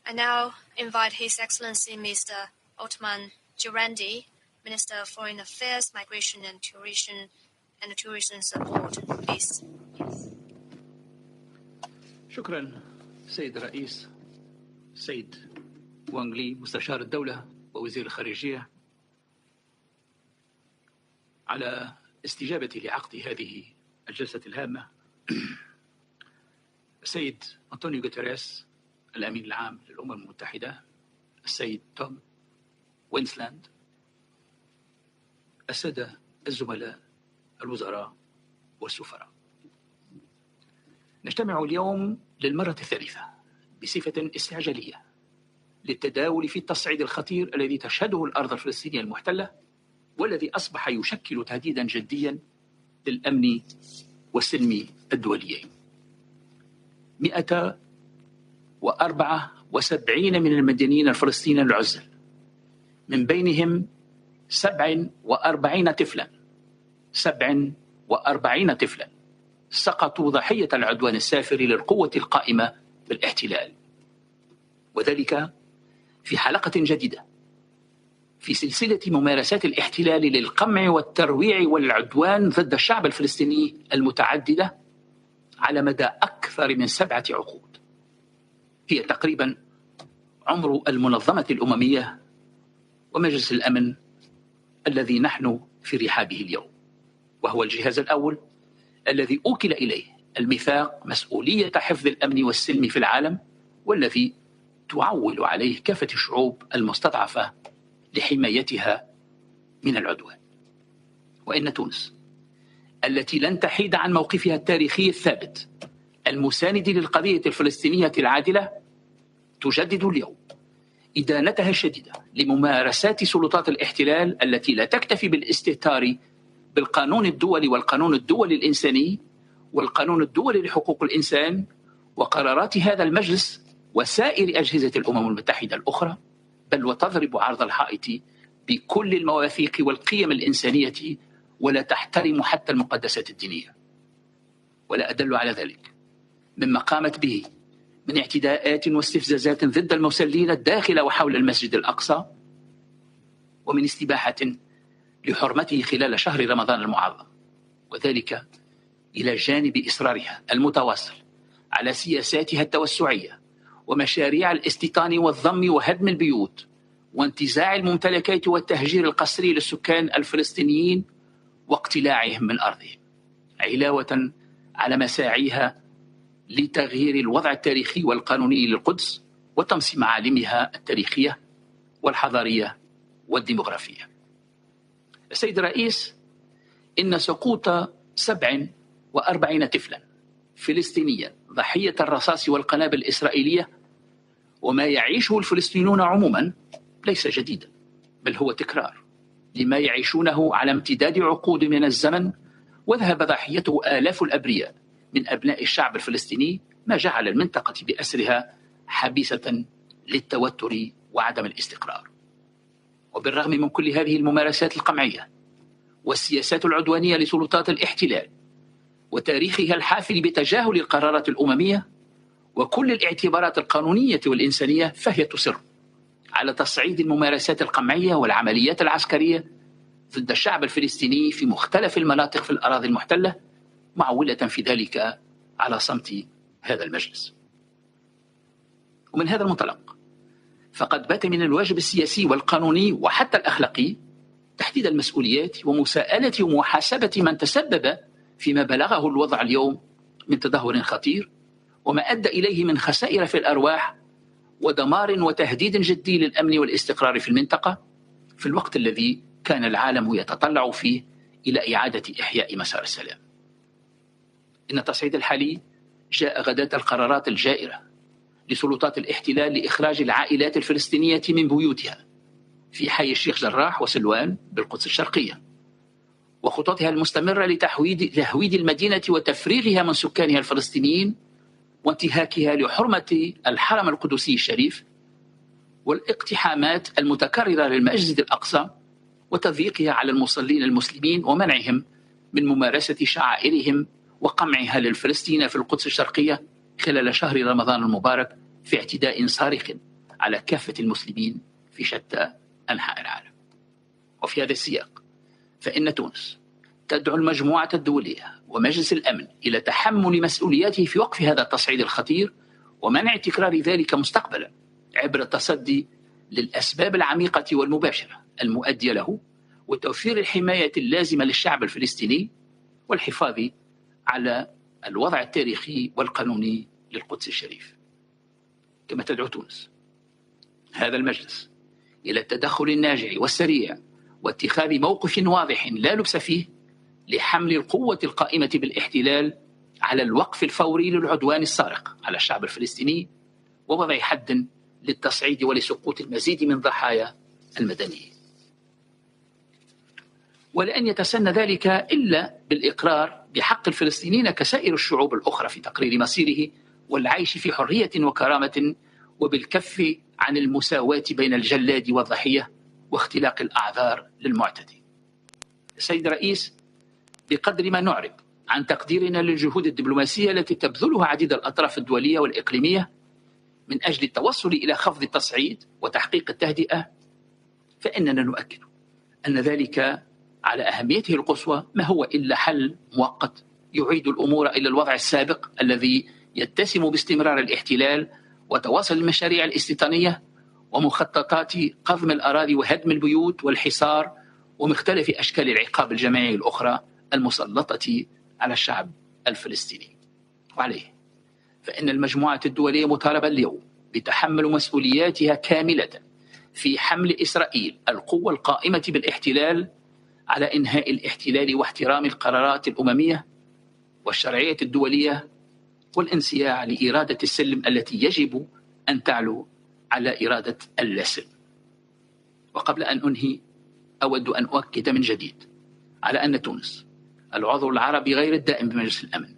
Speaker 12: I now invite His Excellency Mr. Otman Jirandi, Minister of Foreign Affairs, Migration and Tourism Support, please.
Speaker 13: شكرا سيد الرئيس سيد وانغ لي مستشار الدولة ووزير الخارجية على استجابتي لعقد هذه الجلسة الهامة. السيد أنطونيو غوتيريس الأمين العام للأمم المتحدة، السيد توم وينسلاند، السادة الزملاء الوزراء والسفراء، نجتمع اليوم للمرة الثالثة بصفة استعجالية للتداول في التصعيد الخطير الذي تشهده الأرض الفلسطينية المحتلة، والذي أصبح يشكل تهديدا جديا للأمن والسلم الدوليين. 174 من المدنيين الفلسطينيين العزل، من بينهم 47 طفلا سقطوا ضحية العدوان السافر للقوة القائمة بالاحتلال، وذلك في حلقة جديدة في سلسلة ممارسات الاحتلال للقمع والترويع والعدوان ضد الشعب الفلسطيني المتعددة على مدى أكثر من 7 عقود. هي تقريبا عمر المنظمة الأممية ومجلس الأمن الذي نحن في رحابه اليوم، وهو الجهاز الأول الذي أوكل إليه الميثاق مسؤولية حفظ الأمن والسلم في العالم، والذي تعول عليه كافة الشعوب المستضعفة لحمايتها من العدوان. وإن تونس التي لن تحيد عن موقفها التاريخي الثابت المساند للقضية الفلسطينية العادلة تجدد اليوم إدانتها الشديدة لممارسات سلطات الاحتلال التي لا تكتفي بالاستهتار بالقانون الدولي والقانون الدولي الإنساني والقانون الدولي لحقوق الإنسان وقرارات هذا المجلس وسائر أجهزة الأمم المتحدة الأخرى، بل وتضرب عرض الحائط بكل المواثيق والقيم الإنسانية ولا تحترم حتى المقدسات الدينية. ولا أدل على ذلك مما قامت به من اعتداءات واستفزازات ضد المسلين داخل وحول المسجد الأقصى، ومن استباحة لحرمته خلال شهر رمضان المعظم، وذلك إلى جانب إصرارها المتواصل على سياساتها التوسعية ومشاريع الاستيطان والضم وهدم البيوت وانتزاع الممتلكات والتهجير القسري للسكان الفلسطينيين واقتلاعهم من أرضهم، علاوة على مساعيها لتغيير الوضع التاريخي والقانوني للقدس وطمس معالمها التاريخية والحضارية والديمغرافية. السيد الرئيس، إن سقوط 47 طفلا فلسطينيا ضحية الرصاص والقنابل الإسرائيلية وما يعيشه الفلسطينيون عموما ليس جديدا، بل هو تكرار لما يعيشونه على امتداد عقود من الزمن، وذهب ضحيته آلاف الأبرياء من أبناء الشعب الفلسطيني، ما جعل المنطقة بأسرها حبيسة للتوتر وعدم الاستقرار. وبالرغم من كل هذه الممارسات القمعية والسياسات العدوانية لسلطات الاحتلال وتاريخها الحافل بتجاهل القرارات الأممية وكل الاعتبارات القانونية والإنسانية، فهي تصر على تصعيد الممارسات القمعية والعمليات العسكرية ضد الشعب الفلسطيني في مختلف المناطق في الأراضي المحتلة، معولة في ذلك على صمت هذا المجلس. ومن هذا المنطلق فقد بات من الواجب السياسي والقانوني وحتى الأخلاقي تحديد المسؤوليات ومساءلة ومحاسبة من تسبب فيما بلغه الوضع اليوم من تدهور خطير وما أدى إليه من خسائر في الأرواح ودمار وتهديد جدي للأمن والاستقرار في المنطقة، في الوقت الذي كان العالم يتطلع فيه إلى إعادة إحياء مسار السلام. إن التصعيد الحالي جاء غداة القرارات الجائرة لسلطات الاحتلال لإخراج العائلات الفلسطينية من بيوتها في حي الشيخ جراح وسلوان بالقدس الشرقية، وخططها المستمرة لتهويد المدينة وتفريغها من سكانها الفلسطينيين وانتهاكها لحرمة الحرم القدسي الشريف، والاقتحامات المتكررة للمسجد الأقصى وتضييقها على المصلين المسلمين ومنعهم من ممارسة شعائرهم وقمعها للفلسطينيين في القدس الشرقية خلال شهر رمضان المبارك في اعتداء صارخ على كافة المسلمين في شتى أنحاء العالم. وفي هذا السياق فإن تونس تدعو المجموعة الدولية ومجلس الأمن إلى تحمل مسؤولياته في وقف هذا التصعيد الخطير ومنع تكرار ذلك مستقبلا عبر التصدي للأسباب العميقة والمباشرة المؤدية له وتوفير الحماية اللازمة للشعب الفلسطيني والحفاظ على الوضع التاريخي والقانوني للقدس الشريف. كما تدعو تونس هذا المجلس إلى التدخل الناجع والسريع واتخاذ موقف واضح لا لبس فيه لحمل القوة القائمة بالاحتلال على الوقف الفوري للعدوان السارق على الشعب الفلسطيني ووضع حد للتصعيد ولسقوط المزيد من ضحايا المدنيين. ولن يتسنى ذلك إلا بالإقرار بحق الفلسطينيين كسائر الشعوب الأخرى في تقرير مصيره والعيش في حرية وكرامة وبالكف عن المساواة بين الجلاد والضحية واختلاق الأعذار للمعتدي. السيد الرئيس، بقدر ما نعرب عن تقديرنا للجهود الدبلوماسية التي تبذلها عديد الأطراف الدولية والإقليمية من أجل التوصل إلى خفض التصعيد وتحقيق التهدئة، فإننا نؤكد أن ذلك على أهميته القصوى ما هو إلا حل مؤقت يعيد الأمور إلى الوضع السابق الذي يتسم باستمرار الاحتلال وتواصل المشاريع الاستيطانية ومخططات قضم الأراضي وهدم البيوت والحصار ومختلف أشكال العقاب الجماعي الأخرى المسلطة على الشعب الفلسطيني. وعليه فإن المجموعة الدولية مطالبة اليوم بتحمل مسؤولياتها كاملة في حمل إسرائيل القوة القائمة بالاحتلال على إنهاء الاحتلال واحترام القرارات الأممية والشرعية الدولية والانصياع لإرادة السلم التي يجب أن تعلو على إرادة اللاسلم. وقبل أن أنهي أود أن أؤكد من جديد على أن تونس العضو العربي غير الدائم بمجلس الأمن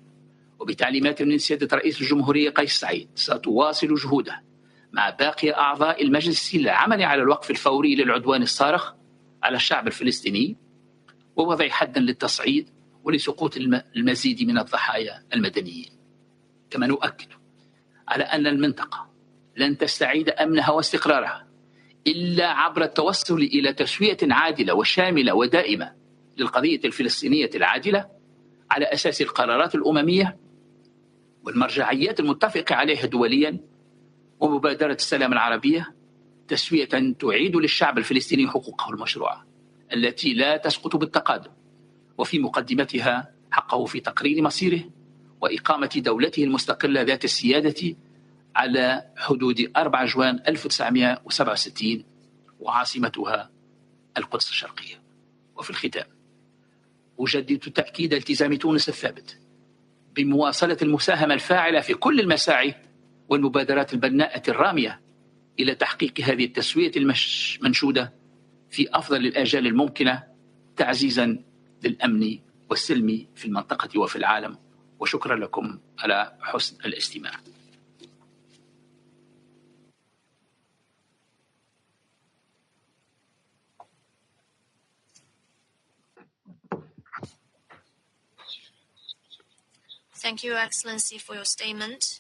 Speaker 13: وبتعليمات من سيادة رئيس الجمهورية قيس سعيد ستواصل جهودها مع باقي أعضاء المجلس للعمل على الوقف الفوري للعدوان الصارخ على الشعب الفلسطيني ووضع حدا للتصعيد ولسقوط المزيد من الضحايا المدنيين. كما نؤكد على أن المنطقة لن تستعيد أمنها واستقرارها إلا عبر التوصل إلى تسوية عادلة وشاملة ودائمة للقضية الفلسطينية العادلة على أساس القرارات الأممية والمرجعيات المتفق عليها دوليا ومبادرة السلام العربية، تسوية تعيد للشعب الفلسطيني حقوقه المشروعة التي لا تسقط بالتقادم وفي مقدمتها حقه في تقرير مصيره وإقامة دولته المستقلة ذات السيادة على حدود 4 جوان 1967 وعاصمتها القدس الشرقية. وفي الختام أجدد تأكيد التزام تونس الثابت بمواصلة المساهمة الفاعلة في كل المساعي والمبادرات البناءة الرامية إلى تحقيق هذه التسوية المنشودة في أفضل الآجال الممكنة تعزيزا للأمن والسلم في المنطقة وفي العالم. وشكرا لكم على حسن الاستماع.
Speaker 12: Thank you, Excellency, for your statement.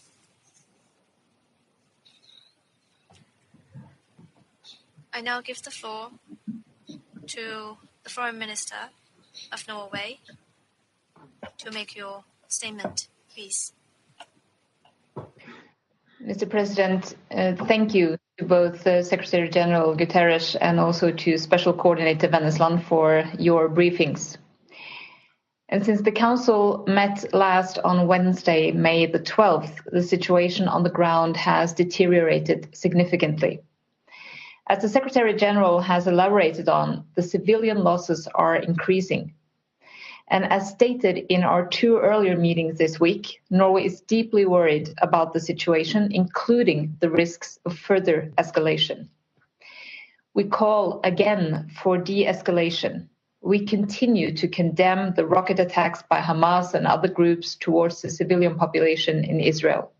Speaker 12: I now give the floor to the Foreign Minister of Norway to make your statement, please.
Speaker 14: Mr. President, thank you to both Secretary General Guterres and also to Special Coordinator Vennesland for your briefings. And since the Council met last on Wednesday, May the 12th, the situation on the ground has deteriorated significantly. As the Secretary General has elaborated on, the civilian losses are increasing. And as stated in our 2 earlier meetings this week, Norway is deeply worried about the situation, including the risks of further escalation. We call again for de-escalation. We continue to condemn the rocket attacks by Hamas and other groups towards the civilian population in Israel.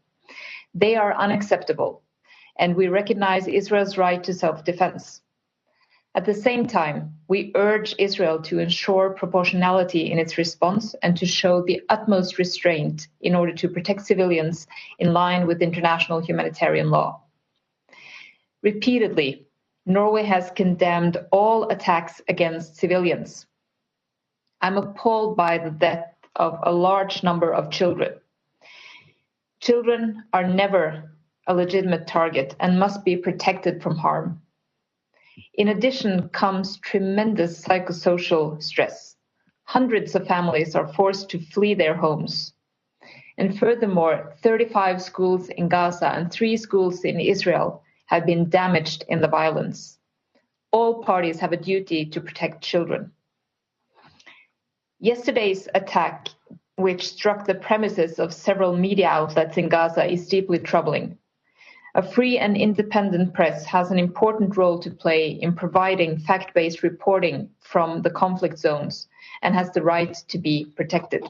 Speaker 14: They are unacceptable, and we recognize Israel's right to self-defense. At the same time, we urge Israel to ensure proportionality in its response and to show the utmost restraint in order to protect civilians in line with international humanitarian law. Repeatedly, Norway has condemned all attacks against civilians. I'm appalled by the death of a large number of children. Children are never a legitimate target and must be protected from harm. In addition comes tremendous psychosocial stress. Hundreds of families are forced to flee their homes. And furthermore, 35 schools in Gaza and 3 schools in Israel have been damaged in the violence. All parties have a duty to protect children. Yesterday's attack, which struck the premises of several media outlets in Gaza, is deeply troubling. A free and independent press has an important role to play in providing fact-based reporting from the conflict zones and has the right to be protected.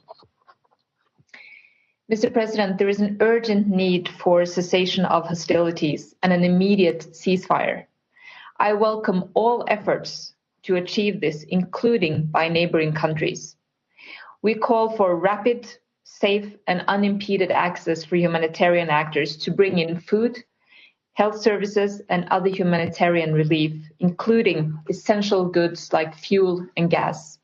Speaker 14: Mr. President, there is an urgent need for cessation of hostilities and an immediate ceasefire. I welcome all efforts to achieve this, including by neighboring countries. We call for rapid, safe, and unimpeded access for humanitarian actors to bring in food, health services, and other humanitarian relief, including essential goods like fuel and gas.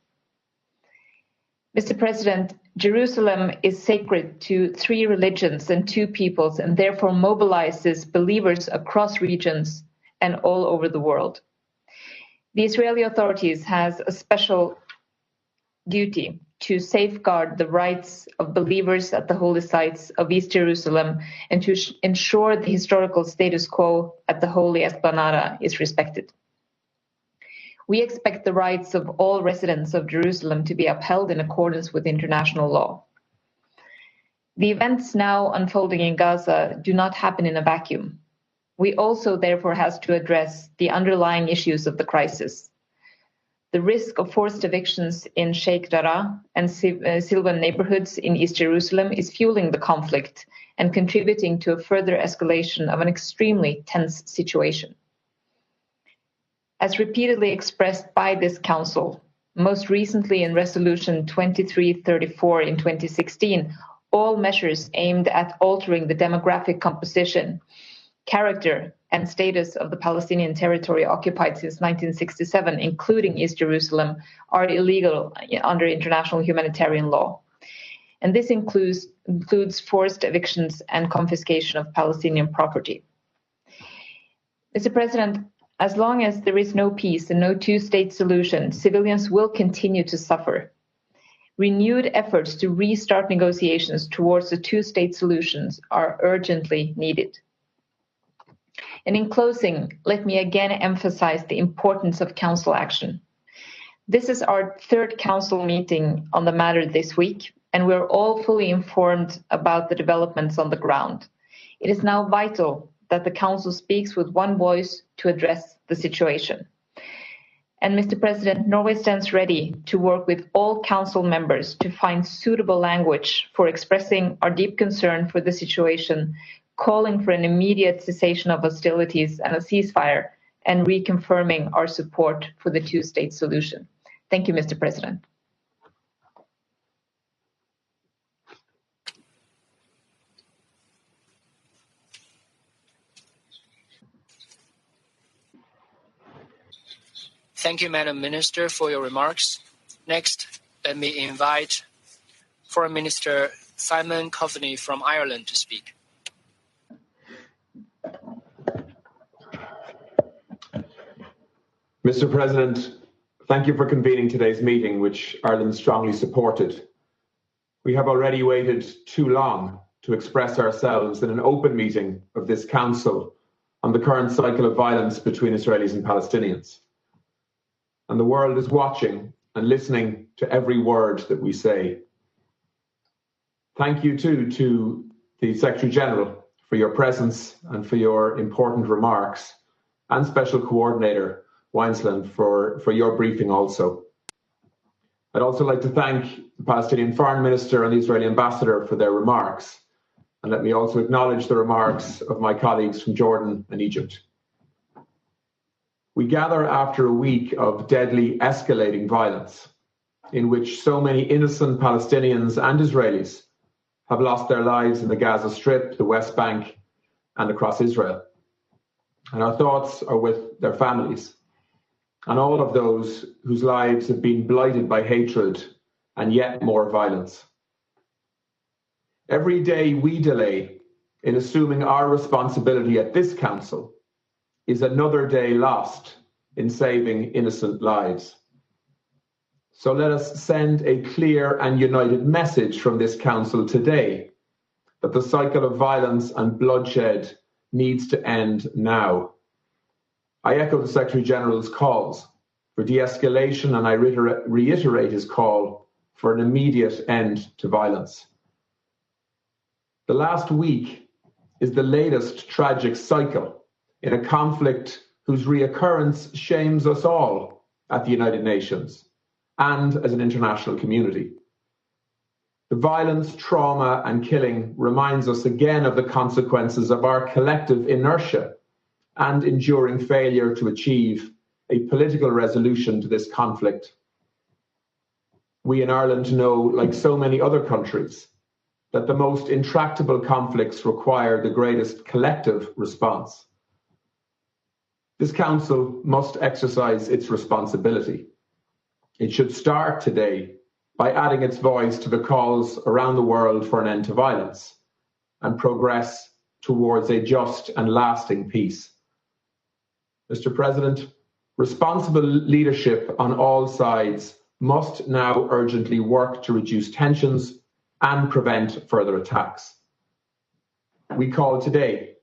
Speaker 14: Mr. President, Jerusalem is sacred to 3 religions and 2 peoples, and therefore mobilizes believers across regions and all over the world. The Israeli authorities has a special duty to safeguard the rights of believers at the holy sites of East Jerusalem and to ensure the historical status quo at the Holy Esplanada is respected. We expect the rights of all residents of Jerusalem to be upheld in accordance with international law. The events now unfolding in Gaza do not happen in a vacuum. We also therefore have to address the underlying issues of the crisis. The risk of forced evictions in Sheikh Jarrah and Silvan neighborhoods in East Jerusalem is fueling the conflict and contributing to a further escalation of an extremely tense situation. As repeatedly expressed by this Council, most recently in Resolution 2334 in 2016, all measures aimed at altering the demographic composition, character, and status of the Palestinian territory occupied since 1967, including East Jerusalem, are illegal under international humanitarian law. And this includes forced evictions and confiscation of Palestinian property. Mr. President, as long as there is no peace and no two-state solution, civilians will continue to suffer. Renewed efforts to restart negotiations towards a two-state solutions are urgently needed. And in closing, let me again emphasize the importance of Council action. This is our 3rd Council meeting on the matter this week, and we're all fully informed about the developments on the ground. It is now vital that the Council speaks with one voice to address the situation. And Mr. President, Norway stands ready to work with all Council members to find suitable language for expressing our deep concern for the situation, calling for an immediate cessation of hostilities and a ceasefire, and reconfirming our support for the two-state solution. Thank you, Mr. President.
Speaker 9: Thank you, Madam Minister, for your remarks. Next, let me invite Foreign Minister Simon Coveney from Ireland to speak.
Speaker 15: Mr. President, thank you for convening today's meeting, which Ireland strongly supported. We have already waited too long to express ourselves in an open meeting of this Council on the current cycle of violence between Israelis and Palestinians. And the world is watching and listening to every word that we say. Thank you too to the Secretary General for your presence and for your important remarks, and Special Coordinator Weinsland for your briefing also. I'd also like to thank the Palestinian Foreign Minister and the Israeli Ambassador for their remarks, And let me also acknowledge the remarks of my colleagues from Jordan and Egypt. We gather after a week of deadly escalating violence in which so many innocent Palestinians and Israelis have lost their lives in the Gaza Strip, the West Bank, and across Israel. And our thoughts are with their families and all of those whose lives have been blighted by hatred and yet more violence. Every day we delay in assuming our responsibility at this council is another day lost in saving innocent lives. So let us send a clear and united message from this council today that the cycle of violence and bloodshed needs to end now. I echo the Secretary General's calls for de-escalation, and I reiterate his call for an immediate end to violence. The last week is the latest tragic cycle in a conflict whose reoccurrence shames us all at the United Nations and as an international community. The violence, trauma, and killing reminds us again of the consequences of our collective inertia and enduring failure to achieve a political resolution to this conflict. We in Ireland know, like so many other countries, that the most intractable conflicts require the greatest collective response. This council must exercise its responsibility. It should start today by adding its voice to the calls around the world for an end to violence and progress towards a just and lasting peace. Mr. President, responsible leadership on all sides must now urgently work to reduce tensions and prevent further attacks. We call today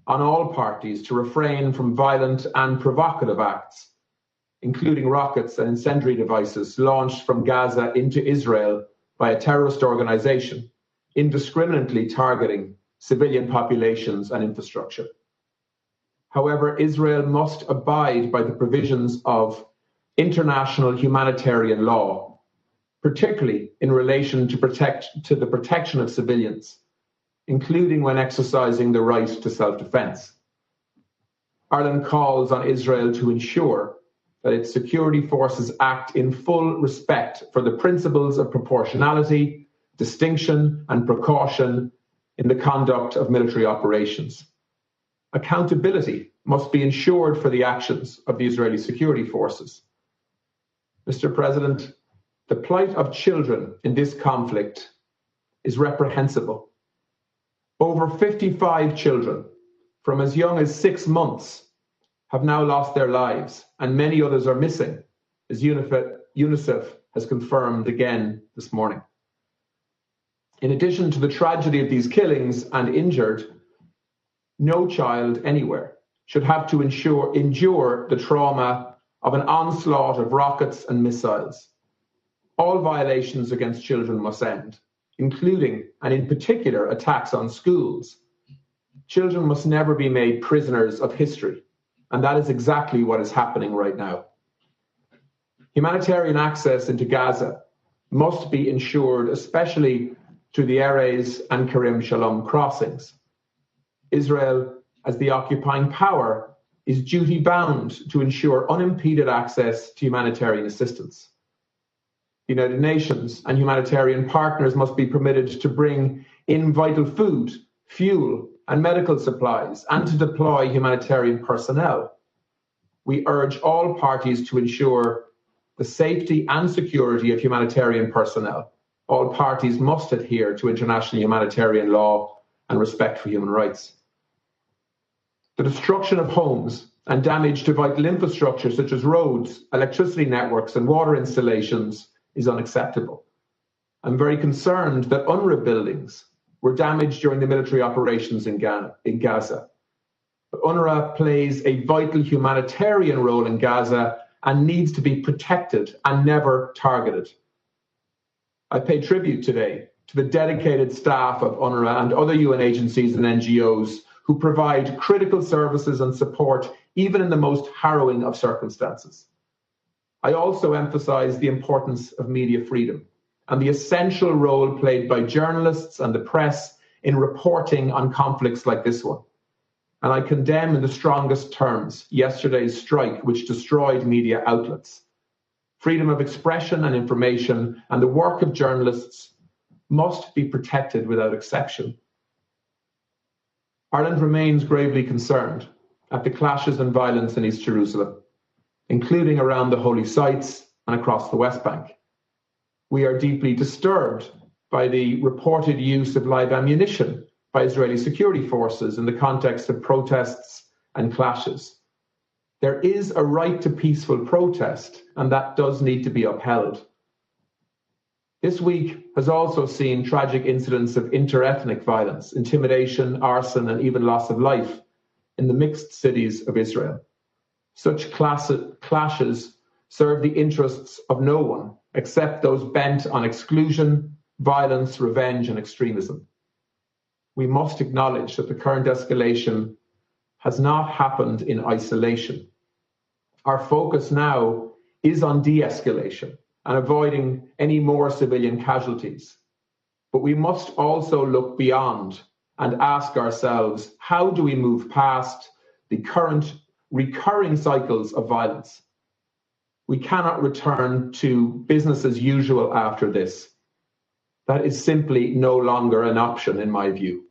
Speaker 15: on all parties to refrain from violent and provocative acts, including rockets and incendiary devices launched from Gaza into Israel by a terrorist organization, indiscriminately targeting civilian populations and infrastructure. However, Israel must abide by the provisions of international humanitarian law, particularly in relation to the protection of civilians, including when exercising the right to self-defense. Ireland calls on Israel to ensure that its security forces act in full respect for the principles of proportionality, distinction, and precaution in the conduct of military operations. Accountability must be ensured for the actions of the Israeli security forces. Mr. President, the plight of children in this conflict is reprehensible. Over 55 children from as young as 6 months have now lost their lives, and many others are missing, as UNICEF has confirmed again this morning. In addition to the tragedy of these killings and injured, no child anywhere should have to endure the trauma of an onslaught of rockets and missiles. All violations against children must end, including and in particular attacks on schools. Children must never be made prisoners of history, and that is exactly what is happening right now. Humanitarian access into Gaza must be ensured, especially through the Erez and Karim Shalom crossings. Israel, as the occupying power, is duty-bound to ensure unimpeded access to humanitarian assistance. The United Nations and humanitarian partners must be permitted to bring in vital food, fuel, and medical supplies, and to deploy humanitarian personnel. We urge all parties to ensure the safety and security of humanitarian personnel. All parties must adhere to international humanitarian law and respect for human rights. The destruction of homes and damage to vital infrastructure such as roads, electricity networks, and water installations is unacceptable. I'm very concerned that UNRWA buildings were damaged during the military operations in Gaza. But UNRWA plays a vital humanitarian role in Gaza and needs to be protected and never targeted. I pay tribute today to the dedicated staff of UNRWA and other UN agencies and NGOs who provide critical services and support even in the most harrowing of circumstances. I also emphasize the importance of media freedom and the essential role played by journalists and the press in reporting on conflicts like this one. And I condemn in the strongest terms yesterday's strike, which destroyed media outlets. Freedom of expression and information and the work of journalists must be protected without exception. Ireland remains gravely concerned at the clashes and violence in East Jerusalem, including around the holy sites and across the West Bank. We are deeply disturbed by the reported use of live ammunition by Israeli security forces in the context of protests and clashes. There is a right to peaceful protest, and that does need to be upheld. This week has also seen tragic incidents of inter-ethnic violence, intimidation, arson, and even loss of life in the mixed cities of Israel. Such clashes serve the interests of no one except those bent on exclusion, violence, revenge, and extremism. We must acknowledge that the current escalation has not happened in isolation. Our focus now is on de-escalation and avoiding any more civilian casualties. But we must also look beyond and ask ourselves, how do we move past the current recurring cycles of violence? We cannot return to business as usual after this. That is simply no longer an option, in my view.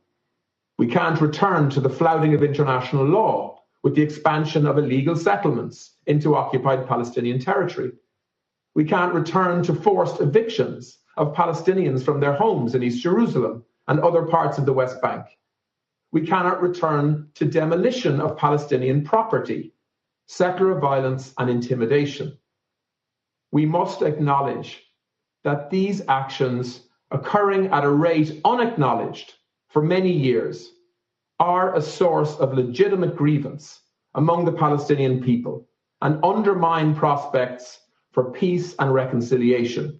Speaker 15: We can't return to the flouting of international law with the expansion of illegal settlements into occupied Palestinian territory. We can't return to forced evictions of Palestinians from their homes in East Jerusalem and other parts of the West Bank. We cannot return to demolition of Palestinian property, settler violence, and intimidation. We must acknowledge that these actions, occurring at a rate unacknowledged for many years, are a source of legitimate grievance among the Palestinian people and undermine prospects for peace and reconciliation.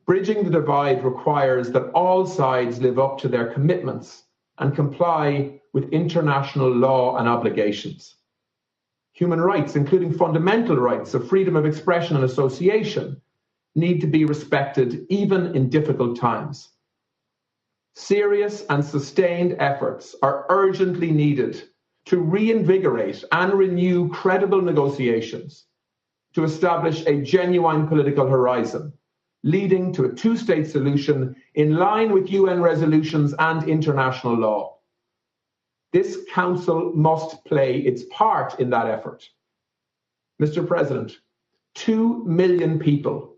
Speaker 15: Bridging the divide requires that all sides live up to their commitments and comply with international law and obligations. Human rights, including fundamental rights of freedom of expression and association, need to be respected even in difficult times. Serious and sustained efforts are urgently needed to reinvigorate and renew credible negotiations, to establish a genuine political horizon, leading to a two-state solution in line with UN resolutions and international law. This Council must play its part in that effort. Mr. President, 2 million people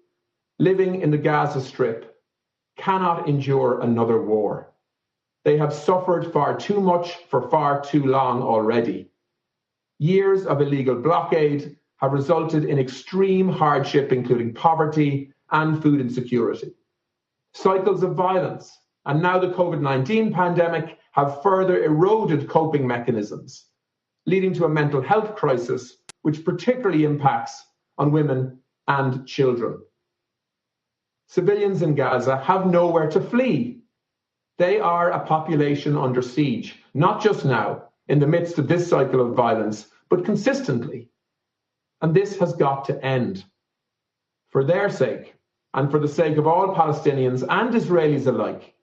Speaker 15: living in the Gaza Strip cannot endure another war. They have suffered far too much for far too long already. Years of illegal blockade have resulted in extreme hardship, including poverty and food insecurity. Cycles of violence, and now the COVID-19 pandemic, have further eroded coping mechanisms, leading to a mental health crisis, which particularly impacts on women and children. Civilians in Gaza have nowhere to flee. They are a population under siege, not just now, in the midst of this cycle of violence, but consistently. And this has got to end. For their sake, and for the sake of all Palestinians and Israelis alike,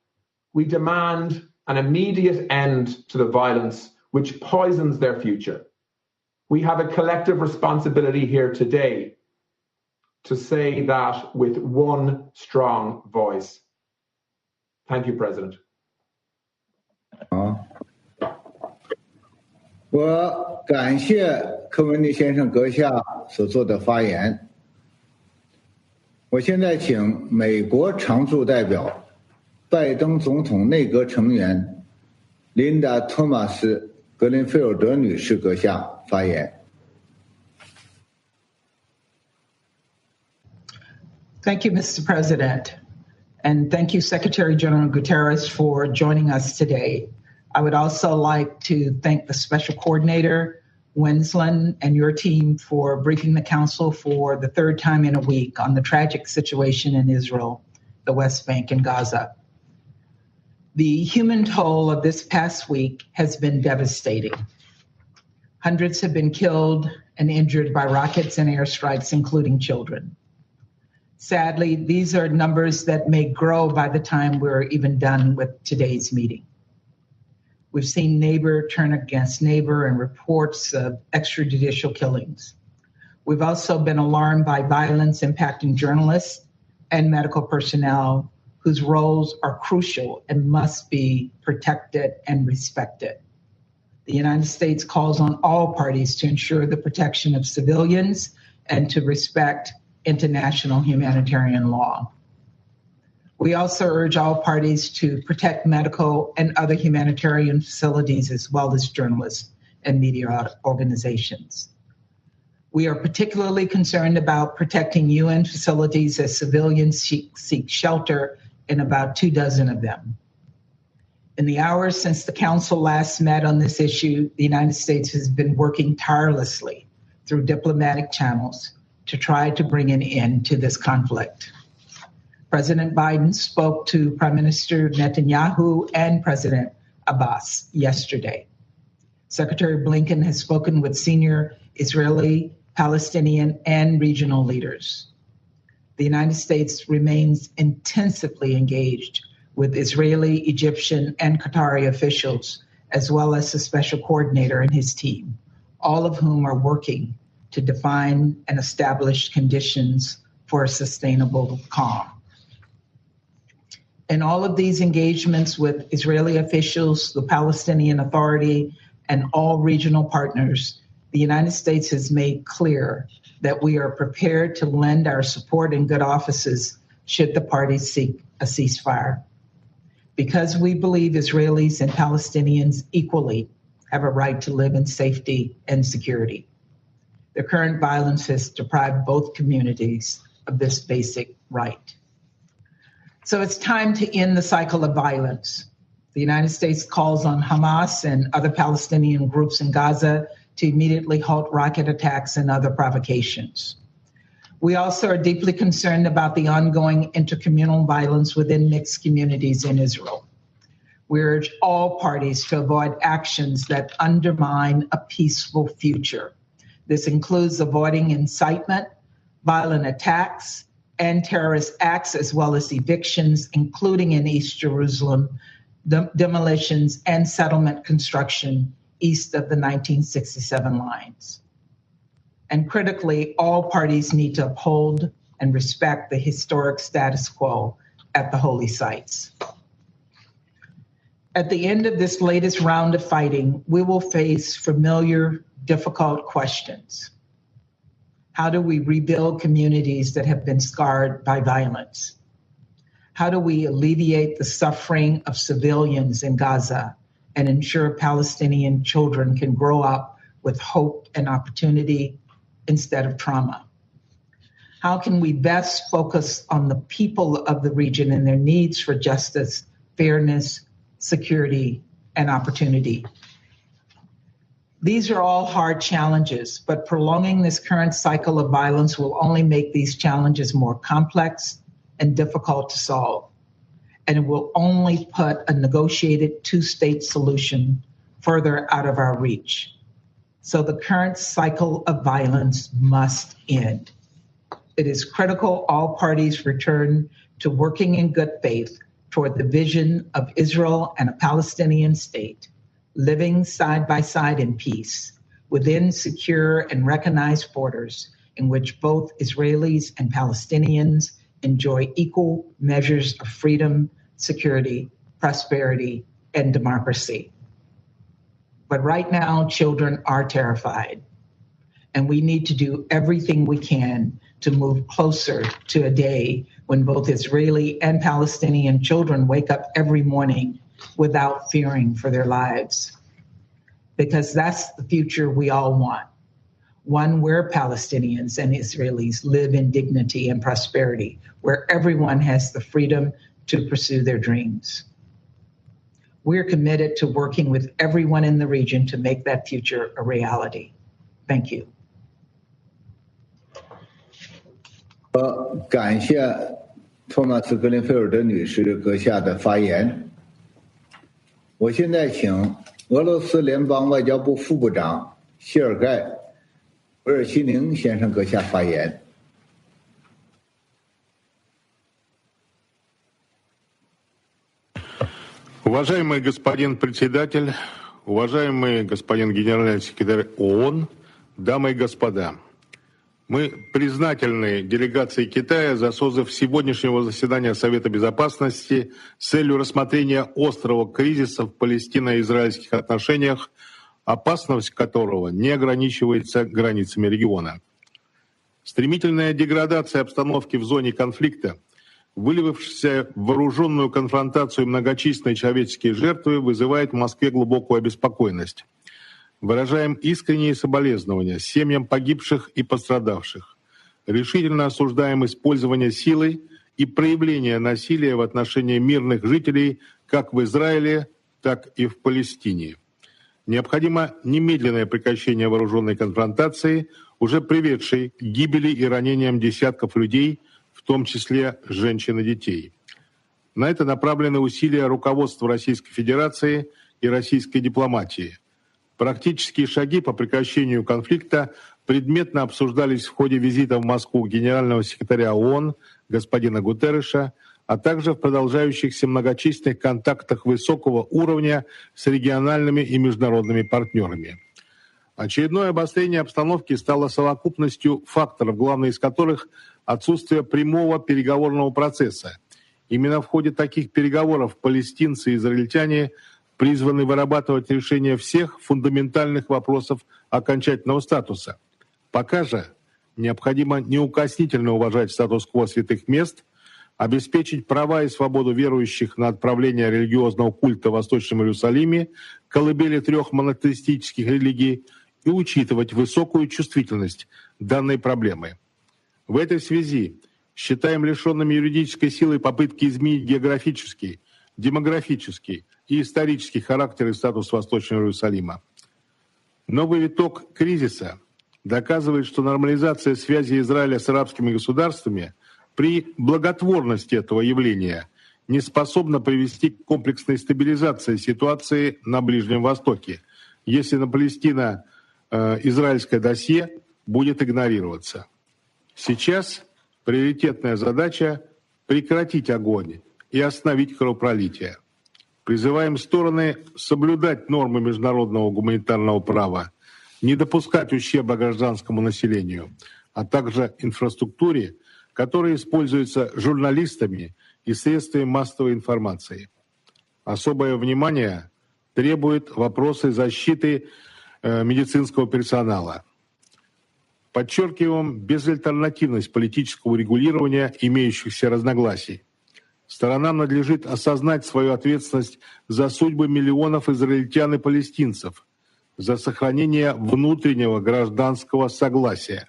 Speaker 15: we demand an immediate end to the violence which poisons their future. We have a collective responsibility here today to say that with one strong voice. Thank you, President.
Speaker 16: 我感谢柯文利先生阁下所做的发言。我现在请美国常驻代表、拜登总统内阁成员琳达·托马斯·格林菲尔德女士阁下发言。
Speaker 17: Thank you, Mr. President. And thank you, Secretary General Guterres, for joining us today. I would also like to thank the Special Coordinator, Winsland, and your team for briefing the Council for the third time in a week on the tragic situation in Israel, the West Bank, and Gaza. The human toll of this past week has been devastating. Hundreds have been killed and injured by rockets and airstrikes, including children. Sadly, these are numbers that may grow by the time we're even done with today's meeting. We've seen neighbor turn against neighbor and reports of extrajudicial killings. We've also been alarmed by violence impacting journalists and medical personnel whose roles are crucial and must be protected and respected. The United States calls on all parties to ensure the protection of civilians and to respect international humanitarian law. We also urge all parties to protect medical and other humanitarian facilities as well as journalists and media organizations. We are particularly concerned about protecting UN facilities as civilians seek shelter in about 24 of them. In the hours since the Council last met on this issue, the United States has been working tirelessly through diplomatic channels to try to bring an end to this conflict. President Biden spoke to Prime Minister Netanyahu and President Abbas yesterday. Secretary Blinken has spoken with senior Israeli, Palestinian, and regional leaders. The United States remains intensively engaged with Israeli, Egyptian, and Qatari officials, as well as the special coordinator and his team, all of whom are working to define and establish conditions for a sustainable calm. In all of these engagements with Israeli officials, the Palestinian Authority, and all regional partners, the United States has made clear that we are prepared to lend our support and good offices should the parties seek a ceasefire. Because we believe Israelis and Palestinians equally have a right to live in safety and security. The current violence has deprived both communities of this basic right. So it's time to end the cycle of violence. The United States calls on Hamas and other Palestinian groups in Gaza to immediately halt rocket attacks and other provocations. We also are deeply concerned about the ongoing intercommunal violence within mixed communities in Israel. We urge all parties to avoid actions that undermine a peaceful future. This includes avoiding incitement, violent attacks, and terrorist acts, as well as evictions, including in East Jerusalem, demolitions and settlement construction east of the 1967 lines. And critically, all parties need to uphold and respect the historic status quo at the holy sites. At the end of this latest round of fighting, we will face familiar, difficult questions. How do we rebuild communities that have been scarred by violence? How do we alleviate the suffering of civilians in Gaza and ensure Palestinian children can grow up with hope and opportunity instead of trauma? How can we best focus on the people of the region and their needs for justice, fairness, security, and opportunity? These are all hard challenges, but prolonging this current cycle of violence will only make these challenges more complex and difficult to solve. And it will only put a negotiated two-state solution further out of our reach. So the current cycle of violence must end. It is critical all parties return to working in good faith toward the vision of Israel and a Palestinian state, living side by side in peace within secure and recognized borders in which both Israelis and Palestinians enjoy equal measures of freedom, security, prosperity, and democracy. But right now, children are terrified, and we need to do everything we can to move closer to a day when both Israeli and Palestinian children wake up every morning without fearing for their lives. Because that's the future we all want. One where Palestinians and Israelis live in dignity and prosperity, where everyone has the freedom to pursue their dreams. We're committed to working with everyone in the region to make that future a reality. Thank you.
Speaker 16: 感谢托马斯·格林菲尔德女士阁下的发言。我现在请俄罗斯联邦外交部副部长谢尔盖·维尔西宁先生阁下发言。
Speaker 18: Уважаемый господин председатель, уважаемый господин генеральный секретарь ООН, дамы и господа, мы признательны делегации Китая за созыв сегодняшнего заседания Совета Безопасности с целью рассмотрения острого кризиса в палестино-израильских отношениях, опасность которого не ограничивается границами региона. Стремительная деградация обстановки в зоне конфликта, выливавшаяся в вооруженную конфронтацию и многочисленные человеческие жертвы, вызывает в Москве глубокую обеспокоенность. Выражаем искренние соболезнования семьям погибших и пострадавших. Решительно осуждаем использование силы и проявление насилия в отношении мирных жителей как в Израиле, так и в Палестине. Необходимо немедленное прекращение вооруженной конфронтации, уже приведшей к гибели и ранениям десятков людей, в том числе женщин и детей. На это направлены усилия руководства Российской Федерации и российской дипломатии. Практические шаги по прекращению конфликта предметно обсуждались в ходе визита в Москву генерального секретаря ООН господина Гутерреша, а также в продолжающихся многочисленных контактах высокого уровня с региональными и международными партнерами. Очередное обострение обстановки стало совокупностью факторов, главный из которых – отсутствие прямого переговорного процесса. Именно в ходе таких переговоров палестинцы и израильтяне призваны вырабатывать решение всех фундаментальных вопросов окончательного статуса. Пока же необходимо неукоснительно уважать статус-кво святых мест, обеспечить права и свободу верующих на отправление религиозного культа в Восточном Иерусалиме, колыбели трех монотеистических религий, и учитывать высокую чувствительность данной проблемы. В этой связи считаем лишенными юридической силы попытки изменить географический, демографический и исторический характер и статус Восточного Иерусалима. Новый виток кризиса доказывает, что нормализация связи Израиля с арабскими государствами при благотворности этого явления не способна привести к комплексной стабилизации ситуации на Ближнем Востоке, если на палестино-израильское досье будет игнорироваться. Сейчас приоритетная задача – прекратить огонь и остановить кровопролитие. Призываем стороны соблюдать нормы международного гуманитарного права, не допускать ущерба гражданскому населению, а также инфраструктуре, которая используется журналистами и средствами массовой информации. Особое внимание требуют вопросы защиты медицинского персонала. Подчеркиваем безальтернативность политического регулирования имеющихся разногласий. Сторонам надлежит осознать свою ответственность за судьбы миллионов израильтян и палестинцев, за сохранение внутреннего гражданского согласия.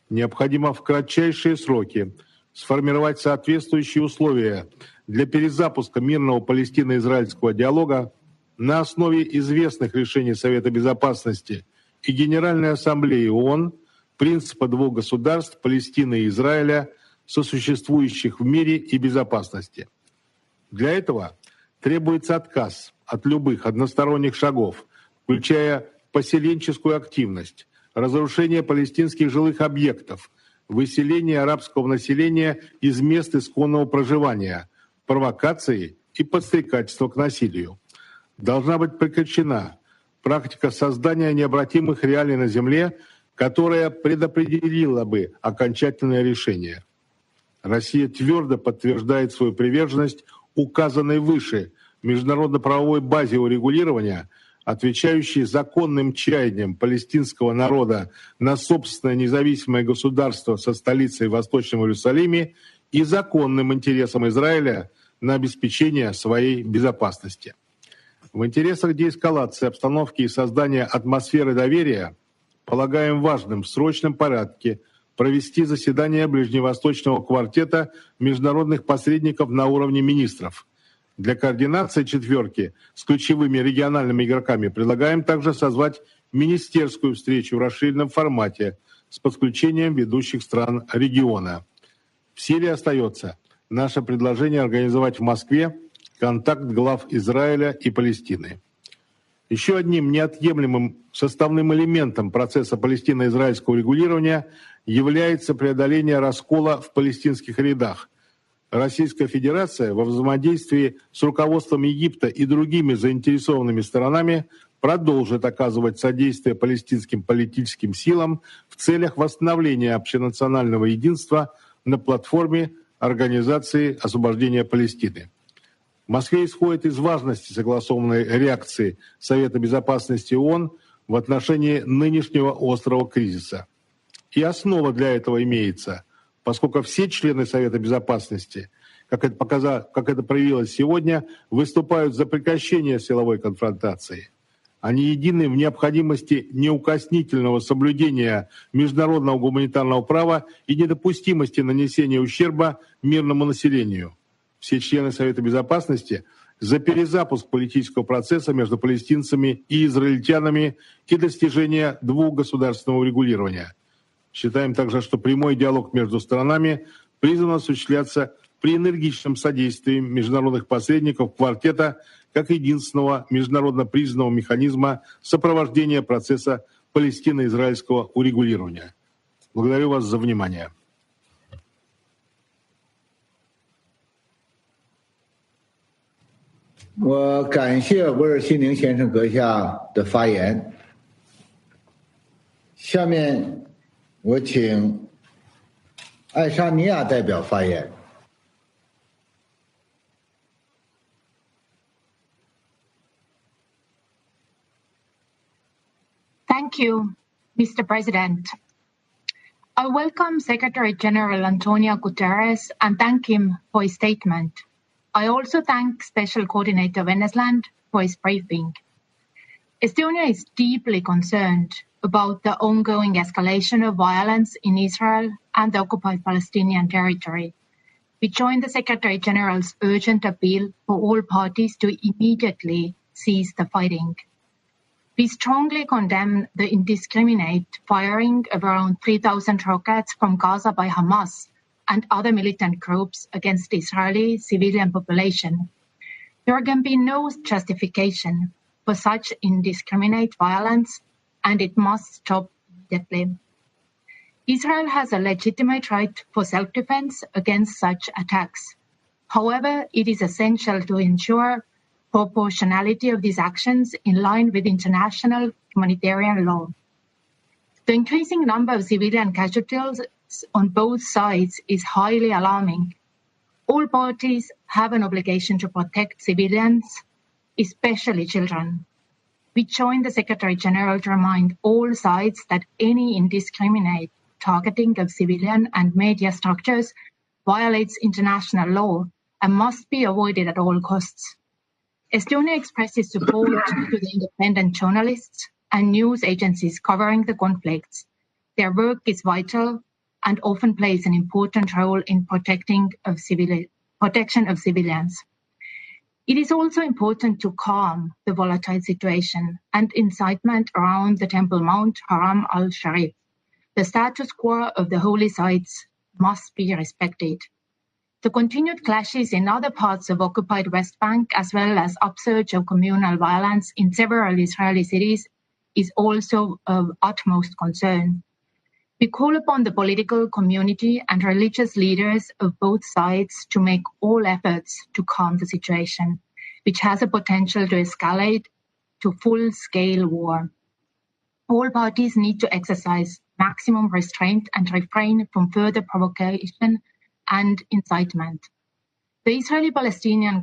Speaker 18: Необходимо в кратчайшие сроки сформировать соответствующие условия для перезапуска мирного палестино-израильского диалога на основе известных решений Совета Безопасности и Генеральной Ассамблеи ООН, принципа двух государств, Палестины и Израиля, сосуществующих в мире и безопасности. Для этого требуется отказ от любых односторонних шагов, включая поселенческую активность, разрушение палестинских жилых объектов, выселение арабского населения из мест исконного проживания, провокации и подстрекательство к насилию. Должна быть прекращена практика создания необратимых реалий на земле, которая предопределила бы окончательное решение. Россия твердо подтверждает свою приверженность указанной выше международно-правовой базе урегулирования, отвечающей законным чаяниям палестинского народа на собственное независимое государство со столицей в Восточном Иерусалиме и законным интересам Израиля на обеспечение своей безопасности. В интересах деэскалации обстановки и создания атмосферы доверия полагаем важным в срочном порядке провести заседание Ближневосточного квартета международных посредников на уровне министров. Для координации четверки с ключевыми региональными игроками предлагаем также созвать министерскую встречу в расширенном формате с подключением ведущих стран региона. В силе остается наше предложение организовать в Москве контакт глав Израиля и Палестины. Еще одним неотъемлемым составным элементом процесса палестино-израильского регулирования является преодоление раскола в палестинских рядах, Российская Федерация во взаимодействии с руководством Египта и другими заинтересованными сторонами продолжит оказывать содействие палестинским политическим силам в целях восстановления общенационального единства на платформе Организации освобождения Палестины. В Москве исходит из важности согласованной реакции Совета Безопасности ООН в отношении нынешнего острого кризиса. И основа для этого имеется, поскольку все члены Совета Безопасности, как это проявилось сегодня, выступают за прекращение силовой конфронтации. Они едины в необходимости неукоснительного соблюдения международного гуманитарного права и недопустимости нанесения ущерба мирному населению. Все члены Совета Безопасности за перезапуск политического процесса между палестинцами и израильтянами и достижение двухгосударственного урегулирования. Считаем также, что прямой диалог между сторонами призван осуществляться при энергичном содействии международных посредников квартета как единственного международно признанного механизма сопровождения процесса палестино-израильского урегулирования. Благодарю вас за внимание.
Speaker 16: 我感谢威尔西宁先生阁下的发言。下面我请爱沙尼亚代表发言。
Speaker 19: Thank you, Mr. President. I welcome Secretary General Antonio Guterres and thank him for his statement. I also thank Special Coordinator Venezuela for his briefing. Estonia is deeply concerned about the ongoing escalation of violence in Israel and the occupied Palestinian territory. We join the Secretary General's urgent appeal for all parties to immediately cease the fighting. We strongly condemn the indiscriminate firing of around 3,000 rockets from Gaza by Hamas and other militant groups against the Israeli civilian population. There can be no justification for such indiscriminate violence, and it must stop immediately. Israel has a legitimate right for self-defense against such attacks. However, it is essential to ensure proportionality of these actions in line with international humanitarian law. The increasing number of civilian casualties on both sides is highly alarming. All parties have an obligation to protect civilians, especially children. We join the Secretary General to remind all sides that any indiscriminate targeting of civilian and media structures violates international law and must be avoided at all costs. Estonia expresses support to the independent journalists and news agencies covering the conflicts. Their work is vital and often plays an important role in protection of civilians. It is also important to calm the volatile situation and incitement around the Temple Mount Haram al-Sharif. The status quo of the holy sites must be respected. The continued clashes in other parts of occupied West Bank, as well as upsurge of communal violence in several Israeli cities, is also of utmost concern. We call upon the political community and religious leaders of both sides to make all efforts to calm the situation, which has a potential to escalate to full-scale war. All parties need to exercise maximum restraint and refrain from further provocation and incitement. The Israeli-Palestinian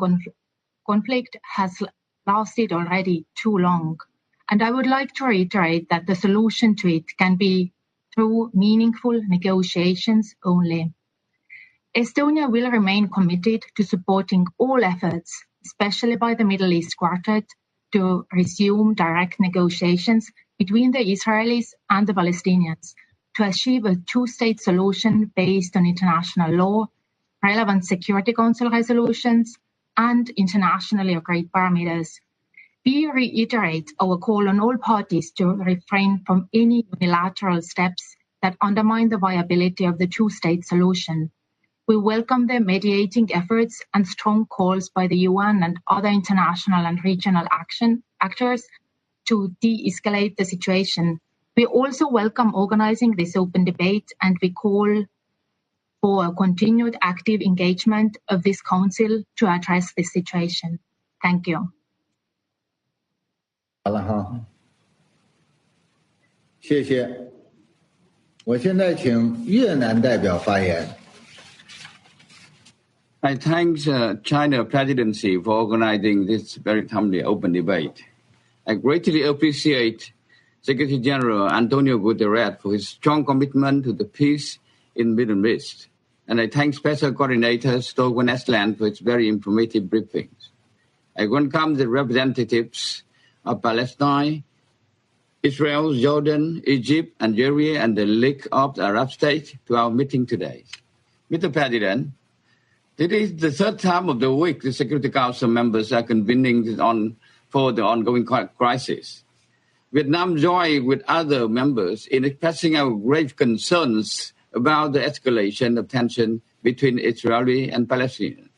Speaker 19: conflict has lasted already too long, and I would like to reiterate that the solution to it can be through meaningful negotiations only. Estonia will remain committed to supporting all efforts, especially by the Middle East Quartet, to resume direct negotiations between the Israelis and the Palestinians to achieve a two-state solution based on international law, relevant Security Council resolutions, and internationally agreed parameters. We reiterate our call on all parties to refrain from any unilateral steps that undermine the viability of the two-state solution. We welcome the mediating efforts and strong calls by the UN and other international and regional actors to de-escalate the situation. We also welcome organizing this open debate, and we call for a continued active engagement of this Council to address this situation. Thank you.
Speaker 16: 好了哈，谢谢。我现在请越南代表发言。
Speaker 20: I thank China presidency for organizing this very timely open debate. I greatly appreciate Secretary General Antonio Guterres for his strong commitment to the peace in the Middle East. And I thank Special Coordinator Stoke Westland for his very informative briefings. I welcome the representatives of Palestine, Israel, Jordan, Egypt, Algeria, and the League of Arab States to our meeting today. Mr. President, it is the third time of the week the Security Council members are convening for the ongoing crisis. Vietnam joined with other members in expressing our grave concerns about the escalation of tension between Israeli and Palestinians,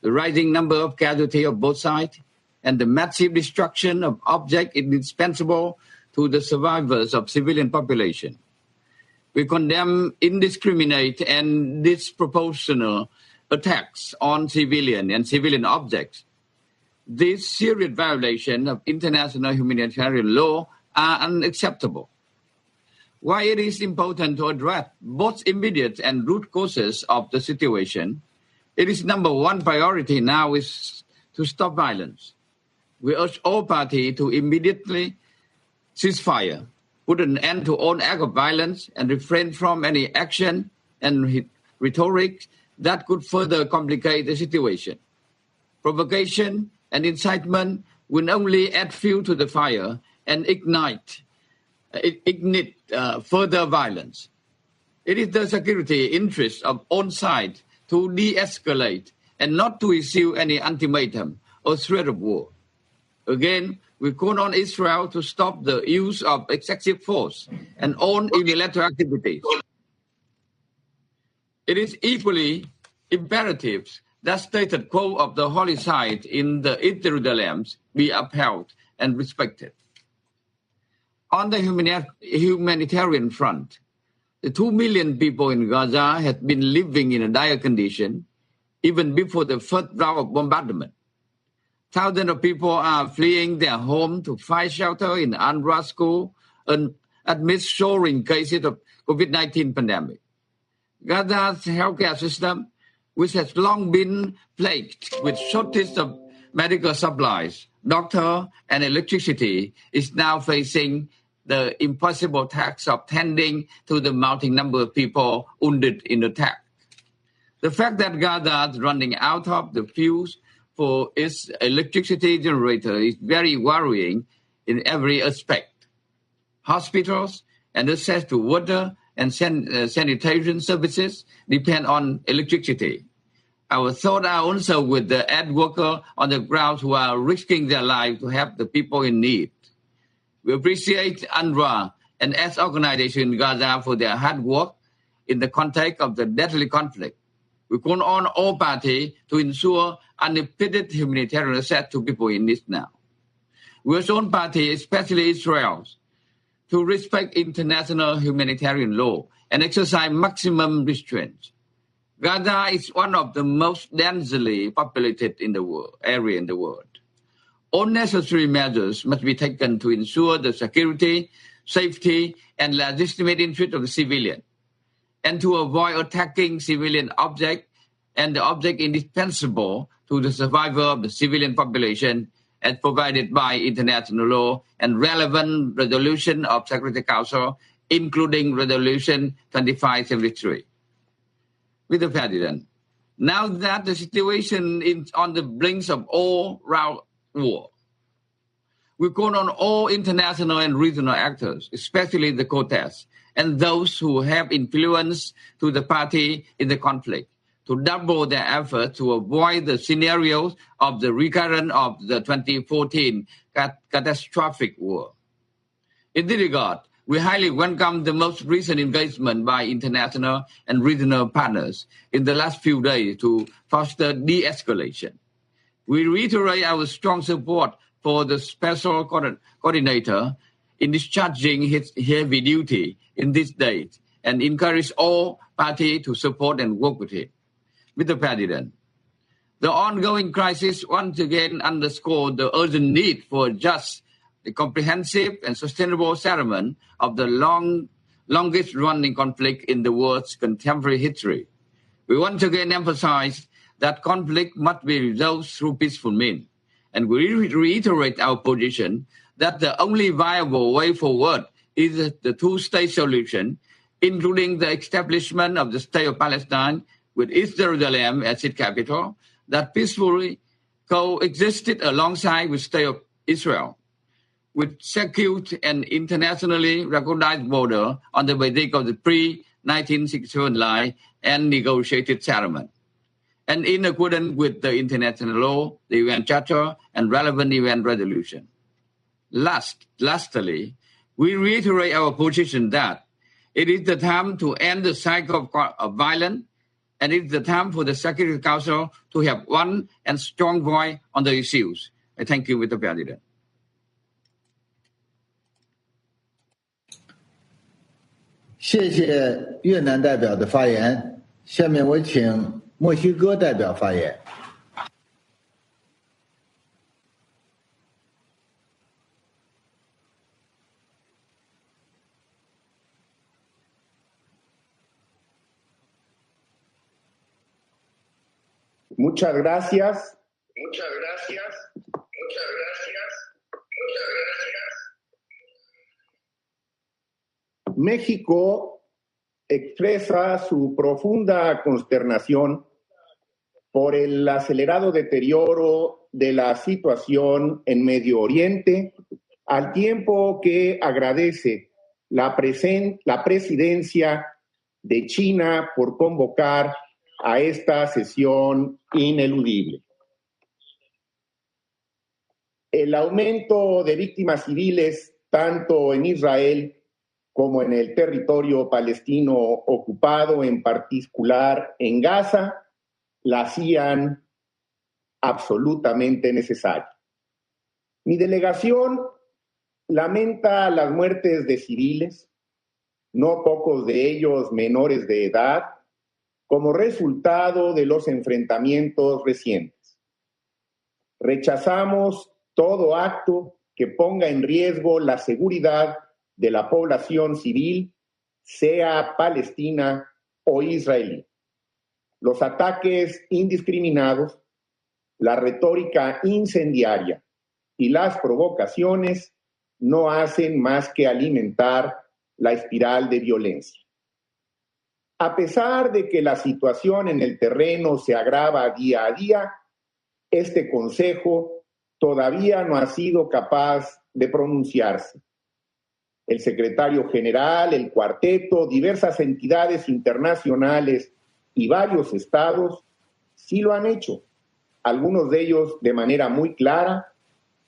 Speaker 20: the rising number of casualties of both sides, and the massive destruction of objects indispensable to the survivors of civilian population. We condemn indiscriminate and disproportionate attacks on civilian and civilian objects. These serious violations of international humanitarian law are unacceptable. While it is important to address both immediate and root causes of the situation, it is number one priority now is to stop violence. We urge all parties to immediately cease fire, put an end to all acts of violence, and refrain from any action and rhetoric that could further complicate the situation. Provocation and incitement will only add fuel to the fire and ignite further violence. It is the security interest of all sides to de-escalate and not to issue any ultimatum or threat of war. Again, we call on Israel to stop the use of excessive force and all unilateral activities. It is equally imperative that stated quo of the holy site in the Jerusalem be upheld and respected. On the humanitarian front, the 2 million people in Gaza have been living in a dire condition even before the first round of bombardment. Thousands of people are fleeing their home to find shelter in UNRWA school amidst soaring cases of COVID-19 pandemic. Gaza's healthcare system, which has long been plagued with shortage of medical supplies, doctors, and electricity, is now facing the impossible task of tending to the mounting number of people wounded in the attack. The fact that Gaza is running out of the fuels for its electricity generator is very worrying in every aspect. Hospitals and access to water and sanitation services depend on electricity. Our thoughts are also with the aid workers on the ground who are risking their lives to help the people in need. We appreciate UNRWA and its organization in Gaza for their hard work in the context of the deadly conflict. We call on all parties to ensure unimpeded humanitarian access to people in need now. We urge all parties, especially Israel, to respect international humanitarian law and exercise maximum restraint. Gaza is one of the most densely populated area in the world. All necessary measures must be taken to ensure the security, safety, and legitimate interest of the civilian, and to avoid attacking civilian objects and the object indispensable to the survival of the civilian population as provided by international law and relevant resolution of Security Council, including Resolution 2573. Mr. President, now that the situation is on the brink of all-round war, we call on all international and regional actors, especially the Quartet, and those who have influence to the party in the conflict, to double their efforts to avoid the scenarios of the recurrence of the 2014 catastrophic war. In this regard, we highly welcome the most recent engagement by international and regional partners in the last few days to foster de-escalation. We reiterate our strong support for the special coordinator in discharging his heavy duty in these days and encourage all parties to support and work with it. Mr. President, the ongoing crisis once again underscored the urgent need for just, the comprehensive and sustainable settlement of the longest-running conflict in the world's contemporary history. We once again emphasize that conflict must be resolved through peaceful means, and we reiterate our position that the only viable way forward is the two-state solution, including the establishment of the State of Palestine with East Jerusalem as its capital, that peacefully coexisted alongside with the State of Israel, with secure and internationally recognized border on the basis of the pre-1967 line and negotiated settlement, and in accordance with the international law, the UN Charter, and relevant UN resolution. Lastly, we reiterate our position that it is the time to end the cycle of violence, and it is the time for the Security Council to have one and strong voice on the issues. I thank you, Mr. President.
Speaker 16: 谢谢越南代表的发言。下面我请墨西哥代表发言。
Speaker 21: Muchas gracias. México expresa su profunda consternación por el acelerado deterioro de la situación en Medio Oriente, al tiempo que agradece la presidencia de China por convocar a esta sesión ineludible. El aumento de víctimas civiles, tanto en Israel como en el territorio palestino ocupado, en particular en Gaza, la hacían absolutamente necesaria. Mi delegación lamenta las muertes de civiles, no pocos de ellos menores de edad, como resultado de los enfrentamientos recientes. Rechazamos todo acto que ponga en riesgo la seguridad de la población civil, sea palestina o israelí. Los ataques indiscriminados, la retórica incendiaria y las provocaciones no hacen más que alimentar la espiral de violencia. A pesar de que la situación en el terreno se agrava día a día, este Consejo todavía no ha sido capaz de pronunciarse. El secretario general, el cuarteto, diversas entidades internacionales y varios estados sí lo han hecho, algunos de ellos de manera muy clara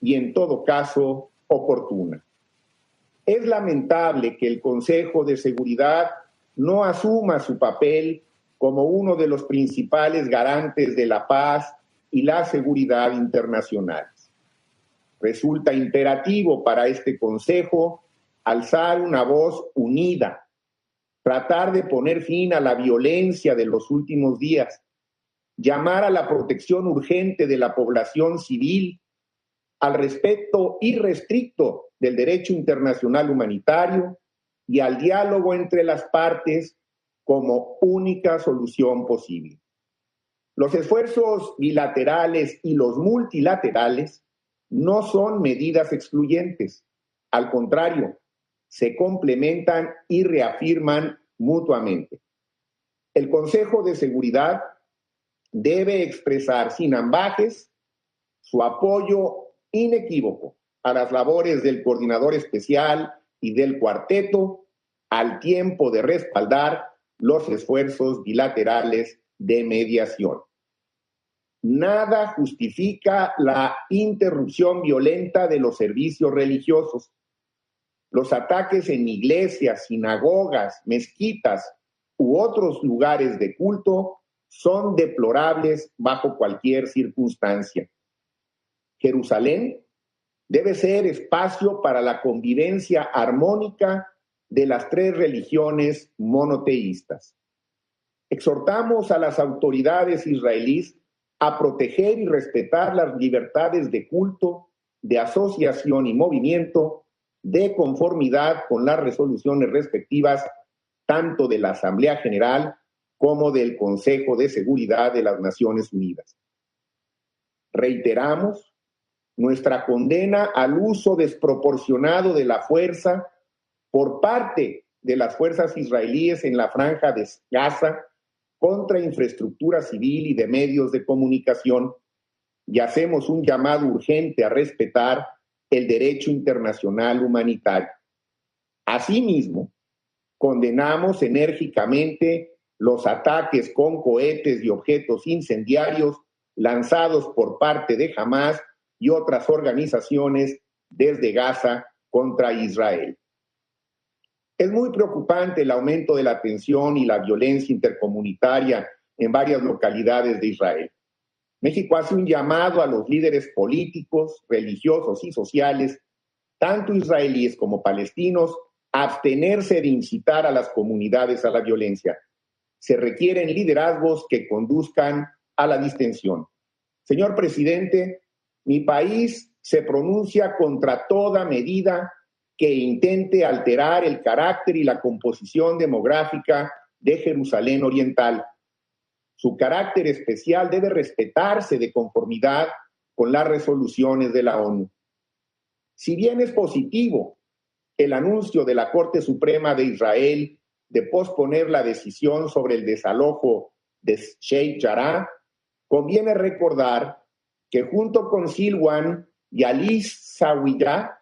Speaker 21: y en todo caso oportuna. Es lamentable que el Consejo de Seguridad no asuma su papel como uno de los principales garantes de la paz y la seguridad internacionales. Resulta imperativo para este Consejo alzar una voz unida, tratar de poner fin a la violencia de los últimos días, llamar a la protección urgente de la población civil, al respeto irrestricto del derecho internacional humanitario y al diálogo entre las partes como única solución posible. Los esfuerzos bilaterales y los multilaterales no son medidas excluyentes. Al contrario, se complementan y reafirman mutuamente. El Consejo de Seguridad debe expresar sin ambages su apoyo inequívoco a las labores del coordinador especial y del cuarteto, al tiempo de respaldar los esfuerzos bilaterales de mediación. Nada justifica la interrupción violenta de los servicios religiosos. Los ataques en iglesias, sinagogas, mezquitas u otros lugares de culto son deplorables bajo cualquier circunstancia. Jerusalén debe ser espacio para la convivencia armónica de las tres religiones monoteístas. Exhortamos a las autoridades israelíes a proteger y respetar las libertades de culto, de asociación y movimiento, de conformidad con las resoluciones respectivas tanto de la Asamblea General como del Consejo de Seguridad de las Naciones Unidas. Reiteramos nuestra condena al uso desproporcionado de la fuerza por parte de las fuerzas israelíes en la franja de Gaza contra infraestructura civil y de medios de comunicación, y hacemos un llamado urgente a respetar el derecho internacional humanitario. Asimismo, condenamos enérgicamente los ataques con cohetes y objetos incendiarios lanzados por parte de Hamás y otras organizaciones desde Gaza contra Israel. Es muy preocupante el aumento de la tensión y la violencia intercomunitaria en varias localidades de Israel. México hace un llamado a los líderes políticos, religiosos y sociales, tanto israelíes como palestinos, a abstenerse de incitar a las comunidades a la violencia. Se requieren liderazgos que conduzcan a la distensión. Señor presidente, mi país se pronuncia contra toda medida que intente alterar el carácter y la composición demográfica de Jerusalén Oriental. Su carácter especial debe respetarse de conformidad con las resoluciones de la ONU. Si bien es positivo el anuncio de la Corte Suprema de Israel de posponer la decisión sobre el desalojo de Sheikh Jarrah, conviene recordar que junto con Silwan y Ali Zawiya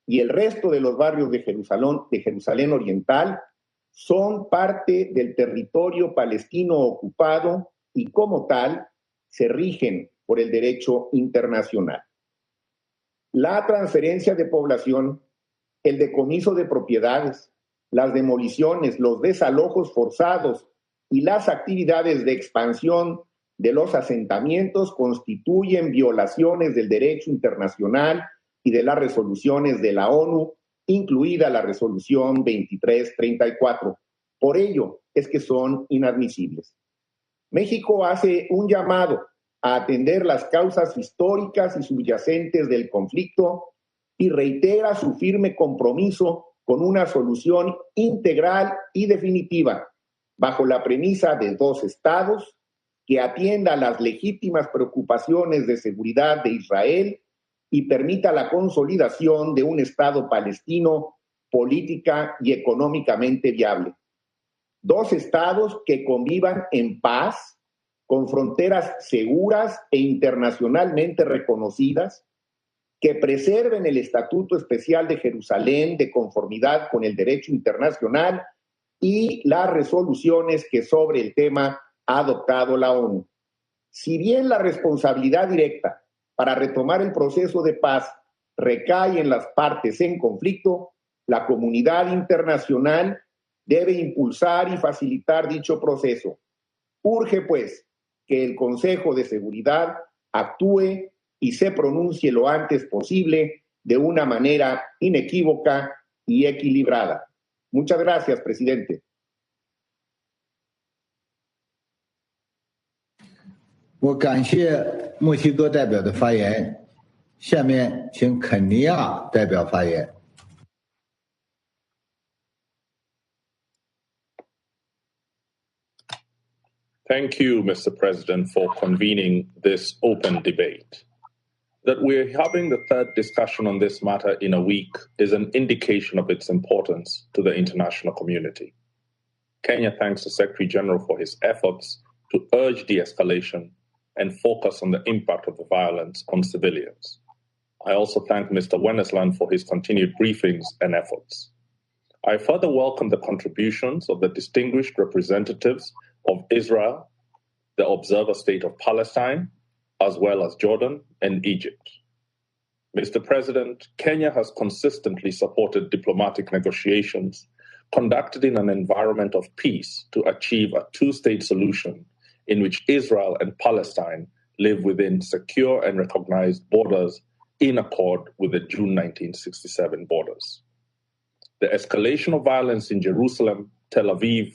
Speaker 21: y el resto de los barrios de Jerusalén Oriental son parte del territorio palestino ocupado y como tal se rigen por el derecho internacional. La transferencia de población, el decomiso de propiedades, las demoliciones, los desalojos forzados y las actividades de expansión de los asentamientos constituyen violaciones del derecho internacional y de las resoluciones de la ONU, incluida la resolución 2334. Por ello es que son inadmisibles. México hace un llamado a atender las causas históricas y subyacentes del conflicto y reitera su firme compromiso con una solución integral y definitiva, bajo la premisa de dos estados, que atienda a las legítimas preocupaciones de seguridad de Israel y permita la consolidación de un Estado palestino política y económicamente viable. Dos estados que convivan en paz, con fronteras seguras e internacionalmente reconocidas, que preserven el Estatuto Especial de Jerusalén de conformidad con el derecho internacional y las resoluciones que sobre el tema ha adoptado la ONU. Si bien la responsabilidad directa para retomar el proceso de paz recae en las partes en conflicto, la comunidad internacional debe impulsar y facilitar dicho proceso. Urge, pues, que el Consejo de Seguridad actúe y se pronuncie lo antes posible de una manera inequívoca y equilibrada. Muchas gracias, presidente.
Speaker 16: 我感谢墨西哥代表的发言，下面请肯尼亚代表发言。
Speaker 1: Thank you, Mr. President, for convening this open debate. That we're having the third discussion on this matter in a week is an indication of its importance to the international community. Kenya thanks the Secretary General for his efforts to urge de-escalation and focus on the impact of the violence on civilians. I also thank Mr. Wennesland for his continued briefings and efforts. I further welcome the contributions of the distinguished representatives of Israel, the observer state of Palestine, as well as Jordan and Egypt. Mr. President, Kenya has consistently supported diplomatic negotiations conducted in an environment of peace to achieve a two-state solution in which Israel and Palestine live within secure and recognized borders in accord with the June 1967 borders. The escalation of violence in Jerusalem, Tel Aviv,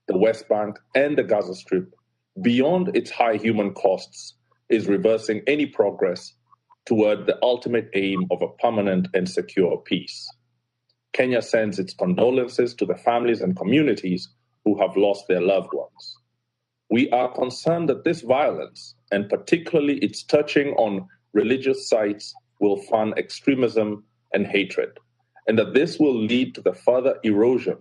Speaker 1: the West Bank, and the Gaza Strip, beyond its high human costs, is reversing any progress toward the ultimate aim of a permanent and secure peace. Kenya sends its condolences to the families and communities who have lost their loved ones. We are concerned that this violence, and particularly its touching on religious sites, will fund extremism and hatred, and that this will lead to the further erosion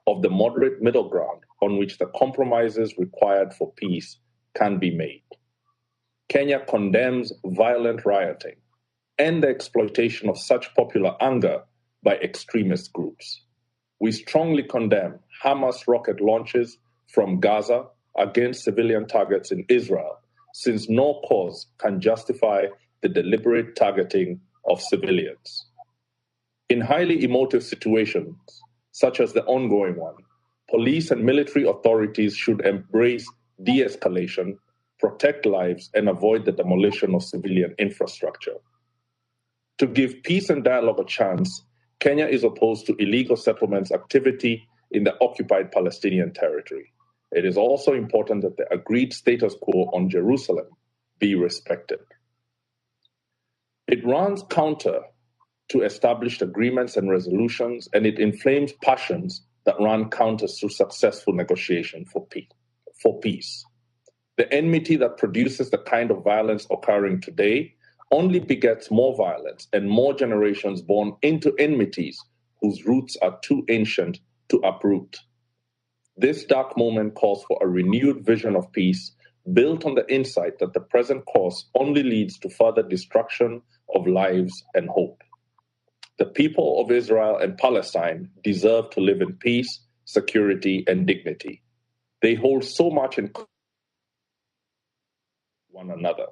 Speaker 1: of the moderate middle ground on which the compromises required for peace can be made. Kenya condemns violent rioting and the exploitation of such popular anger by extremist groups. We strongly condemn Hamas rocket launches from Gaza against civilian targets in Israel, since no cause can justify the deliberate targeting of civilians. In highly emotive situations, such as the ongoing one, police and military authorities should embrace de-escalation, protect lives, and avoid the demolition of civilian infrastructure. To give peace and dialogue a chance, Kenya is opposed to illegal settlements activity in the occupied Palestinian territory. It is also important that the agreed status quo on Jerusalem be respected. It runs counter to established agreements and resolutions, and it inflames passions that run counter to successful negotiation for peace. The enmity that produces the kind of violence occurring today only begets more violence and more generations born into enmities whose roots are too ancient to uproot. This dark moment calls for a renewed vision of peace built on the insight that the present course only leads to further destruction of lives and hope. The people of Israel and Palestine deserve to live in peace, security, and dignity. They hold so much in one another.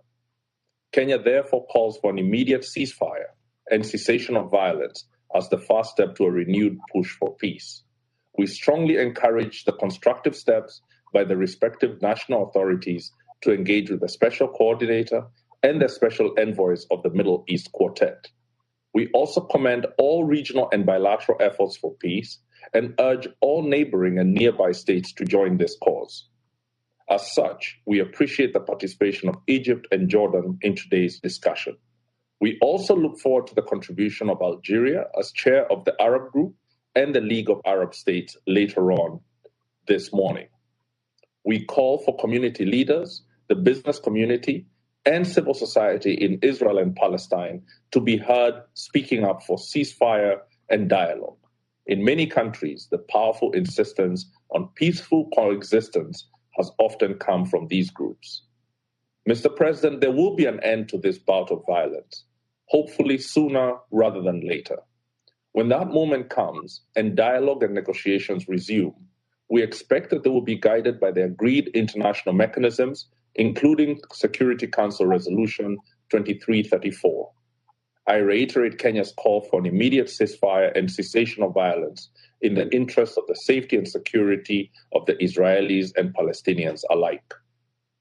Speaker 1: Kenya therefore calls for an immediate ceasefire and cessation of violence as the first step to a renewed push for peace. We strongly encourage the constructive steps by the respective national authorities to engage with the special coordinator and the special envoys of the Middle East Quartet. We also commend all regional and bilateral efforts for peace and urge all neighboring and nearby states to join this cause. As such, we appreciate the participation of Egypt and Jordan in today's discussion. We also look forward to the contribution of Algeria as chair of the Arab Group and the League of Arab States later on this morning. We call for community leaders, the business community, and civil society in Israel and Palestine to be heard speaking up for ceasefire and dialogue. In many countries, the powerful insistence on peaceful coexistence has often come from these groups. Mr. President, there will be an end to this bout of violence, hopefully sooner rather than later. When that moment comes and dialogue and negotiations resume, we expect that they will be guided by the agreed international mechanisms, including Security Council Resolution 2334. I reiterate Kenya's call for an immediate ceasefire and cessation of violence in the interest of the safety and security of the Israelis and Palestinians alike.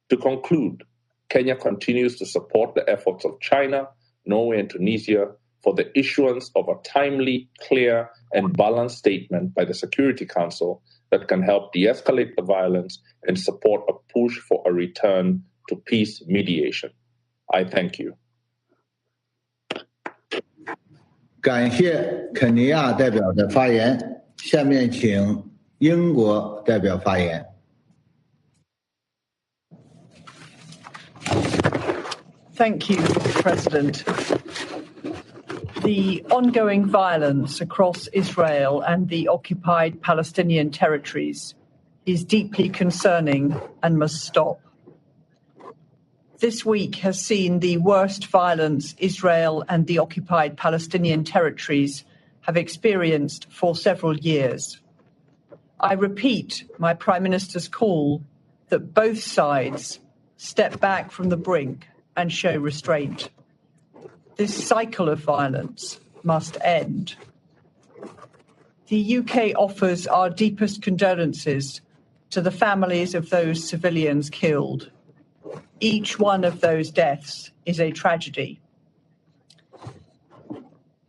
Speaker 1: To conclude, Kenya continues to support the efforts of China, Norway, and Tunisia for the issuance of a timely, clear, and balanced statement by the Security Council that can help de-escalate the violence and support a push for a return to peace mediation. I thank you.
Speaker 16: 感谢肯尼亚代表的发言，下面请英国代表发言。
Speaker 3: Thank you, Mr. President. The ongoing violence across Israel and the occupied Palestinian territories is deeply concerning and must stop. This week has seen the worst violence Israel and the occupied Palestinian territories have experienced for several years. I repeat my Prime Minister's call that both sides step back from the brink and show restraint. This cycle of violence must end. The UK offers our deepest condolences to the families of those civilians killed. Each one of those deaths is a tragedy.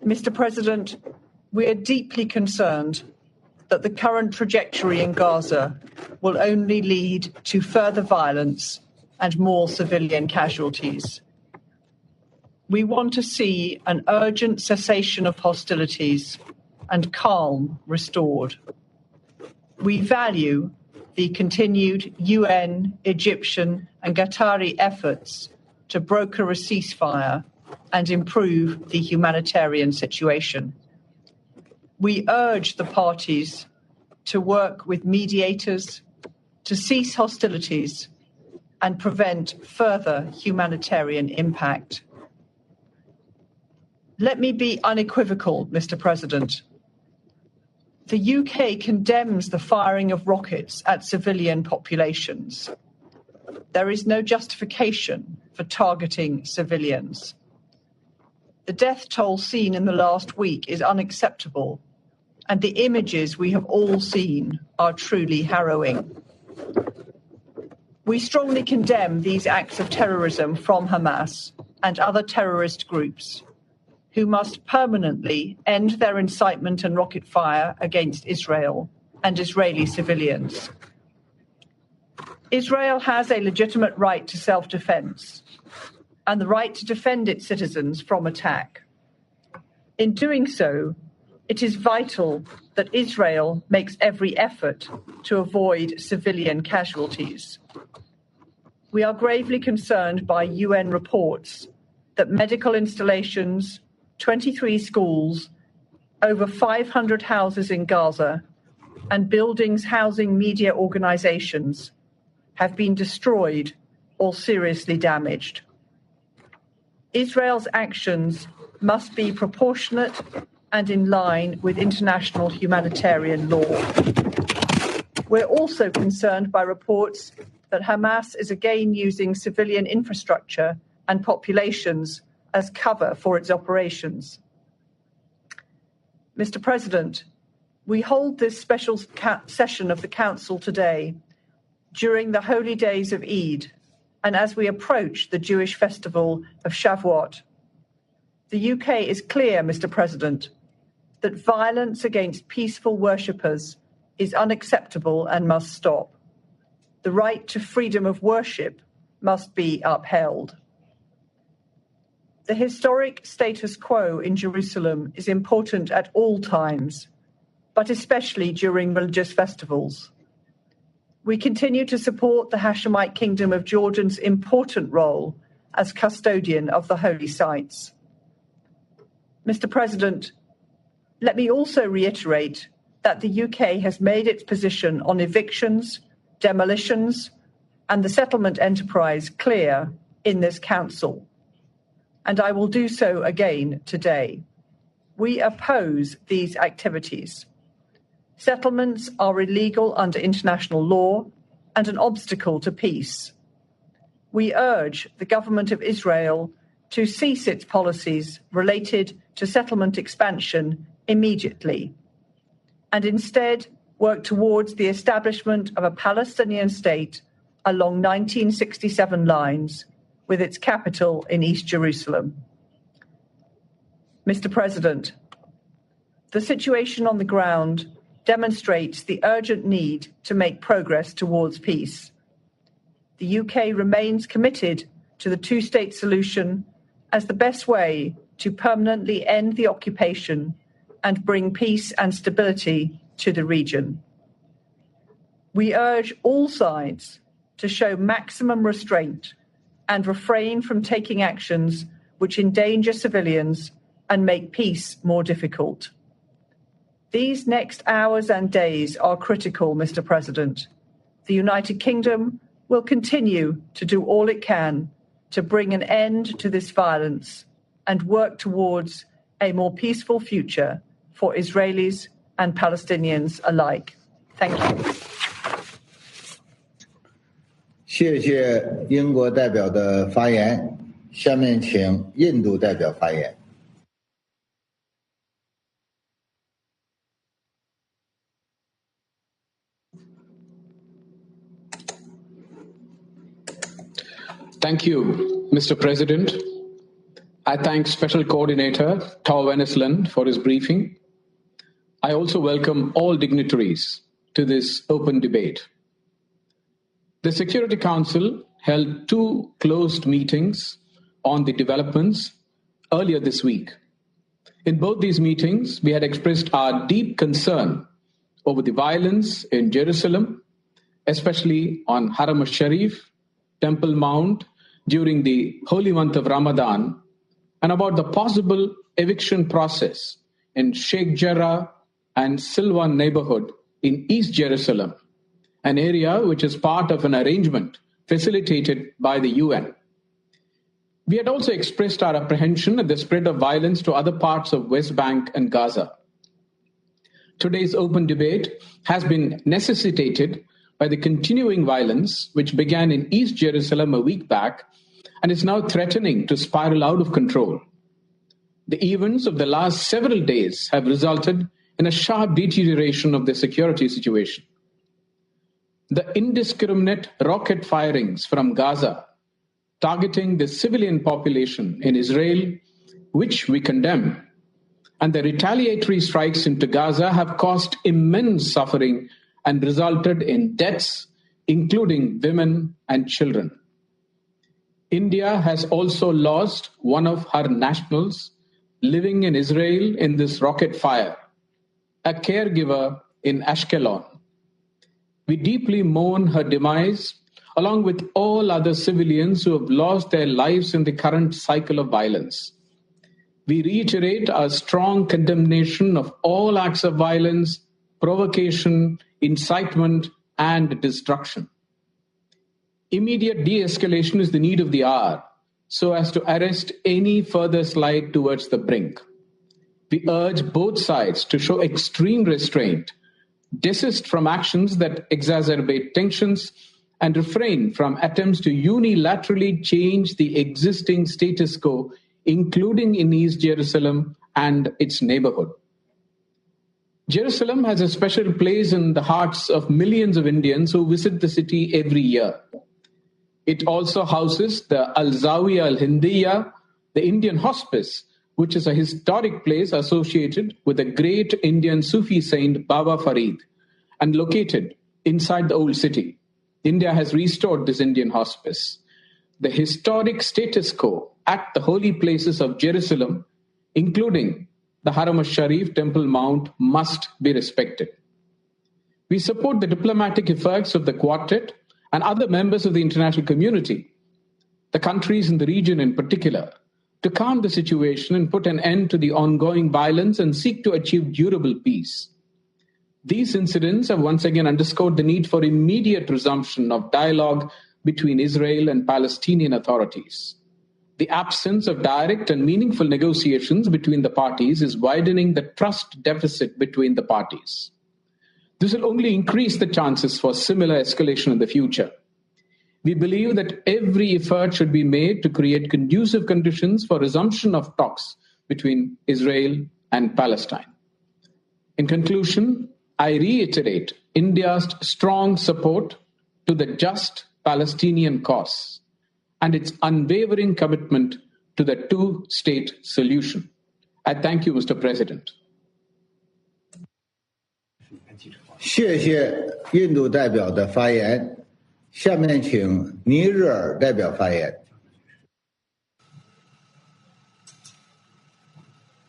Speaker 3: Mr. President, We are deeply concerned that the current trajectory in Gaza will only lead to further violence and more civilian casualties. We want to see an urgent cessation of hostilities and calm restored. We value the continued UN, Egyptian, and Qatari efforts to broker a ceasefire and improve the humanitarian situation. We urge the parties to work with mediators to cease hostilities and prevent further humanitarian impact. Let me be unequivocal, Mr. President. The UK condemns the firing of rockets at civilian populations. There is no justification for targeting civilians. The death toll seen in the last week is unacceptable, and the images we have all seen are truly harrowing. We strongly condemn these acts of terrorism from Hamas and other terrorist groups, who must permanently end their incitement and rocket fire against Israel and Israeli civilians. Israel has a legitimate right to self-defense and the right to defend its citizens from attack. In doing so, it is vital that Israel makes every effort to avoid civilian casualties. We are gravely concerned by UN reports that medical installations, 23 schools, over 500 houses in Gaza, and buildings housing media organizations have been destroyed or seriously damaged. Israel's actions must be proportionate and in line with international humanitarian law. We're also concerned by reports that Hamas is again using civilian infrastructure and populations as cover for its operations. Mr. President, we hold this special session of the Council today during the holy days of Eid and as we approach the Jewish festival of Shavuot. The UK is clear, Mr. President, that violence against peaceful worshippers is unacceptable and must stop. The right to freedom of worship must be upheld. The historic status quo in Jerusalem is important at all times, but especially during religious festivals. We continue to support the Hashemite Kingdom of Jordan's important role as custodian of the holy sites. Mr. President, let me also reiterate that the UK has made its position on evictions, demolitions, and the settlement enterprise clear in this Council, and I will do so again today. We oppose these activities. Settlements are illegal under international law and an obstacle to peace. We urge the government of Israel to cease its policies related to settlement expansion immediately, and instead work towards the establishment of a Palestinian state along 1967 lines, with its capital in East Jerusalem. Mr. President, the situation on the ground demonstrates the urgent need to make progress towards peace. The UK remains committed to the two-state solution as the best way to permanently end the occupation and bring peace and stability to the region. We urge all sides to show maximum restraint and refrain from taking actions which endanger civilians and make peace more difficult. These next hours and days are critical, Mr. President. The United Kingdom will continue to do all it can to bring an end to this violence and work towards a more peaceful future for Israelis and Palestinians alike. Thank you.
Speaker 16: 谢谢英国代表的发言，下面请印度代表发言。
Speaker 2: Thank you, Mr. President. I thank Special Coordinator Tor Wennesland for his briefing. I also welcome all dignitaries to this open debate. The Security Council held 2 closed meetings on the developments earlier this week. In both these meetings, we had expressed our deep concern over the violence in Jerusalem, especially on Haram al-Sharif, Temple Mount, during the holy month of Ramadan, and about the possible eviction process in Sheikh Jarrah and Silwan neighborhood in East Jerusalem, an area which is part of an arrangement facilitated by the UN. We had also expressed our apprehension at the spread of violence to other parts of West Bank and Gaza. Today's open debate has been necessitated by the continuing violence which began in East Jerusalem a week back and is now threatening to spiral out of control. The events of the last several days have resulted in a sharp deterioration of the security situation. The indiscriminate rocket firings from Gaza targeting the civilian population in Israel, which we condemn, and the retaliatory strikes into Gaza have caused immense suffering and resulted in deaths, including women and children. India has also lost one of her nationals living in Israel in this rocket fire, a caregiver in Ashkelon. We deeply mourn her demise, along with all other civilians who have lost their lives in the current cycle of violence. We reiterate our strong condemnation of all acts of violence, provocation, incitement, and destruction. Immediate de-escalation is the need of the hour, so as to arrest any further slide towards the brink. We urge both sides to show extreme restraint, desist from actions that exacerbate tensions, and refrain from attempts to unilaterally change the existing status quo, including in East Jerusalem and its neighborhood. Jerusalem has a special place in the hearts of millions of Indians who visit the city every year. It also houses the Al-Zawiya Al-Hindiya, the Indian hospice, which is a historic place associated with the great Indian Sufi saint Baba Farid and located inside the old city. India has restored this Indian hospice. The historic status quo at the holy places of Jerusalem, including the Haram al-Sharif Temple Mount, must be respected. We support the diplomatic efforts of the Quartet and other members of the international community, the countries in the region in particular, to calm the situation and put an end to the ongoing violence and seek to achieve durable peace. These incidents have once again underscored the need for immediate resumption of dialogue between Israel and Palestinian authorities. The absence of direct and meaningful negotiations between the parties is widening the trust deficit between the parties. This will only increase the chances for similar escalation in the future. We believe that every effort should be made to create conducive conditions for resumption of talks between Israel and Palestine. In conclusion, I reiterate India's strong support to the just Palestinian cause and its unwavering commitment to the two-state solution. I thank you, Mr. President.
Speaker 16: 谢谢印度代表的发言。下面请尼日尔代表发言。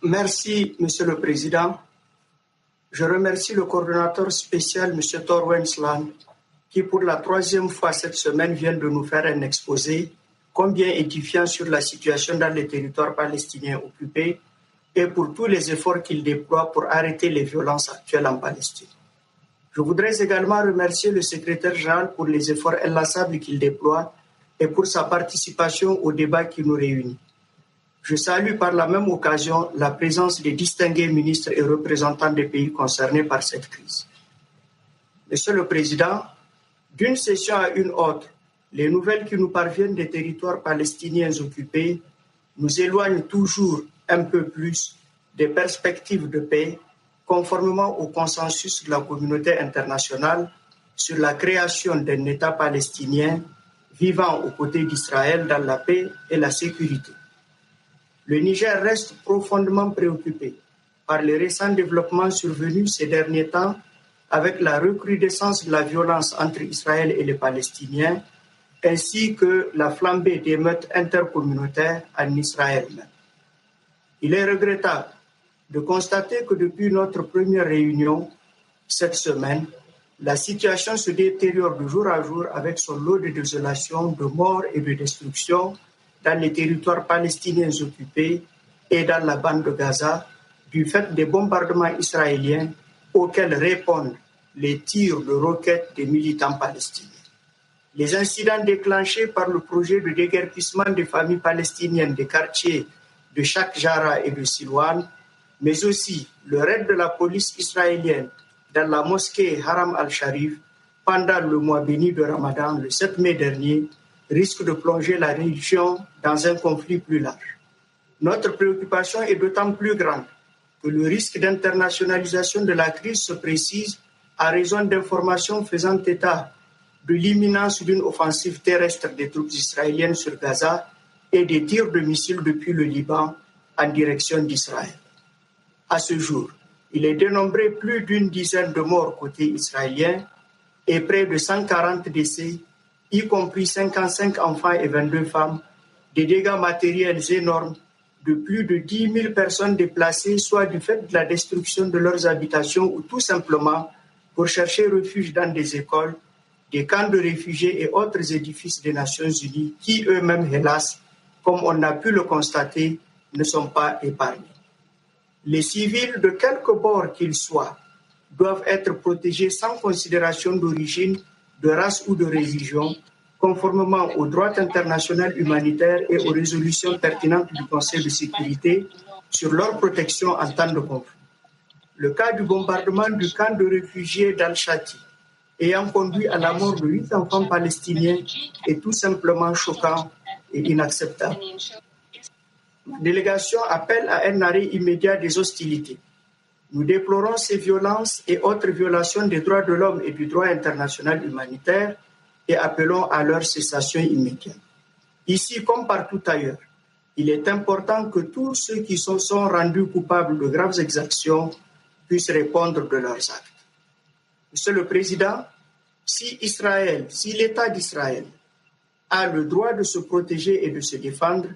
Speaker 5: Merci, Monsieur le Président. Je remercie le coordonnateur spécial, M. Tor Wensland, qui pour la 3e fois cette semaine vient de nous faire un exposé combien édifiant sur la situation dans les territoires palestiniens occupés et pour tous les efforts qu'il déploie pour arrêter les violences actuelles en Palestine. Je voudrais également remercier le secrétaire général pour les efforts inlassables qu'il déploie et pour sa participation au débat qui nous réunit. Je salue par la même occasion la présence des distingués ministres et représentants des pays concernés par cette crise. Monsieur le Président, d'une session à une autre, les nouvelles qui nous parviennent des territoires palestiniens occupés nous éloignent toujours un peu plus des perspectives de paix, conformément au consensus de la communauté internationale sur la création d'un État palestinien vivant aux côtés d'Israël dans la paix et la sécurité. Le Niger reste profondément préoccupé par les récents développements survenus ces derniers temps avec la recrudescence de la violence entre Israël et les Palestiniens, ainsi que la flambée d'émeutes intercommunautaires en Israël même. Il est regrettable de constater que depuis notre première réunion cette semaine, la situation se détériore de jour à jour avec son lot de désolation, de morts et de destruction dans les territoires palestiniens occupés et dans la bande de Gaza, du fait des bombardements israéliens auxquels répondent les tirs de roquettes des militants palestiniens. Les incidents déclenchés par le projet de déguerpissement des familles palestiniennes des quartiers de Sheikh Jarrah et de Silwan, mais aussi le raid de la police israélienne dans la mosquée Haram al-Sharif pendant le mois béni de Ramadan le 7 mai dernier, risque de plonger la région dans un conflit plus large. Notre préoccupation est d'autant plus grande que le risque d'internationalisation de la crise se précise à raison d'informations faisant état de l'imminence d'une offensive terrestre des troupes israéliennes sur Gaza et des tirs de missiles depuis le Liban en direction d'Israël. À ce jour, il est dénombré plus d'une dizaine de morts côté israélien et près de 140 décès, y compris 55 enfants et 22 femmes, des dégâts matériels énormes, de plus de 10 000 personnes déplacées, soit du fait de la destruction de leurs habitations ou tout simplement pour chercher refuge dans des écoles, des camps de réfugiés et autres édifices des Nations Unies qui eux-mêmes, hélas, comme on a pu le constater, ne sont pas épargnés. Les civils, de quelque bord qu'ils soient, doivent être protégés sans considération d'origine, de race ou de religion, conformément au droit international humanitaire et aux résolutions pertinentes du Conseil de sécurité sur leur protection en temps de conflit. Le cas du bombardement du camp de réfugiés d'Al-Shati, ayant conduit à la mort de 8 enfants palestiniens, est tout simplement choquant et inacceptable. Ma délégation appelle à un arrêt immédiat des hostilités. Nous déplorons ces violences et autres violations des droits de l'homme et du droit international humanitaire et appelons à leur cessation immédiate. Ici, comme partout ailleurs, il est important que tous ceux qui sont rendus coupables de graves exactions puissent répondre de leurs actes. Monsieur le Président, si l'État d'Israël a le droit de se protéger et de se défendre,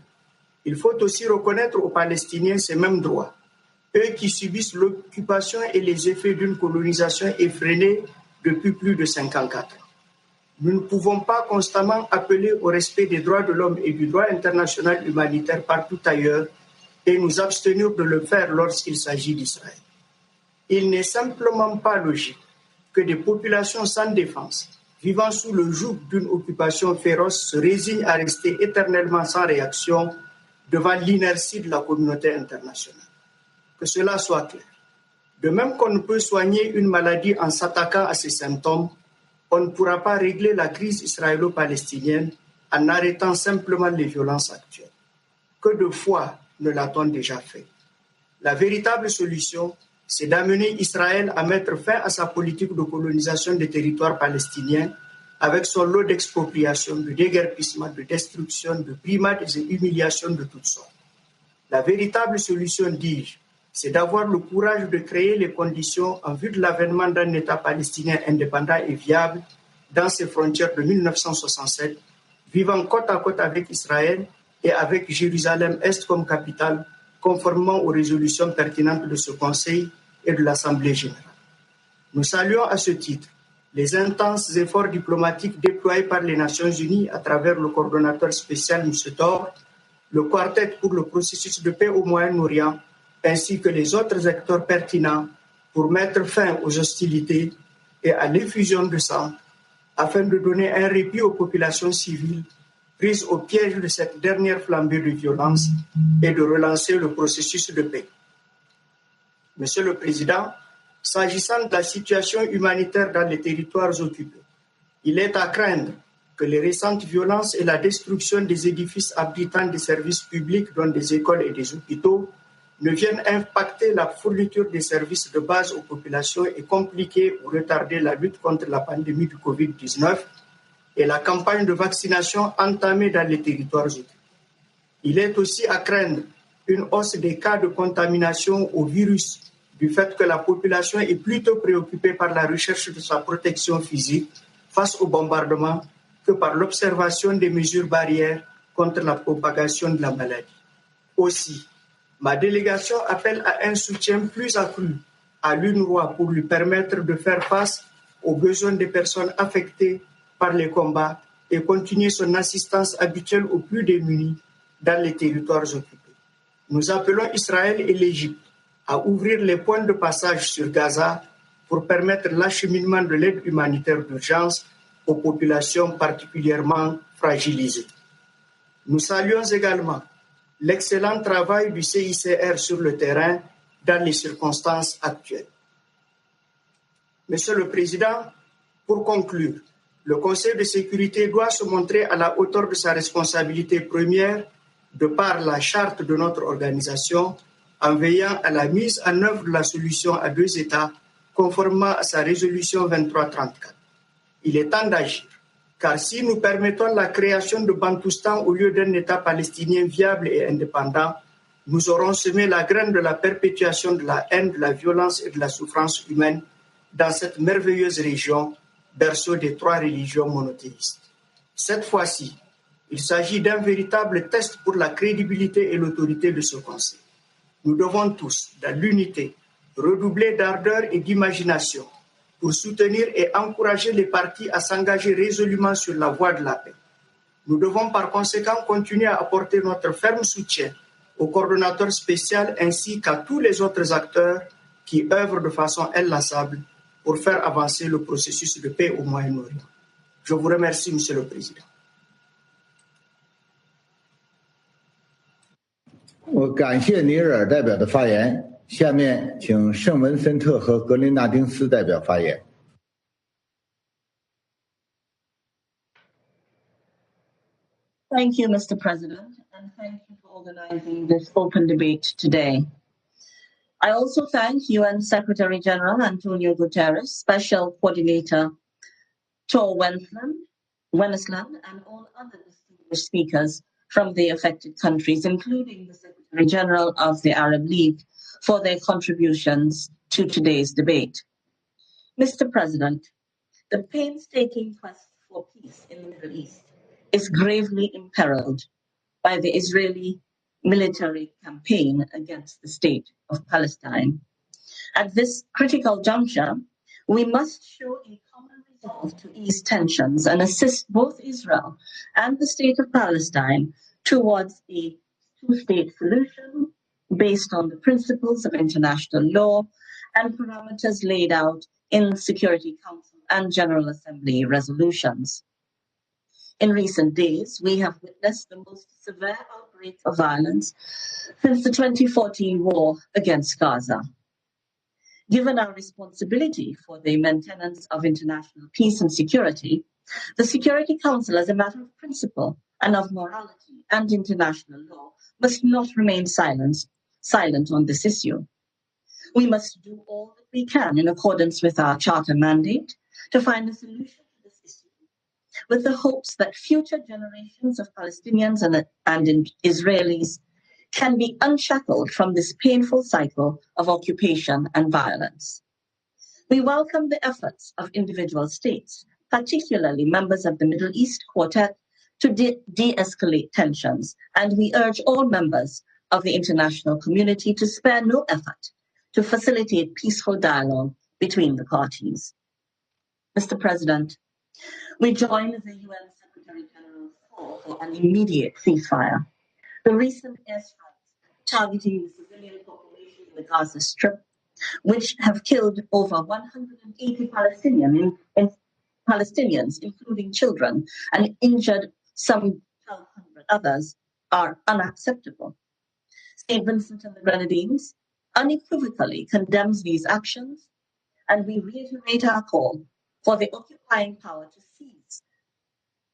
Speaker 5: il faut aussi reconnaître aux Palestiniens ces mêmes droits, eux qui subissent l'occupation et les effets d'une colonisation effrénée depuis plus de 54 ans. Nous ne pouvons pas constamment appeler au respect des droits de l'homme et du droit international humanitaire partout ailleurs et nous abstenir de le faire lorsqu'il s'agit d'Israël. Il n'est simplement pas logique que des populations sans défense, vivant sous le joug d'une occupation féroce, se résignent à rester éternellement sans réaction devant l'inertie de la communauté internationale. Que cela soit clair. De même qu'on ne peut soigner une maladie en s'attaquant à ses symptômes, on ne pourra pas régler la crise israélo-palestinienne en arrêtant simplement les violences actuelles. Que de fois ne l'a-t-on déjà fait? La véritable solution, c'est d'amener Israël à mettre fin à sa politique de colonisation des territoires palestiniens avec son lot d'expropriation, de déguerpissement, de destruction, de brimades et humiliations de toutes sortes. La véritable solution, dis-je, c'est d'avoir le courage de créer les conditions en vue de l'avènement d'un État palestinien indépendant et viable dans ses frontières de 1967, vivant côte à côte avec Israël et avec Jérusalem-Est comme capitale, conformément aux résolutions pertinentes de ce Conseil et de l'Assemblée générale. Nous saluons à ce titre les intenses efforts diplomatiques déployés par les Nations Unies à travers le coordonnateur spécial M. Thor, le quartet pour le processus de paix au Moyen-Orient, ainsi que les autres acteurs pertinents pour mettre fin aux hostilités et à l'effusion de sang, afin de donner un répit aux populations civiles prises au piège de cette dernière flambée de violence et de relancer le processus de paix. Monsieur le Président, s'agissant de la situation humanitaire dans les territoires occupés, il est à craindre que les récentes violences et la destruction des édifices abritant des services publics, dont des écoles et des hôpitaux, ne viennent impacter la fourniture des services de base aux populations et compliquer ou retarder la lutte contre la pandémie du Covid-19 et la campagne de vaccination entamée dans les territoires occupés. Il est aussi à craindre une hausse des cas de contamination au virus du fait que la population est plutôt préoccupée par la recherche de sa protection physique face au bombardement que par l'observation des mesures barrières contre la propagation de la maladie. Aussi, ma délégation appelle à un soutien plus accru à l'UNRWA pour lui permettre de faire face aux besoins des personnes affectées par les combats et continuer son assistance habituelle aux plus démunis dans les territoires occupés. Nous appelons Israël et l'Égypte à ouvrir les points de passage sur Gaza pour permettre l'acheminement de l'aide humanitaire d'urgence aux populations particulièrement fragilisées. Nous saluons également l'excellent travail du CICR sur le terrain dans les circonstances actuelles. Monsieur le Président, pour conclure, le Conseil de sécurité doit se montrer à la hauteur de sa responsabilité première de par la charte de notre organisation en veillant à la mise en œuvre de la solution à deux États conformément à sa résolution 2334. Il est temps d'agir, car si nous permettons la création de Bantoustan au lieu d'un État palestinien viable et indépendant, nous aurons semé la graine de la perpétuation de la haine, de la violence et de la souffrance humaine dans cette merveilleuse région, berceau des trois religions monothéistes. Cette fois-ci, il s'agit d'un véritable test pour la crédibilité et l'autorité de ce Conseil. Nous devons tous, dans l'unité, redoubler d'ardeur et d'imagination pour soutenir et encourager les partis à s'engager résolument sur la voie de la paix. Nous devons par conséquent continuer à apporter notre ferme soutien au coordonnateur spécial ainsi qu'à tous les autres acteurs qui œuvrent de façon inlassable pour faire avancer le processus de paix au Moyen-Orient. Je vous remercie, Monsieur le Président.
Speaker 16: 我感谢尼日尔代表的发言，下面请圣文森特和格林纳丁斯代表发言。
Speaker 6: Thank you, Mr. President, and thank you for organizing this open debate today. I also thank UN Secretary General Antonio Guterres, Special Coordinator Tor Wennesland, and all other distinguished speakers from the affected countries, including the Secretary General of the Arab League, for their contributions to today's debate. Mr. President, the painstaking quest for peace in the Middle East is gravely imperiled by the Israeli military campaign against the state of Palestine. At this critical juncture, we must show a common resolve to ease tensions and assist both Israel and the state of Palestine towards a two-state solution based on the principles of international law and parameters laid out in Security Council and General Assembly resolutions. In recent days, we have witnessed the most severe outbreak of violence since the 2014 war against Gaza. Given our responsibility for the maintenance of international peace and security, the Security Council, as a matter of principle and of morality and international law, must not remain silent on this issue. We must do all that we can in accordance with our charter mandate to find a solution to this issue, with the hopes that future generations of Palestinians and Israelis can be unshackled from this painful cycle of occupation and violence. We welcome the efforts of individual states, particularly members of the Middle East Quartet, to de-escalate tensions, and we urge all members of the international community to spare no effort to facilitate peaceful dialogue between the parties. Mr. President, we join the UN Secretary General's call for an immediate ceasefire. The recent airstrikes targeting the civilian population in the Gaza Strip, which have killed over 180 Palestinians, including children, and injured some 1,200 others, are unacceptable. St. Vincent and the Grenadines unequivocally condemns these actions, and we reiterate our call for the occupying power to cease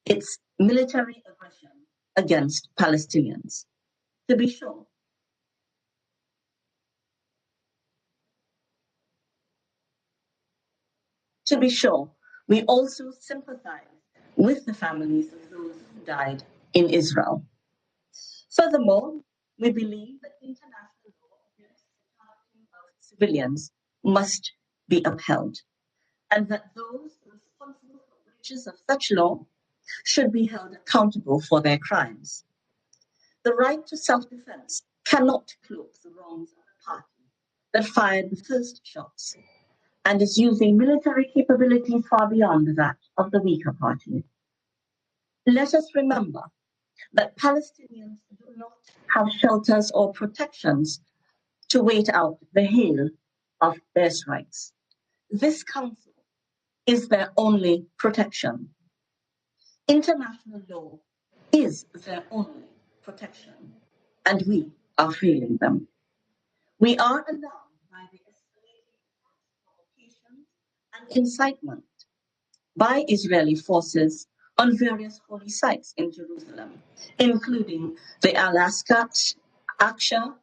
Speaker 6: its military aggression against Palestinians. To be sure, we also sympathize with the families of those who died in Israel. Furthermore, we believe that international law against the targeting of civilians must be upheld, and that those responsible for breaches of such law should be held accountable for their crimes. The right to self-defense cannot cloak the wrongs of the party that fired the first shots and is using military capabilities far beyond that of the weaker party. Let us remember that Palestinians do not have shelters or protections to wait out the hail of airstrikes. This council is their only protection. International law is their only protection, and we are failing them. We are alarmed by the escalating provocations and incitement by Israeli forces on various holy sites in Jerusalem, including the Al-Aqsa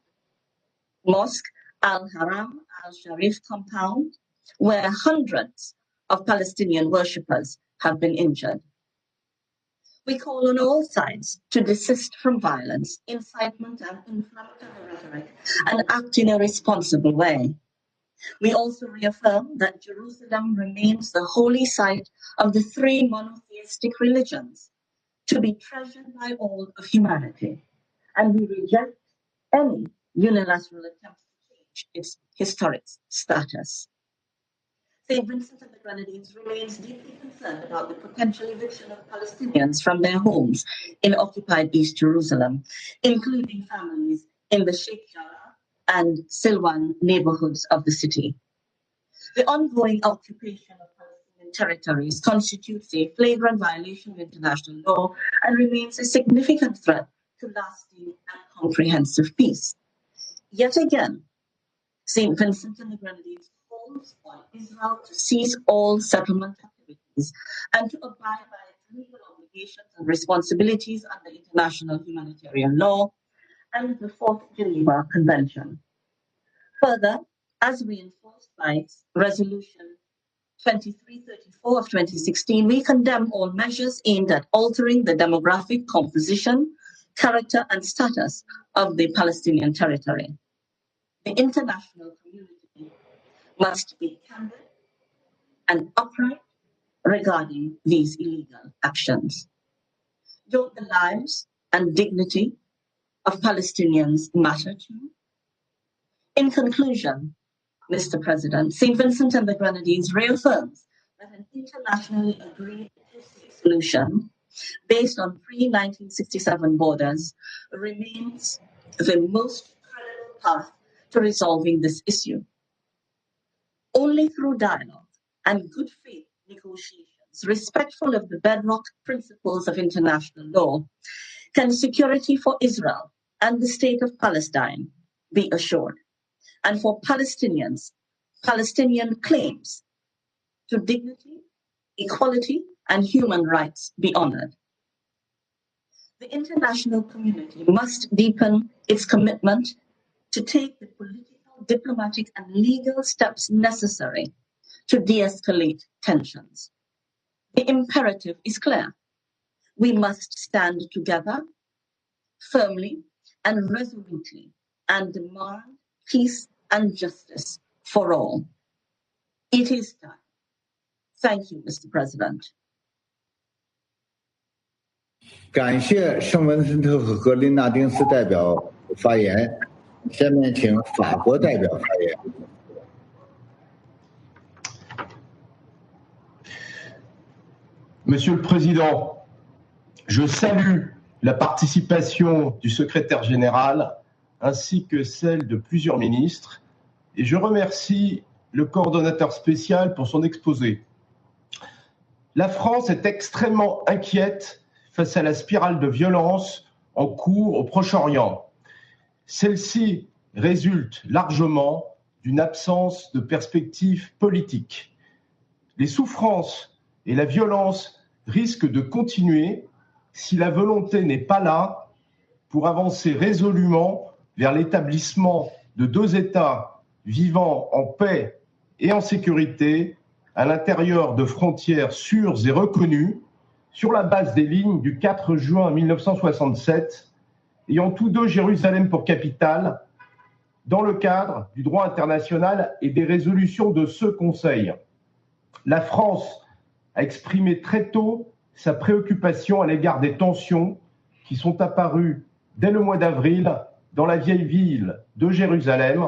Speaker 6: Mosque, Al-Haram, Al-Sharif compound, where hundreds of Palestinian worshippers have been injured. We call on all sides to desist from violence, incitement, and inflammatory rhetoric and act in a responsible way. We also reaffirm that Jerusalem remains the holy site of the three monotheistic religions, to be treasured by all of humanity, and we reject any unilateral attempts to change its historic status. St. Vincent and the Grenadines remains deeply concerned about the potential eviction of Palestinians from their homes in occupied East Jerusalem, including families in the Sheikh Jarrah and Silwan neighborhoods of the city. The ongoing occupation of Palestinian territories constitutes a flagrant violation of international law and remains a significant threat to lasting and comprehensive peace. Yet again, St. Vincent and the Grenadines calls on Israel to cease all settlement activities and to abide by its legal obligations and responsibilities under international humanitarian law and the Fourth Geneva Convention. Further, as reinforced by its Resolution 2334 of 2016, we condemn all measures aimed at altering the demographic composition, character, and status of the Palestinian territory. The international community must be candid and upright regarding these illegal actions. Don't the lives and dignity of Palestinians matter to you? In conclusion, Mr. President, St. Vincent and the Grenadines reaffirms that an internationally agreed two-state solution based on pre-1967 borders remains the most credible path to resolving this issue. Only through dialogue and good faith negotiations, respectful of the bedrock principles of international law, can security for Israel and the state of Palestine be assured, and for Palestinians, Palestinian claims to dignity, equality, and human rights be honored. The international community must deepen its commitment to take the political, diplomatic, and legal steps necessary to de-escalate tensions. The imperative is clear. We must stand together firmly and resolutely and demand peace and justice for all. It is time. Thank you, Mr. President.
Speaker 16: 感谢圣文森特和格林纳丁斯代表发言。下面请法国代表发言。
Speaker 7: Monsieur le Président, je salue la participation du secrétaire général ainsi que celle de plusieurs ministres et je remercie le coordonnateur spécial pour son exposé. La France est extrêmement inquiète face à la spirale de violence en cours au Proche-Orient. Celle-ci résulte largement d'une absence de perspective politique. Les souffrances et la violence risquent de continuer si la volonté n'est pas là pour avancer résolument vers l'établissement de deux États vivant en paix et en sécurité à l'intérieur de frontières sûres et reconnues sur la base des lignes du 4 juin 1967 ayant tous deux Jérusalem pour capitale, dans le cadre du droit international et des résolutions de ce Conseil. La France a exprimé très tôt sa préoccupation à l'égard des tensions qui sont apparues dès le mois d'avril dans la vieille ville de Jérusalem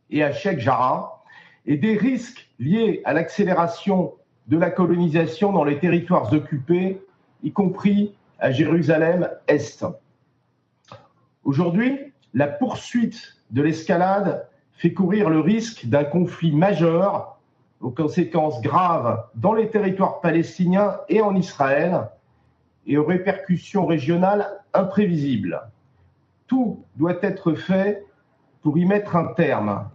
Speaker 7: et à Sheikh Jarrah, et des risques liés à l'accélération de la colonisation dans les territoires occupés, y compris à Jérusalem-Est. Aujourd'hui, la poursuite de l'escalade fait courir le risque d'un conflit majeur aux conséquences graves dans les territoires palestiniens et en Israël et aux répercussions régionales imprévisibles. Tout doit être fait pour y mettre un terme.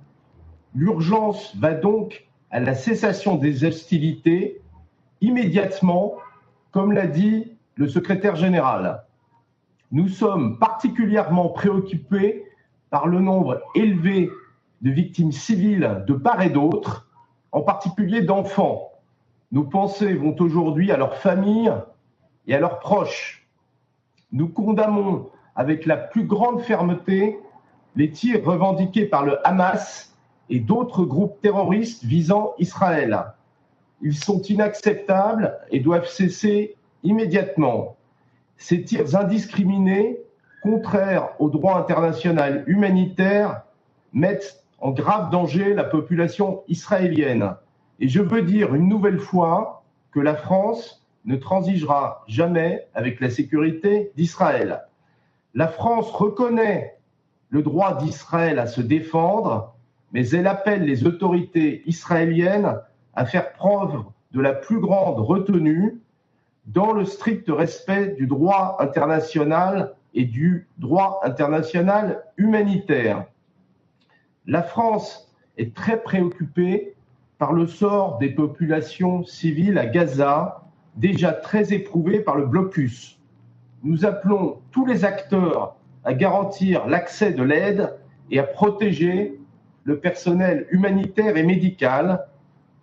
Speaker 7: L'urgence va donc à la cessation des hostilités immédiatement, comme l'a dit le secrétaire général. Nous sommes particulièrement préoccupés par le nombre élevé de victimes civiles de part et d'autre, en particulier d'enfants. Nos pensées vont aujourd'hui à leurs familles et à leurs proches. Nous condamnons avec la plus grande fermeté les tirs revendiqués par le Hamas et d'autres groupes terroristes visant Israël. Ils sont inacceptables et doivent cesser immédiatement. Ces tirs indiscriminés, contraires au droit international humanitaire, mettent en grave danger la population israélienne. Et je veux dire une nouvelle fois que la France ne transigera jamais avec la sécurité d'Israël. La France reconnaît le droit d'Israël à se défendre, mais elle appelle les autorités israéliennes à faire preuve de la plus grande retenue dans le strict respect du droit international et du droit international humanitaire. La France est très préoccupée par le sort des populations civiles à Gaza, déjà très éprouvées par le blocus. Nous appelons tous les acteurs à garantir l'accès de l'aide et à protéger le personnel humanitaire et médical,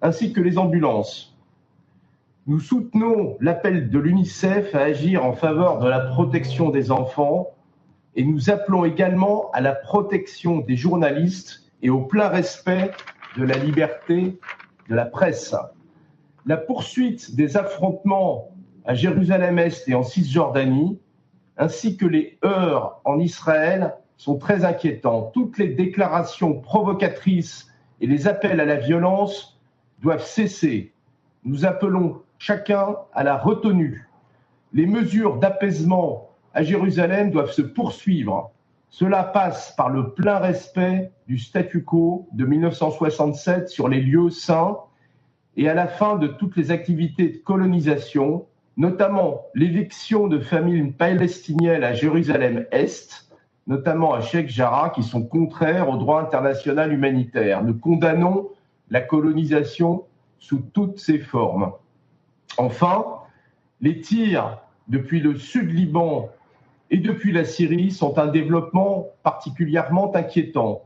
Speaker 7: ainsi que les ambulances. Nous soutenons l'appel de l'UNICEF à agir en faveur de la protection des enfants et nous appelons également à la protection des journalistes et au plein respect de la liberté de la presse. La poursuite des affrontements à Jérusalem-Est et en Cisjordanie, ainsi que les heurts en Israël, sont très inquiétants. Toutes les déclarations provocatrices et les appels à la violence doivent cesser. Nous appelons chacun à la retenue. Les mesures d'apaisement à Jérusalem doivent se poursuivre. Cela passe par le plein respect du statu quo de 1967 sur les lieux saints et à la fin de toutes les activités de colonisation, notamment l'éviction de familles palestiniennes à Jérusalem-Est, notamment à Sheikh Jarrah, qui sont contraires au droit international humanitaire. Nous condamnons la colonisation sous toutes ses formes. Enfin, les tirs depuis le sud Liban et depuis la Syrie sont un développement particulièrement inquiétant.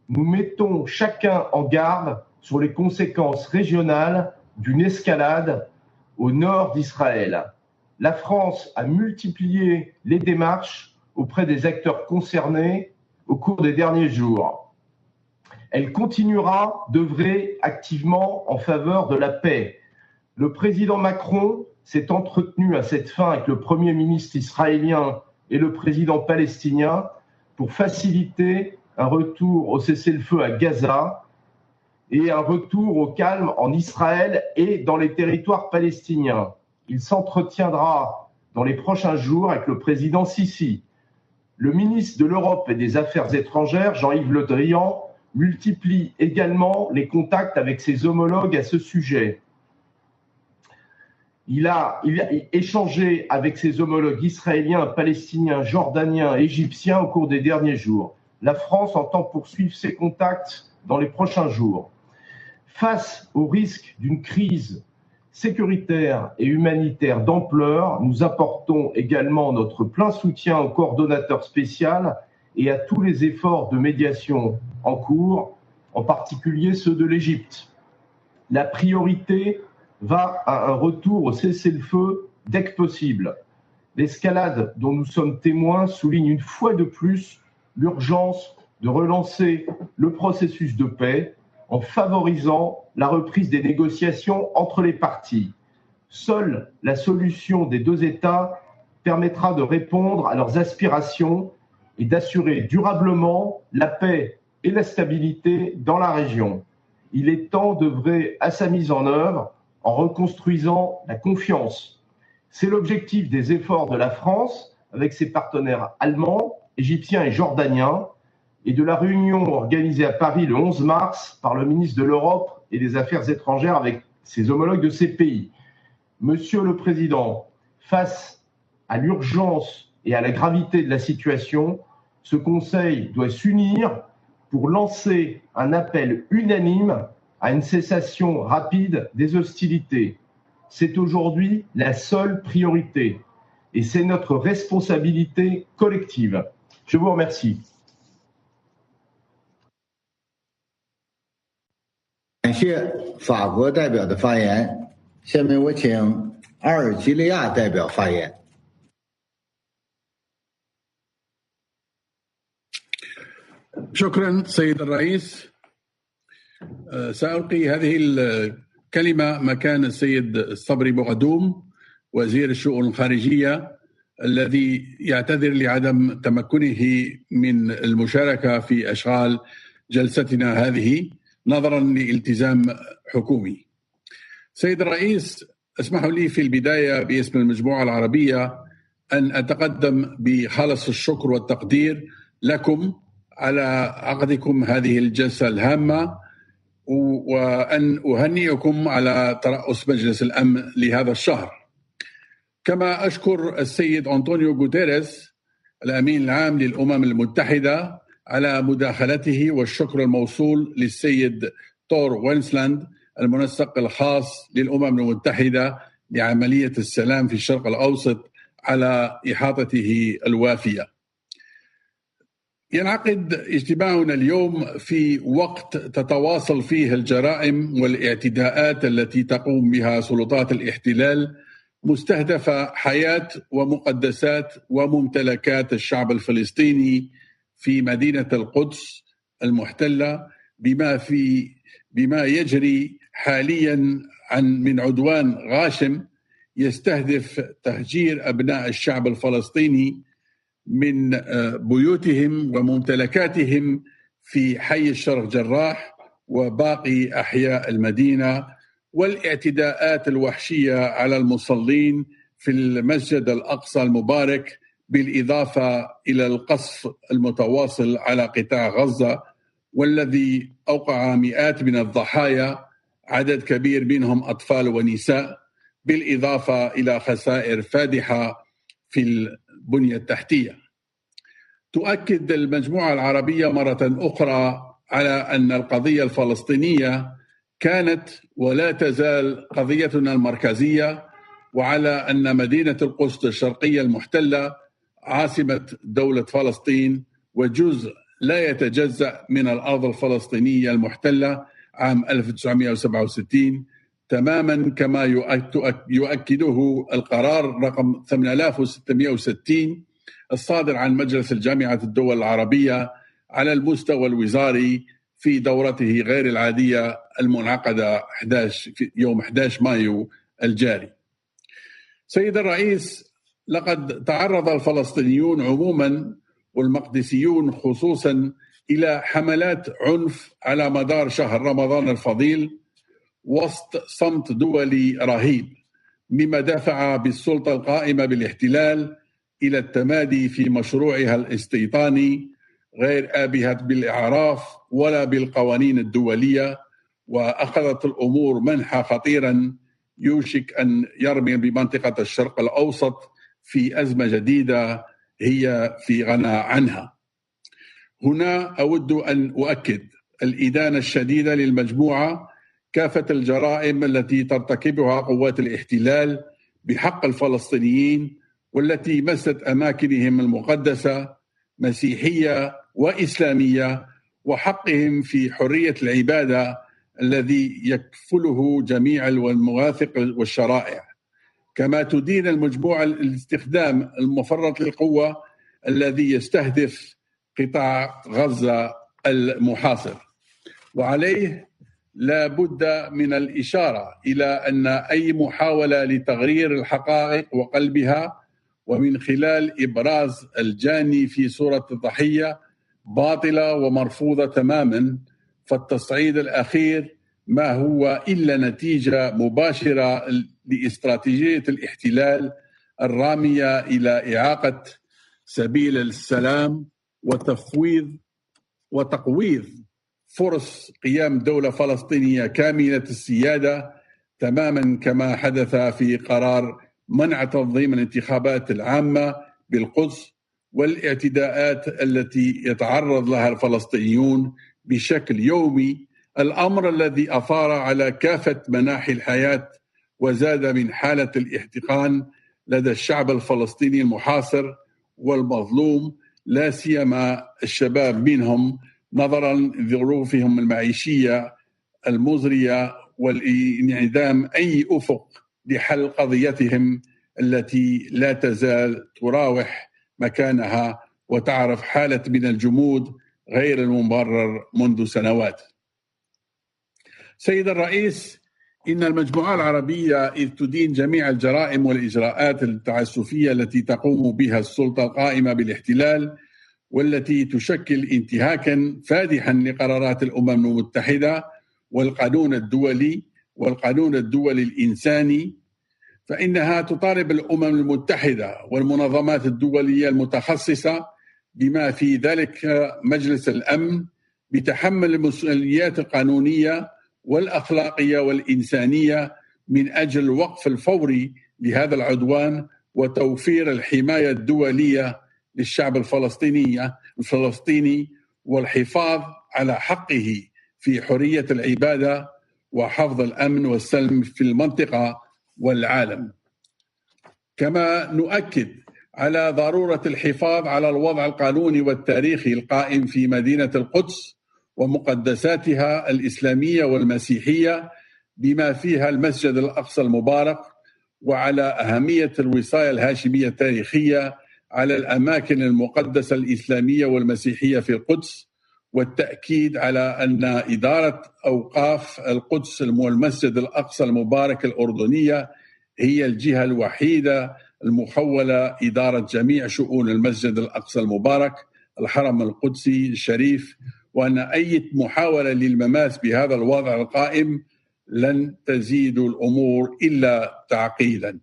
Speaker 7: Nous mettons chacun en garde sur les conséquences régionales d'une escalade au nord d'Israël. La France a multiplié les démarches auprès des acteurs concernés au cours des derniers jours. Elle continuera d'œuvrer activement en faveur de la paix. Le président Macron s'est entretenu à cette fin avec le Premier ministre israélien et le président palestinien pour faciliter un retour au cessez-le-feu à Gaza et un retour au calme en Israël et dans les territoires palestiniens. Il s'entretiendra dans les prochains jours avec le président Sisi. Le ministre de l'Europe et des Affaires étrangères, Jean-Yves Le Drian, multiplie également les contacts avec ses homologues à ce sujet. Il a échangé avec ses homologues israéliens, palestiniens, jordaniens, égyptiens au cours des derniers jours. La France entend poursuivre ses contacts dans les prochains jours. Face au risque d'une crise sécuritaire et humanitaire d'ampleur, nous apportons également notre plein soutien au coordonnateur spécial et à tous les efforts de médiation en cours, en particulier ceux de l'Égypte. La priorité va à un retour au cessez-le-feu dès que possible. L'escalade dont nous sommes témoins souligne une fois de plus l'urgence de relancer le processus de paix en favorisant la reprise des négociations entre les parties. Seule la solution des deux États permettra de répondre à leurs aspirations et d'assurer durablement la paix et la stabilité dans la région. Il est temps d'œuvrer à sa mise en œuvre en reconstruisant la confiance. C'est l'objectif des efforts de la France avec ses partenaires allemands, égyptiens et jordaniens et de la réunion organisée à Paris le 11 mars par le ministre de l'Europe et des Affaires étrangères avec ses homologues de ces pays. Monsieur le Président, face à l'urgence et à la gravité de la situation, ce Conseil doit s'unir pour lancer un appel unanime à une cessation rapide des hostilités. C'est aujourd'hui la seule priorité et c'est notre responsabilité collective. Je vous remercie.
Speaker 16: 感谢法国代表的发言，下面我请阿尔及利亚代表发言。
Speaker 8: شكرا سيد الرئيس. سألقي هذه الكلمة مكان السيد الصبري بوغدوم وزير الشؤون الخارجية الذي يعتذر لعدم تمكنه من المشاركة في أشغال جلستنا هذه نظرا لالتزام حكومي. سيد الرئيس، اسمحوا لي في البداية باسم المجموعة العربية أن أتقدم بخالص الشكر والتقدير لكم على عقدكم هذه الجلسة الهامة وأن أهنئكم على ترأس مجلس الأمن لهذا الشهر. كما أشكر السيد أنطونيو غوتيريس الأمين العام للأمم المتحدة على مداخلته، والشكر الموصول للسيد تور وينسلاند المنسق الخاص للأمم المتحدة لعملية السلام في الشرق الأوسط على إحاطته الوافية. ينعقد اجتماعنا اليوم في وقت تتواصل فيه الجرائم والاعتداءات التي تقوم بها سلطات الاحتلال مستهدفة حياة ومقدسات وممتلكات الشعب الفلسطيني في مدينة القدس المحتلة بما يجري حاليا من عدوان غاشم يستهدف تهجير أبناء الشعب الفلسطيني من بيوتهم وممتلكاتهم في حي الشرق جراح وباقي أحياء المدينة، والاعتداءات الوحشية على المصلين في المسجد الأقصى المبارك، بالإضافة إلى القصف المتواصل على قطاع غزة والذي أوقع مئات من الضحايا، عدد كبير منهم أطفال ونساء، بالإضافة إلى خسائر فادحة في البنية التحتية. تؤكد المجموعة العربية مرة أخرى على أن القضية الفلسطينية كانت ولا تزال قضيتنا المركزية، وعلى أن مدينة القدس الشرقية المحتلة عاصمة دولة فلسطين وجزء لا يتجزأ من الأرض الفلسطينية المحتلة عام 1967 تماما كما يؤكده القرار رقم 8660 الصادر عن مجلس الجامعة الدول العربية على المستوى الوزاري في دورته غير العادية المنعقدة في يوم 11 مايو الجاري. سيد الرئيس، لقد تعرض الفلسطينيون عموما والمقدسيون خصوصا إلى حملات عنف على مدار شهر رمضان الفضيل وسط صمت دولي رهيب، مما دفع بالسلطة القائمة بالاحتلال إلى التمادي في مشروعها الاستيطاني غير آبهة بالإعراف ولا بالقوانين الدولية، وأخذت الأمور منحى خطيرا يوشك أن يرمي بمنطقة الشرق الأوسط في أزمة جديدة هي في غنى عنها. هنا أود أن أؤكد الإدانة الشديدة للمجموعة كافة الجرائم التي ترتكبها قوات الاحتلال بحق الفلسطينيين والتي مست أماكنهم المقدسة مسيحية وإسلامية وحقهم في حرية العبادة الذي يكفله جميع المواثيق والشرائع. كما تدين المجموعة الاستخدام المفرط للقوة الذي يستهدف قطاع غزة المحاصر. وعليه لا بد من الإشارة إلى أن أي محاولة لتغيير الحقائق وقلبها ومن خلال إبراز الجاني في صورة الضحية باطلة ومرفوضة تماما، فالتصعيد الأخير ما هو إلا نتيجة مباشرة لاستراتيجية الاحتلال الرامية إلى إعاقة سبيل السلام وتقويض فرص قيام دولة فلسطينية كاملة السيادة، تماما كما حدث في قرار منع تنظيم الانتخابات العامة بالقدس والاعتداءات التي يتعرض لها الفلسطينيون بشكل يومي، الأمر الذي أثار على كافة مناحي الحياة وزاد من حالة الاحتقان لدى الشعب الفلسطيني المحاصر والمظلوم، لا سيما الشباب منهم، نظرا لظروفهم المعيشية المزرية والانعدام أي أفق لحل قضيتهم التي لا تزال تراوح مكانها وتعرف حالة من الجمود غير المبرر منذ سنوات. سيد الرئيس، إن المجموعة العربية إذ تدين جميع الجرائم والإجراءات التعسفية التي تقوم بها السلطة القائمة بالاحتلال، والتي تشكل انتهاكا فادحا لقرارات الأمم المتحدة والقانون الدولي الإنساني، فإنها تطالب الأمم المتحدة والمنظمات الدولية المتخصصة بما في ذلك مجلس الأمن بتحمل المسؤوليات القانونية والأخلاقية والإنسانية من أجل الوقف الفوري لهذا العدوان وتوفير الحماية الدولية للشعب الفلسطيني والحفاظ على حقه في حرية العبادة وحفظ الأمن والسلم في المنطقة والعالم. كما نؤكد على ضرورة الحفاظ على الوضع القانوني والتاريخي القائم في مدينة القدس ومقدساتها الإسلامية والمسيحية بما فيها المسجد الأقصى المبارك، وعلى أهمية الوصاية الهاشمية التاريخية على الأماكن المقدسة الإسلامية والمسيحية في القدس، والتأكيد على أن إدارة أوقاف القدس والمسجد الأقصى المبارك الأردنية هي الجهة الوحيدة المخولة إدارة جميع شؤون المسجد الأقصى المبارك الحرم القدسي الشريف، وأن أي محاولة للمماس بهذا الوضع القائم لن تزيد الأمور إلا تعقيدا.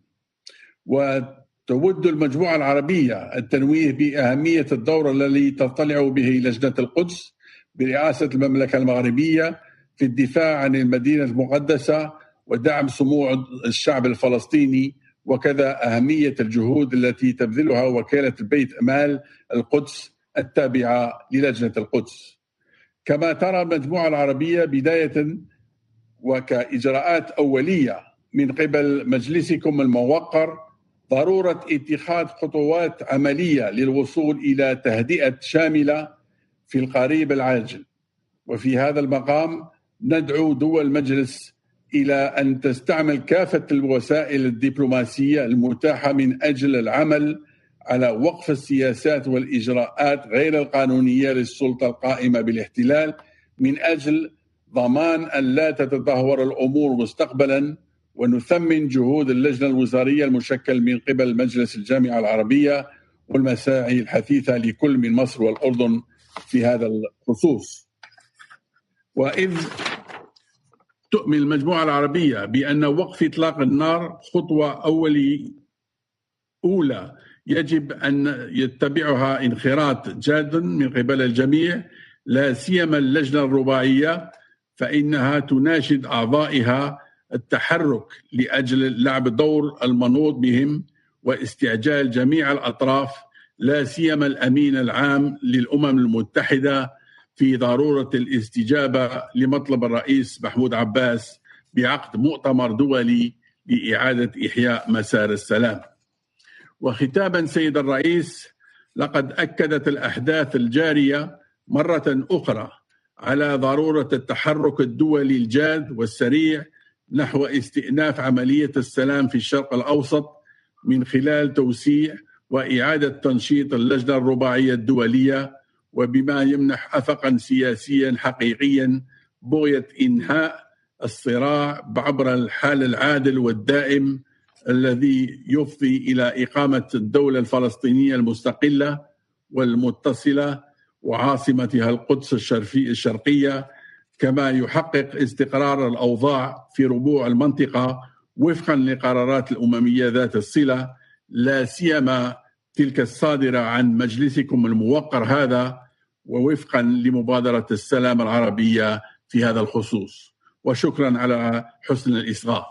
Speaker 8: وتود المجموعة العربية التنويه بأهمية الدور الذي تطلع به لجنة القدس برئاسة المملكة المغربية في الدفاع عن المدينة المقدسة ودعم سمو الشعب الفلسطيني، وكذا أهمية الجهود التي تبذلها وكالة بيت أمال القدس التابعة للجنة القدس. كما ترى المجموعة العربية بداية وكإجراءات أولية من قبل مجلسكم الموقر ضرورة اتخاذ خطوات عملية للوصول إلى تهدئة شاملة في القريب العاجل. وفي هذا المقام ندعو دول المجلس إلى أن تستعمل كافة الوسائل الدبلوماسية المتاحة من أجل العمل على وقف السياسات والإجراءات غير القانونية للسلطة القائمة بالاحتلال من أجل ضمان أن لا تتدهور الأمور مستقبلا. ونثمن جهود اللجنة الوزارية المشكل من قبل مجلس الجامعة العربية والمساعي الحثيثة لكل من مصر والأردن في هذا الخصوص. وإذ تؤمن المجموعة العربية بأن وقف إطلاق النار خطوة أولى يجب أن يتبعها انخراط جاد من قبل الجميع، لا سيما اللجنة الرباعية، فإنها تناشد أعضائها التحرك لأجل لعب دور المنوط بهم واستعجال جميع الأطراف، لا سيما الأمين العام للأمم المتحدة، في ضرورة الاستجابة لمطلب الرئيس محمود عباس بعقد مؤتمر دولي لإعادة إحياء مسار السلام. وختابا سيد الرئيس، لقد أكدت الأحداث الجارية مرة أخرى على ضرورة التحرك الدولي الجاد والسريع نحو استئناف عملية السلام في الشرق الأوسط من خلال توسيع وإعادة تنشيط اللجنة الرباعية الدولية، وبما يمنح أفقا سياسيا حقيقيا بغية إنهاء الصراع عبر الحل العادل والدائم الذي يفضي إلى إقامة الدولة الفلسطينية المستقلة والمتصلة وعاصمتها القدس الشرقية، كما يحقق استقرار الأوضاع في ربوع المنطقة وفقا لقرارات الأممية ذات الصلة، لا سيما تلك الصادرة عن مجلسكم الموقر هذا، ووفقا لمبادرة السلام العربية في هذا الخصوص. وشكرا على حسن الإصغاء.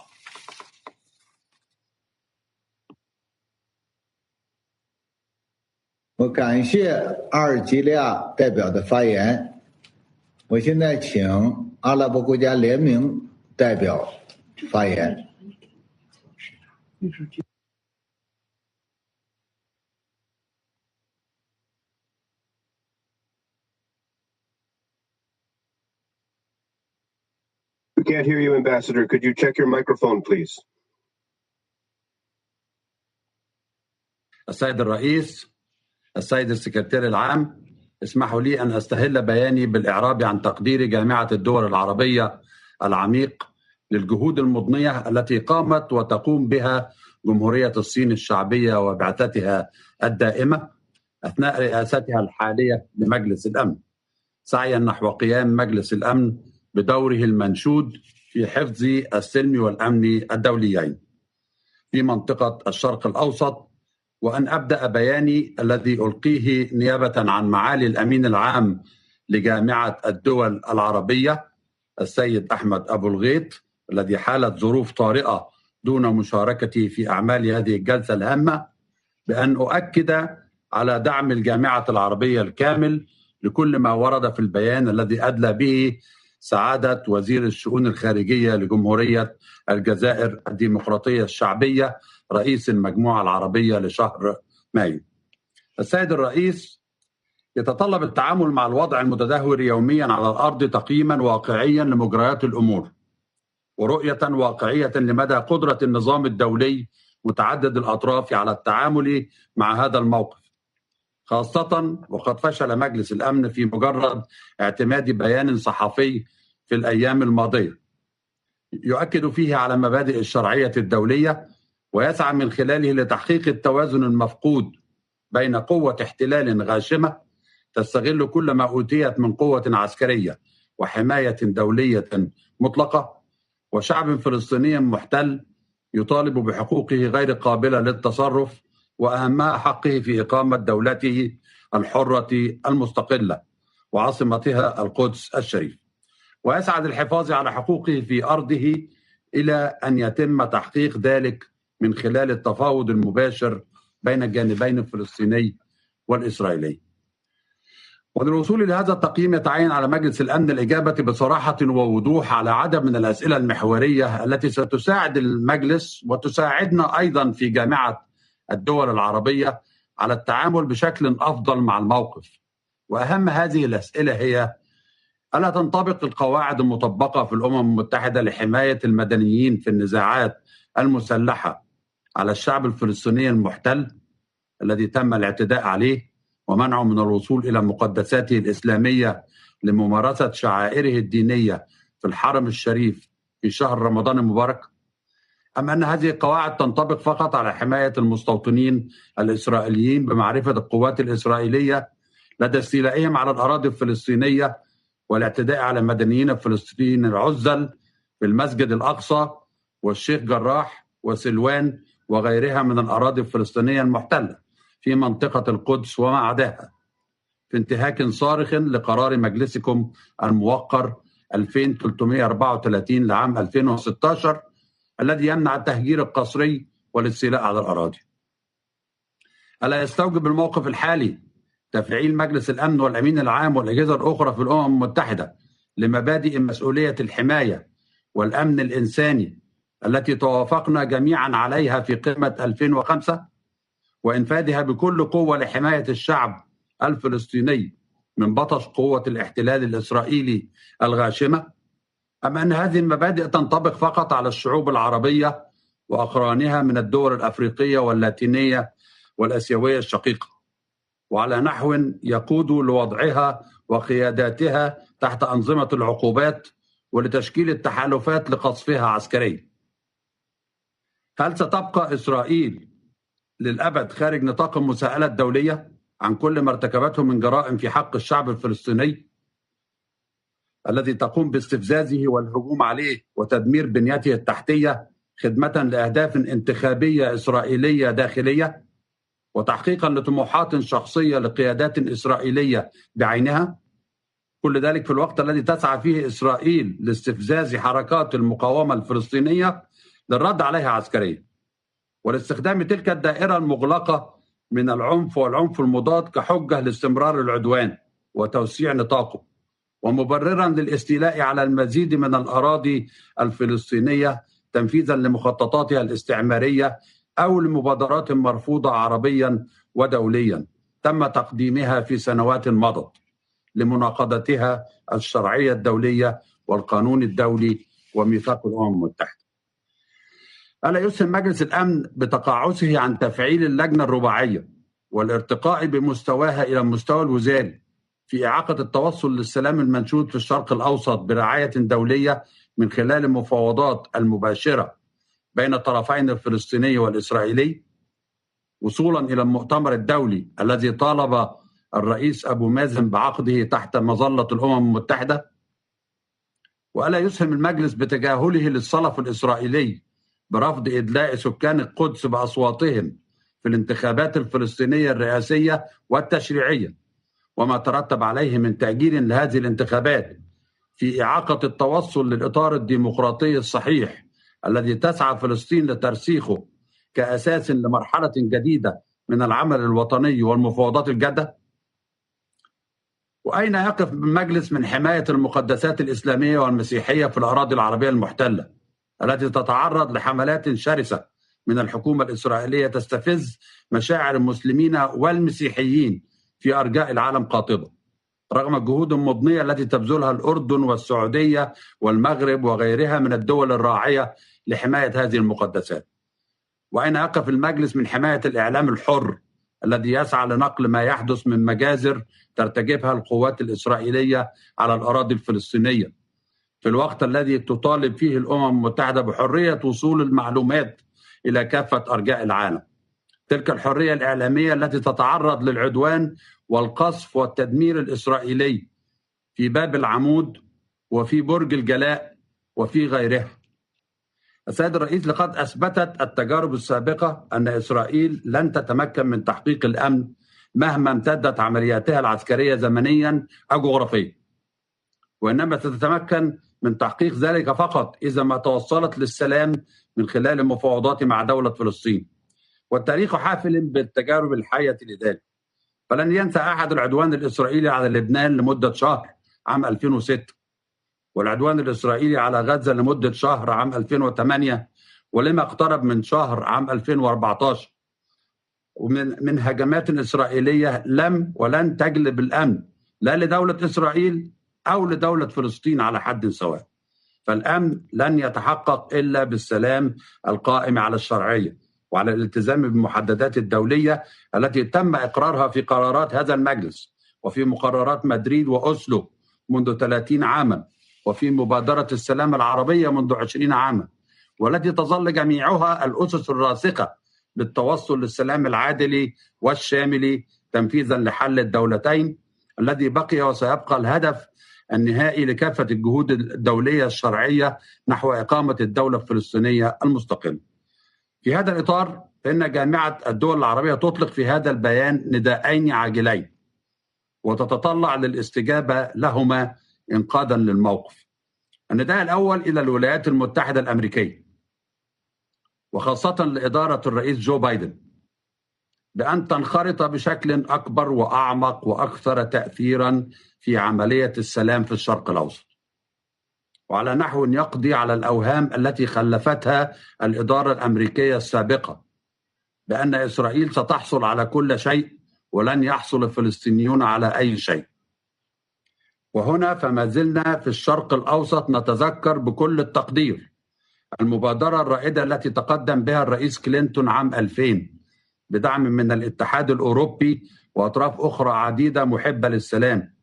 Speaker 16: 我感谢阿尔及利亚代表的发言。我现在请阿拉伯国家联盟代表发言。
Speaker 10: We can't hear you, Ambassador. Could you check your microphone, please?
Speaker 22: السيد الرئيس، السيد السكرتير العام، اسمحوا لي أن أستهل بياني بالإعراب عن تقدير جامعة الدول العربية العميق للجهود المضنية التي قامت وتقوم بها جمهورية الصين الشعبية وبعثتها الدائمة أثناء رئاستها الحالية لمجلس الأمن، سعيا نحو قيام مجلس الأمن بدوره المنشود في حفظ السلم والأمن الدوليين في منطقة الشرق الأوسط. وأن أبدأ بياني الذي ألقيه نيابة عن معالي الأمين العام لجامعة الدول العربية السيد أحمد أبو الغيط، الذي حالت ظروف طارئة دون مشاركتي في أعمال هذه الجلسة الهامة، بأن أؤكد على دعم الجامعة العربية الكامل لكل ما ورد في البيان الذي أدلى به سعادة وزير الشؤون الخارجية لجمهورية الجزائر الديمقراطية الشعبية رئيس المجموعة العربية لشهر مايو. السيد الرئيس، يتطلب التعامل مع الوضع المتدهور يوميا على الأرض تقييما واقعيا لمجريات الأمور ورؤية واقعية لمدى قدرة النظام الدولي متعدد الأطراف على التعامل مع هذا الموقف، خاصة وقد فشل مجلس الأمن في مجرد اعتماد بيان صحفي في الأيام الماضية يؤكد فيه على مبادئ الشرعية الدولية ويسعى من خلاله لتحقيق التوازن المفقود بين قوة احتلال غاشمة تستغل كل ما أوتيت من قوة عسكرية وحماية دولية مطلقة، وشعب فلسطيني محتل يطالب بحقوقه غير قابلة للتصرف، وأهمها حقه في إقامة دولته الحرة المستقلة وعاصمتها القدس الشريف، ويسعى للحفاظ على حقوقه في أرضه إلى أن يتم تحقيق ذلك من خلال التفاوض المباشر بين الجانبين الفلسطيني والإسرائيلي. وللوصول لهذا التقييم يتعين على مجلس الأمن الإجابة بصراحة ووضوح على عدد من الأسئلة المحورية التي ستساعد المجلس وتساعدنا أيضا في جامعة الدول العربية على التعامل بشكل أفضل مع الموقف. وأهم هذه الأسئلة هي: ألا تنطبق القواعد المطبقة في الأمم المتحدة لحماية المدنيين في النزاعات المسلحة على الشعب الفلسطيني المحتل الذي تم الاعتداء عليه ومنعه من الوصول إلى مقدساته الإسلامية لممارسة شعائره الدينية في الحرم الشريف في شهر رمضان المبارك؟ أم أن هذه القواعد تنطبق فقط على حماية المستوطنين الإسرائيليين بمعرفة القوات الإسرائيلية لدى استيلائهم على الأراضي الفلسطينية والاعتداء على مدنيين الفلسطينيين العزل في المسجد الأقصى والشيخ جراح وسلوان وغيرها من الأراضي الفلسطينية المحتلة في منطقة القدس وما عداها، في انتهاك صارخ لقرار مجلسكم الموقر 2334 لعام 2016 الذي يمنع التهجير القسري والاستيلاء على الأراضي؟ ألا يستوجب الموقف الحالي تفعيل مجلس الأمن والأمين العام والأجهزة الأخرى في الأمم المتحدة لمبادئ مسؤولية الحماية والأمن الإنساني التي توافقنا جميعا عليها في قمة 2005 وإنفاذها بكل قوة لحماية الشعب الفلسطيني من بطش قوة الاحتلال الإسرائيلي الغاشمة؟ أم أن هذه المبادئ تنطبق فقط على الشعوب العربية وأقرانها من الدول الأفريقية واللاتينية والآسيوية الشقيقة، وعلى نحو يقود لوضعها وقياداتها تحت أنظمة العقوبات ولتشكيل التحالفات لقصفها عسكريا؟ هل ستبقى إسرائيل للأبد خارج نطاق المساءلة الدولية عن كل ما ارتكبته من جرائم في حق الشعب الفلسطيني الذي تقوم باستفزازه والهجوم عليه وتدمير بنيته التحتية خدمة لأهداف انتخابية إسرائيلية داخلية وتحقيقا لطموحات شخصية لقيادات إسرائيلية بعينها؟ كل ذلك في الوقت الذي تسعى فيه إسرائيل لاستفزاز حركات المقاومة الفلسطينية للرد عليها عسكريا ولاستخدام تلك الدائرة المغلقة من العنف والعنف المضاد كحجة لاستمرار العدوان وتوسيع نطاقه ومبررا للاستيلاء على المزيد من الأراضي الفلسطينية تنفيذا لمخططاتها الاستعمارية أو لمبادرات مرفوضة عربيا ودوليا تم تقديمها في سنوات مضت لمناقضتها الشرعية الدولية والقانون الدولي وميثاق الأمم المتحدة. ألا يسهم مجلس الأمن بتقاعسه عن تفعيل اللجنة الرباعية والارتقاء بمستواها إلى المستوى الوزاري في إعاقة التوصل للسلام المنشود في الشرق الأوسط برعاية دولية من خلال المفاوضات المباشرة بين الطرفين الفلسطيني والإسرائيلي وصولا إلى المؤتمر الدولي الذي طالب الرئيس أبو مازن بعقده تحت مظلة الأمم المتحدة؟ وألا يسهم المجلس بتجاهله للصلف الإسرائيلي برفض إدلاء سكان القدس بأصواتهم في الانتخابات الفلسطينية الرئاسية والتشريعية وما ترتب عليه من تأجيل لهذه الانتخابات في إعاقة التوصل للإطار الديمقراطي الصحيح الذي تسعى فلسطين لترسيخه كأساس لمرحلة جديدة من العمل الوطني والمفاوضات الجادة؟ وأين يقف المجلس من حماية المقدسات الإسلامية والمسيحية في الأراضي العربية المحتلة التي تتعرض لحملات شرسة من الحكومة الإسرائيلية تستفز مشاعر المسلمين والمسيحيين في أرجاء العالم قاطبة رغم الجهود المضنية التي تبذلها الأردن والسعودية والمغرب وغيرها من الدول الراعية لحماية هذه المقدسات؟ وأين يقف المجلس من حماية الإعلام الحر الذي يسعى لنقل ما يحدث من مجازر ترتكبها القوات الإسرائيلية على الأراضي الفلسطينية في الوقت الذي تطالب فيه الأمم المتحدة بحرية وصول المعلومات إلى كافة أرجاء العالم؟ تلك الحرية الإعلامية التي تتعرض للعدوان والقصف والتدمير الإسرائيلي في باب العمود وفي برج الجلاء وفي غيرها. السيد الرئيس، لقد أثبتت التجارب السابقة أن إسرائيل لن تتمكن من تحقيق الأمن مهما امتدت عملياتها العسكرية زمنيا أو جغرافيا، وإنما ستتمكن من تحقيق ذلك فقط إذا ما توصلت للسلام من خلال المفاوضات مع دولة فلسطين. والتاريخ حافل بالتجارب الحية لذلك، فلن ينسى أحد العدوان الإسرائيلي على لبنان لمدة شهر عام 2006، والعدوان الإسرائيلي على غزة لمدة شهر عام 2008، ولما اقترب من شهر عام 2014، ومن هجمات إسرائيلية لم ولن تجلب الأمن لا لدولة إسرائيل أو لدولة فلسطين على حد سواء. فالأمن لن يتحقق إلا بالسلام القائم على الشرعية وعلى الالتزام بالمحددات الدولية التي تم إقرارها في قرارات هذا المجلس وفي مقررات مدريد وأوسلو منذ 30 عاما وفي مبادرة السلام العربية منذ 20 عاما، والتي تظل جميعها الأسس الراسخة للتوصل للسلام العادل والشامل تنفيذا لحل الدولتين الذي بقي وسيبقى الهدف النهائي لكافة الجهود الدولية الشرعية نحو إقامة الدولة الفلسطينية المستقلة. في هذا الإطار فإن جامعة الدول العربية تطلق في هذا البيان نداءين عاجلين وتتطلع للاستجابة لهما إنقاذا للموقف. النداء الأول إلى الولايات المتحدة الأمريكية وخاصة لإدارة الرئيس جو بايدن بأن تنخرط بشكل أكبر وأعمق وأكثر تأثيرا في عملية السلام في الشرق الأوسط، وعلى نحو يقضي على الأوهام التي خلفتها الإدارة الأمريكية السابقة بأن إسرائيل ستحصل على كل شيء ولن يحصل الفلسطينيون على أي شيء. وهنا فما زلنا في الشرق الأوسط نتذكر بكل التقدير المبادرة الرائدة التي تقدم بها الرئيس كلينتون عام 2000 بدعم من الاتحاد الأوروبي وأطراف أخرى عديدة محبة للسلام،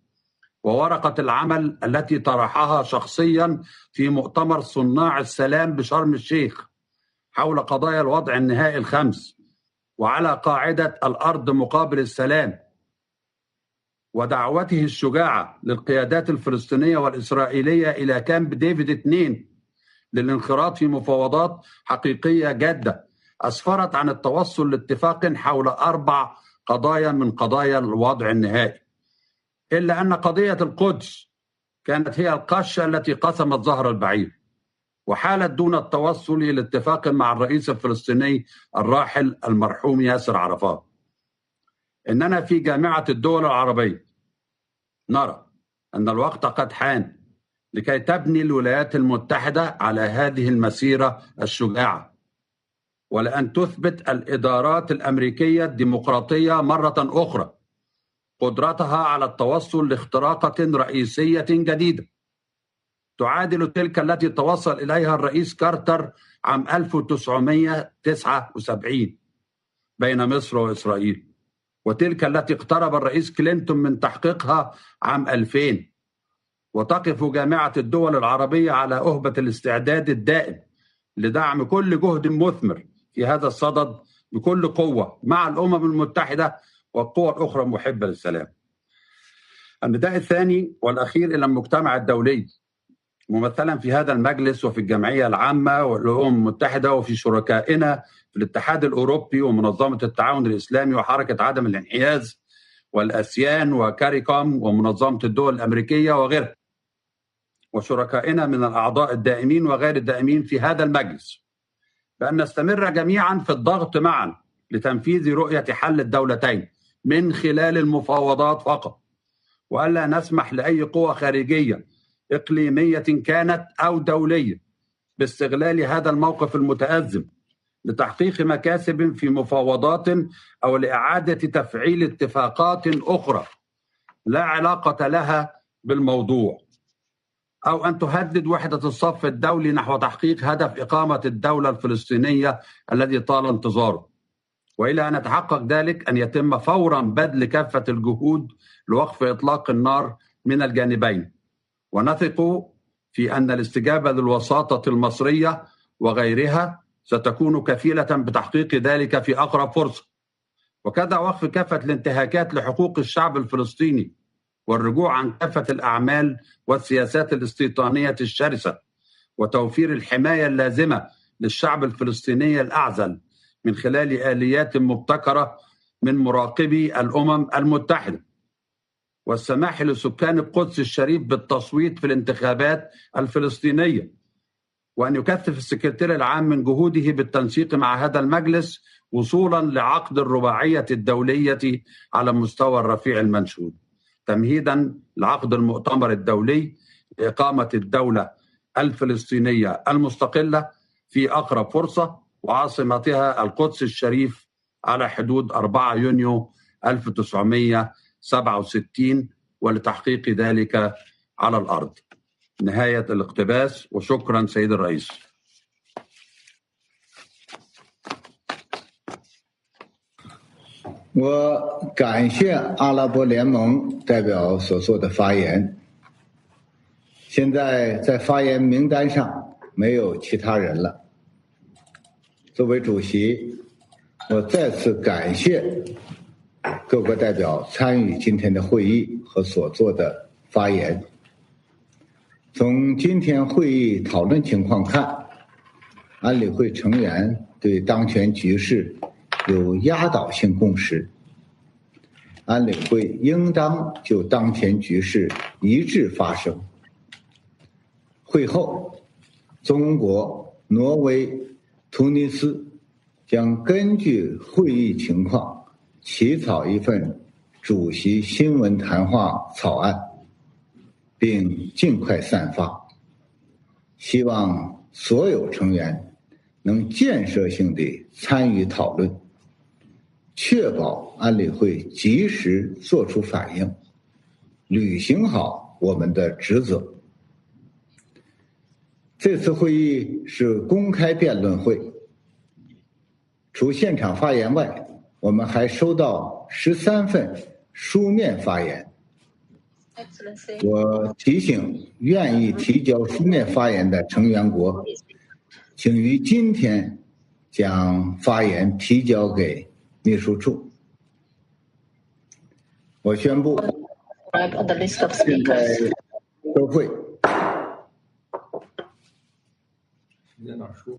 Speaker 22: وورقة العمل التي طرحها شخصيا في مؤتمر صناع السلام بشرم الشيخ حول قضايا الوضع النهائي الخمس وعلى قاعدة الأرض مقابل السلام، ودعوته الشجاعة للقيادات الفلسطينية والإسرائيلية إلى كامب ديفيد 2 للانخراط في مفاوضات حقيقية جادة أسفرت عن التوصل لاتفاق حول 4 قضايا من قضايا الوضع النهائي، إلا أن قضية القدس كانت هي القشة التي قسمت ظهر البعير وحالت دون التوصل إلى اتفاق مع الرئيس الفلسطيني الراحل المرحوم ياسر عرفات. إننا في جامعة الدول العربية نرى أن الوقت قد حان لكي تبني الولايات المتحدة على هذه المسيرة الشجاعة، ولأن تثبت الإدارات الأمريكية الديمقراطية مرة أخرى قدرتها على التوصل لاختراقة رئيسية جديدة تعادل تلك التي توصل إليها الرئيس كارتر عام 1979 بين مصر وإسرائيل، وتلك التي اقترب الرئيس كلينتون من تحقيقها عام 2000. وتقف جامعة الدول العربية على أهبة الاستعداد الدائم لدعم كل جهد مثمر في هذا الصدد بكل قوة مع الأمم المتحدة والقوى الأخرى المحبة للسلام. النداء الثاني والأخير إلى المجتمع الدولي ممثلا في هذا المجلس وفي الجمعية العامة والأمم المتحدة وفي شركائنا في الاتحاد الأوروبي ومنظمة التعاون الإسلامي وحركة عدم الانحياز والأسيان وكاريكوم ومنظمة الدول الأمريكية وغيرها، وشركائنا من الأعضاء الدائمين وغير الدائمين في هذا المجلس، بأن نستمر جميعا في الضغط معا لتنفيذ رؤية حل الدولتين من خلال المفاوضات فقط، وألا نسمح لأي قوة خارجية إقليمية كانت أو دولية باستغلال هذا الموقف المتأزم لتحقيق مكاسب في مفاوضات أو لإعادة تفعيل اتفاقات أخرى لا علاقة لها بالموضوع، أو أن تهدد وحدة الصف الدولي نحو تحقيق هدف إقامة الدولة الفلسطينية الذي طال انتظاره. وإلى أن يتحقق ذلك أن يتم فورا بذل كافة الجهود لوقف إطلاق النار من الجانبين، ونثق في أن الاستجابة للوساطة المصرية وغيرها ستكون كفيلة بتحقيق ذلك في أقرب فرصة، وكذا وقف كافة الانتهاكات لحقوق الشعب الفلسطيني والرجوع عن كافة الأعمال والسياسات الاستيطانية الشرسة وتوفير الحماية اللازمة للشعب الفلسطيني الأعزل من خلال آليات مبتكرة من مراقبي الأمم المتحدة، والسماح لسكان القدس الشريف بالتصويت في الانتخابات الفلسطينية، وأن يكثف السكرتير العام من جهوده بالتنسيق مع هذا المجلس وصولا لعقد الرباعية الدولية على مستوى الرفيع المنشود، تمهيدا لعقد المؤتمر الدولي لإقامة الدولة الفلسطينية المستقلة في أقرب فرصة وعاصمتها القدس الشريف على حدود 4 يونيو 1967 ولتحقيق ذلك على الأرض. نهاية الاقتباس، وشكرا سيد الرئيس.
Speaker 16: 我感谢阿拉伯联盟代表所做的发言。现在在发言名单上没有其他人了。作为主席，我再次感谢各个代表参与今天的会议和所做的发言。从今天会议讨论情况看，安理会成员对当前局势有压倒性共识，安理会应当就当前局势一致发声。会后，中国、挪威、突尼斯将根据会议情况起草一份主席新闻谈话草案，并尽快散发。希望所有成员能建设性地参与讨论，确保安理会及时作出反应，履行好我们的职责。这次会议是公开辩论会，除现场发言外，我们还收到13份书面发言。我提醒愿意提交书面发言的成员国，请于今天将发言提交给秘书处。我宣布现在收会。
Speaker 7: 时间哪说？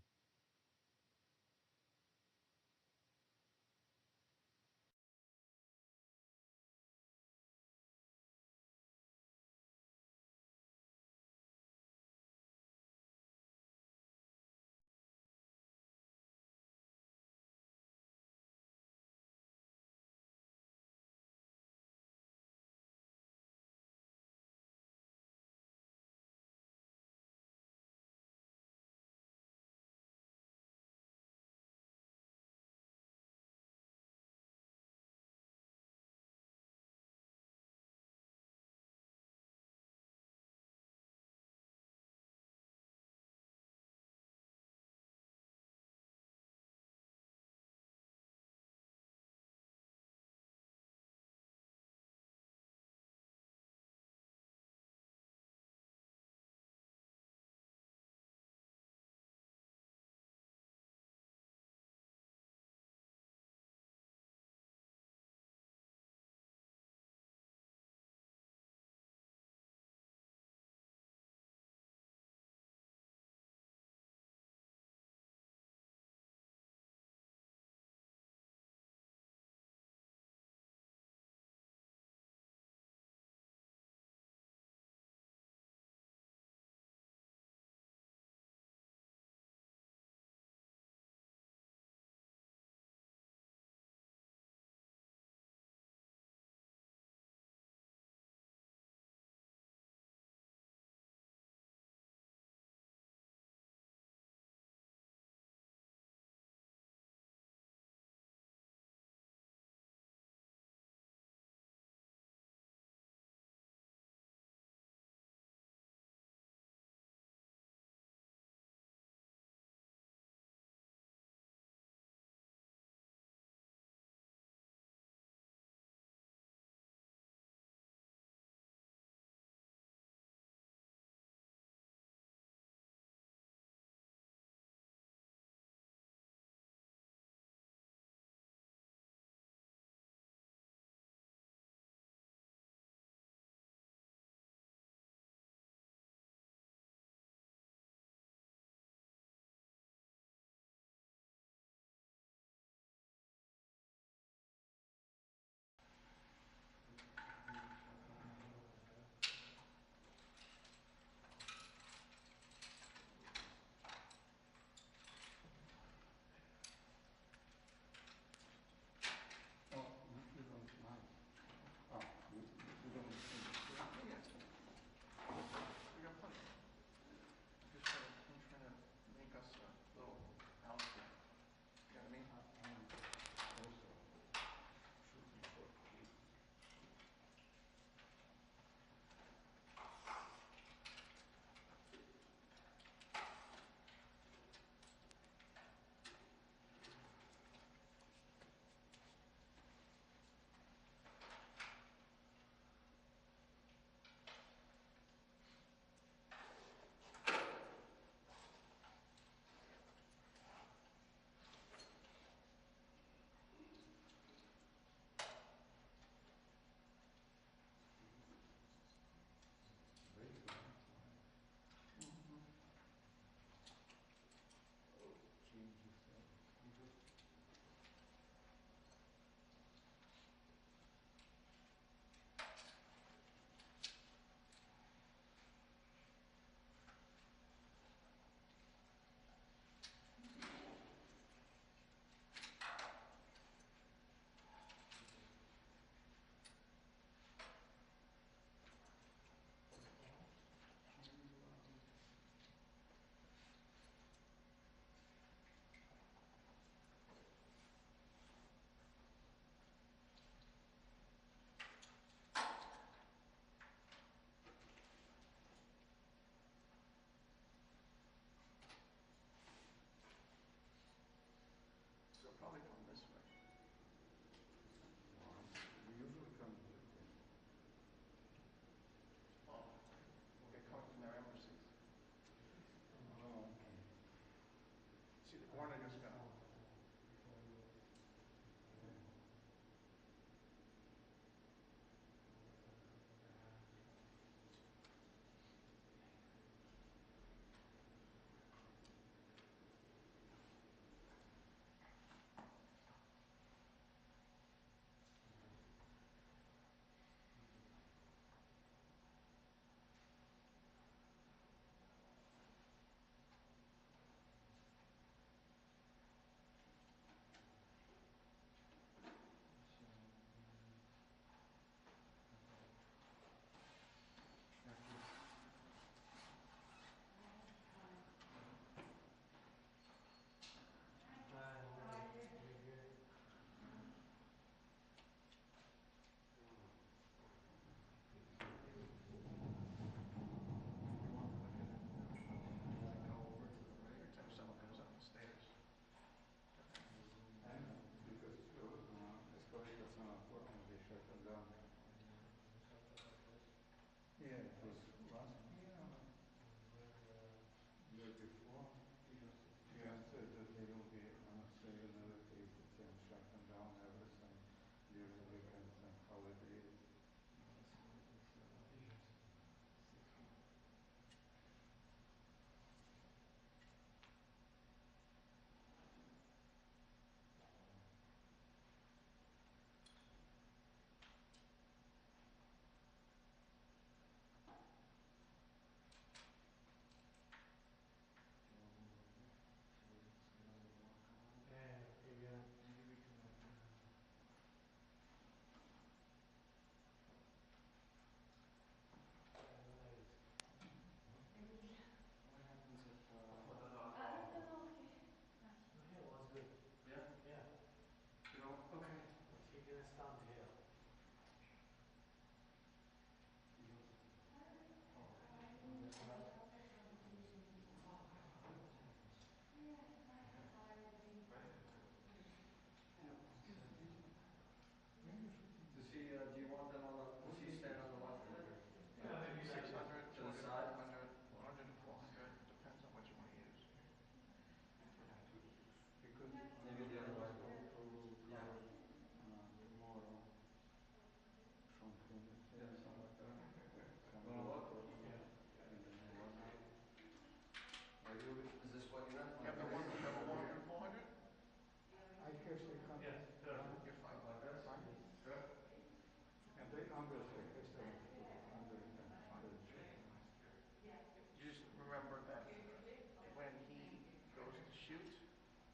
Speaker 4: shoot,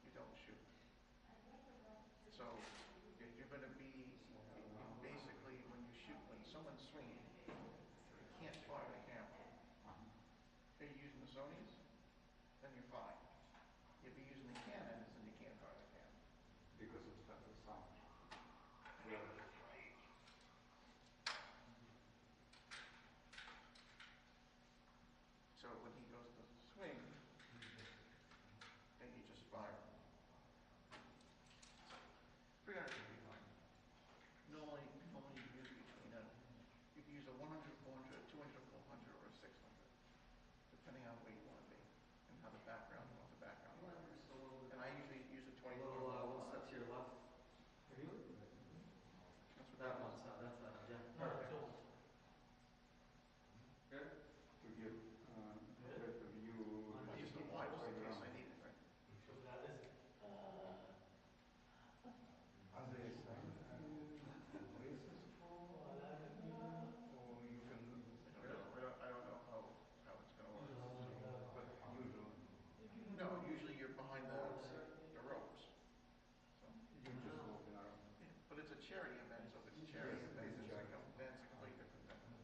Speaker 4: you don't shoot. So you're going to be, basically when you shoot, when someone's swinging, you can't fire the camera. If you're using the Sonys, then you're fine. If you're using the Canons, then you can't fire the camera.
Speaker 11: Because it's better sound. Yeah.
Speaker 4: So when he goes to swing, then you just fire. 300 would be fine. Normally you use between you can use a 100, 400, 200, 400, or a 600, depending on where you want to be and how the background, what the background is. And I usually use a 20.
Speaker 23: One step to your left.
Speaker 4: That's what
Speaker 23: that one's that's yeah. Perfect. Good.
Speaker 11: To give a better view.
Speaker 4: I use the wide just in case I need it, right?
Speaker 11: As a sign,
Speaker 4: I don't know how it's going to work. But usually. No, usually you're behind the ropes. So you just walking around. Yeah, but it's a charity event, so if it's a charity event, it's a completely different thing.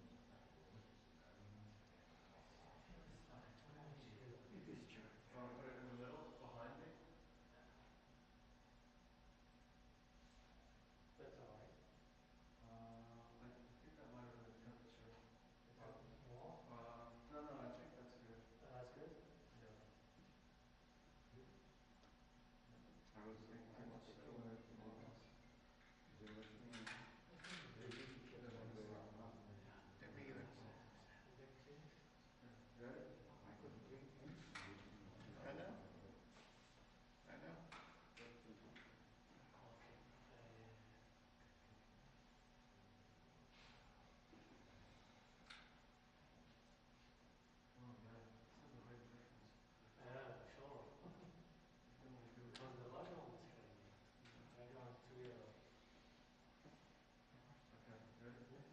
Speaker 23: It is true. You want to put it in the middle, behind me? That's all right. I think that might have been the temperature. Small? No, I think that's good. That's good? Yeah.
Speaker 11: I was thinking about the
Speaker 4: I know.
Speaker 23: Yeah, sure. Because the light almost crazy. I got 2 years.
Speaker 11: Okay, good.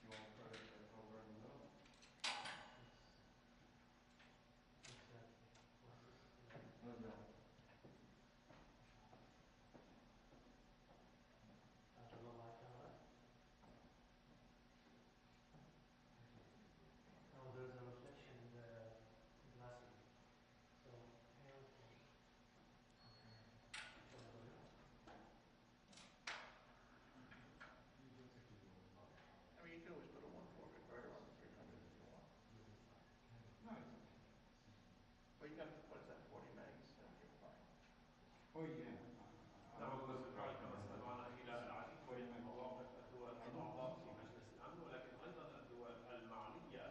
Speaker 11: You want to put it over in the middle? No.
Speaker 23: Oh, there's a reflection in the glasses. So,
Speaker 4: I mean, you can always put a 1/4 converter on the 300 if you want.
Speaker 11: No, it's okay.
Speaker 4: But you got, what is that, 40 megs? Then you're fine.
Speaker 11: Oh, yeah.
Speaker 24: نعم باستمرار كما استمعنا إلى العديد من مواقف الدول الأعضاء في مجلس الأمن ولكن أيضا الدول المعنية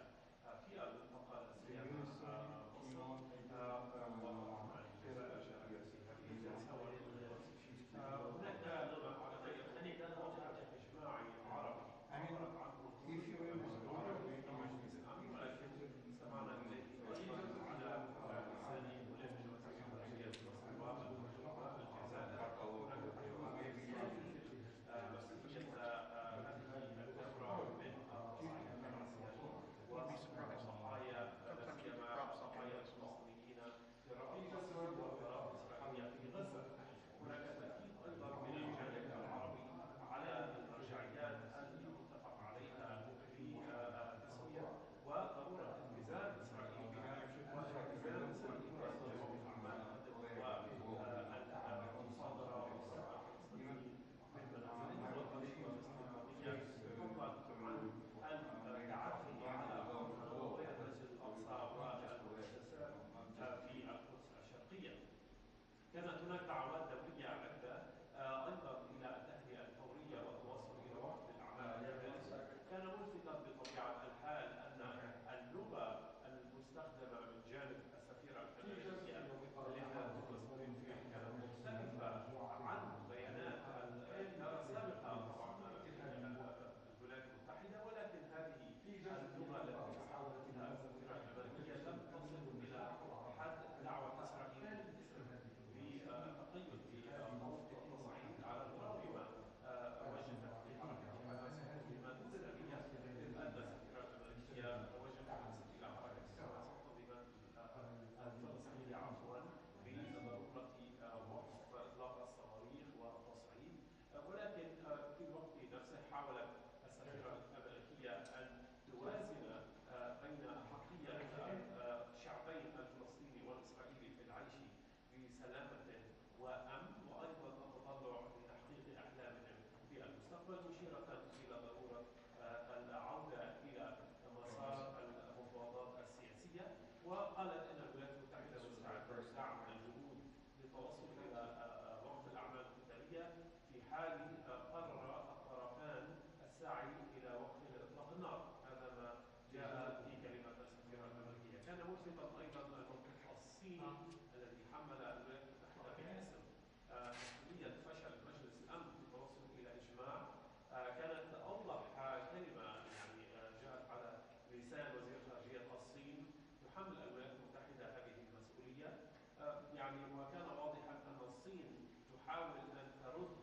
Speaker 24: في المنطقة لا سيما مصر وطبعا الجزائر الرئيسية في الجلسة هناك لغة عربية موقف اجتماعي عربي عبرت عنه العربي في مجلس الأمن ولكن استمعنا إليه أيضا على لسان ملف وتسعة الأجيال والمجموعات الصين الذي حمل الولايات المتحدة باسم مسؤولية فشل مجلس الأمن في التوصل إلى إجماع كانت أوضح كلمة يعني جاءت على لسان وزير خارجية الصين تحمل الولايات المتحدة هذه المسؤولية يعني وكان واضحا أن الصين تحاول أن ترد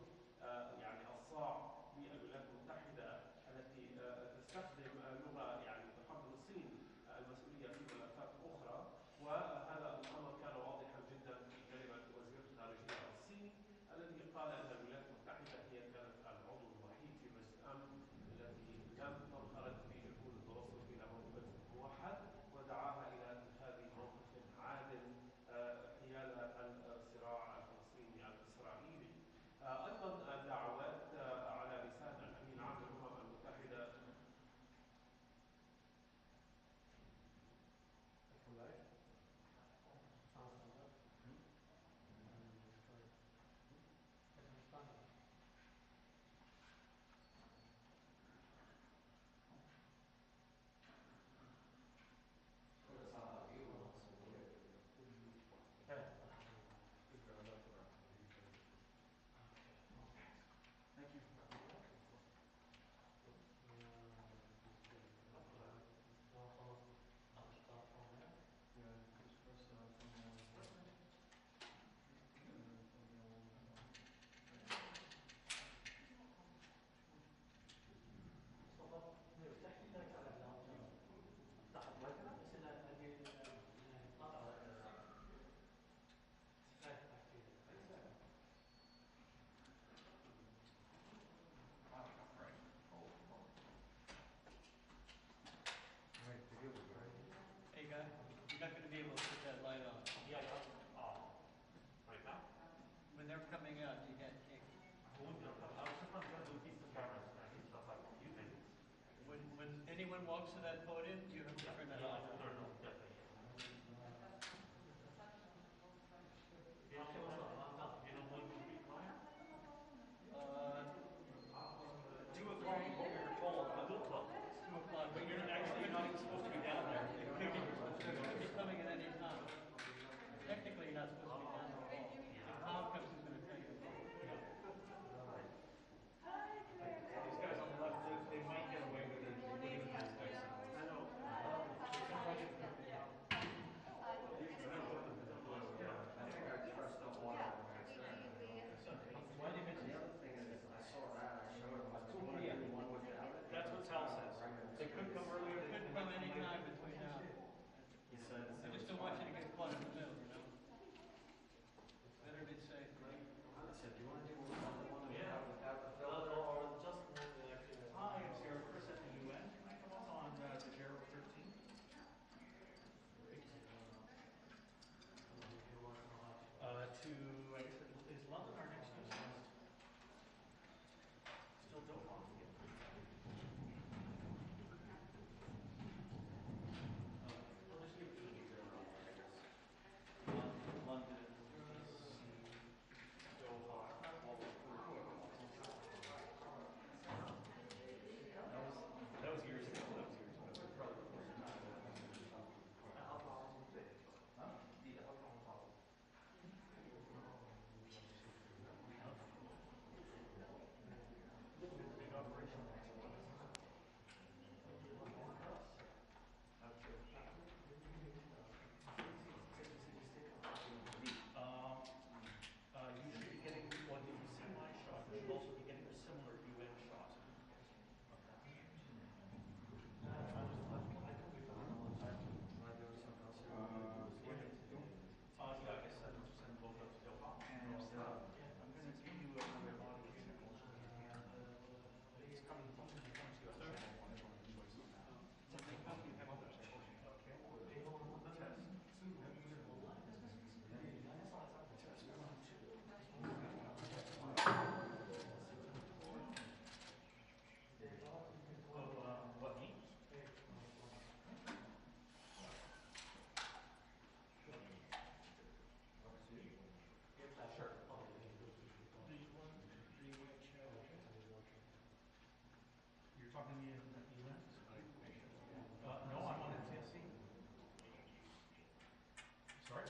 Speaker 24: يعني الصاع بالولايات المتحدة التي تستخدم لغة يعني تحمل الصين المسؤولية في ملفات أخرى وهذا الأمر كان واضحا جدا في كلمة وزير خارجية الصين الذي قال أن الولايات المتحدة هي كانت العضو الوحيد في مجلس الأمن التي لم تنخرط في جهود التوصل إلى موقف موحد ودعاها إلى اتخاذ موقف عادل حيال الصراع الفلسطيني الإسرائيلي. أيضا دعوات على لسان الأمين العام للأمم المتحدة
Speaker 9: Hey guy, you're not going to be able to put that light on.
Speaker 24: Yeah, right now?
Speaker 9: When they're coming out, you can't.
Speaker 24: I was sometimes going to keep the cameras and stuff like you think.
Speaker 9: When anyone walks to that podium, you have to turn that off.
Speaker 24: No, definitely. You know when we'll be fine?
Speaker 9: 2 o'clock, what we were told. 2 o'clock. 2 o'clock, but you're actually not even supposed to be down there. It could be coming at any time. Technically, you're not supposed to be down there at all. If Tom comes, he's going to tell you.
Speaker 24: These guys on the left, they might get away with it. I know.
Speaker 9: Why do you mention the other thing is I saw that, I showed him at 2 p.m.
Speaker 24: That's what Sal says. They could come earlier.
Speaker 9: They could come any time between now.
Speaker 24: He said.
Speaker 9: I just don't want you to get caught in the middle, you know? Better be safe.
Speaker 24: I said, do you want to do one? Yeah. Or just one election. Hi, I'm Sarah Chris at the UN. Can I come on the Gerald 13? I guess is London our next news? Still don't want to get. We'll just give it to you. London, DC, Doha. That was years ago. Probably before your time. How long was it? Huh? Yeah, how long was it? Big operation. You should be getting, well, if you see my shot, you should also be getting a similar UN shot. Yeah, I guess I'll send both up to Doha. And I'm going to give you another body he's coming from the what me? Sure. You're talking to me in the UN? No, I'm on NTSC. Sorry?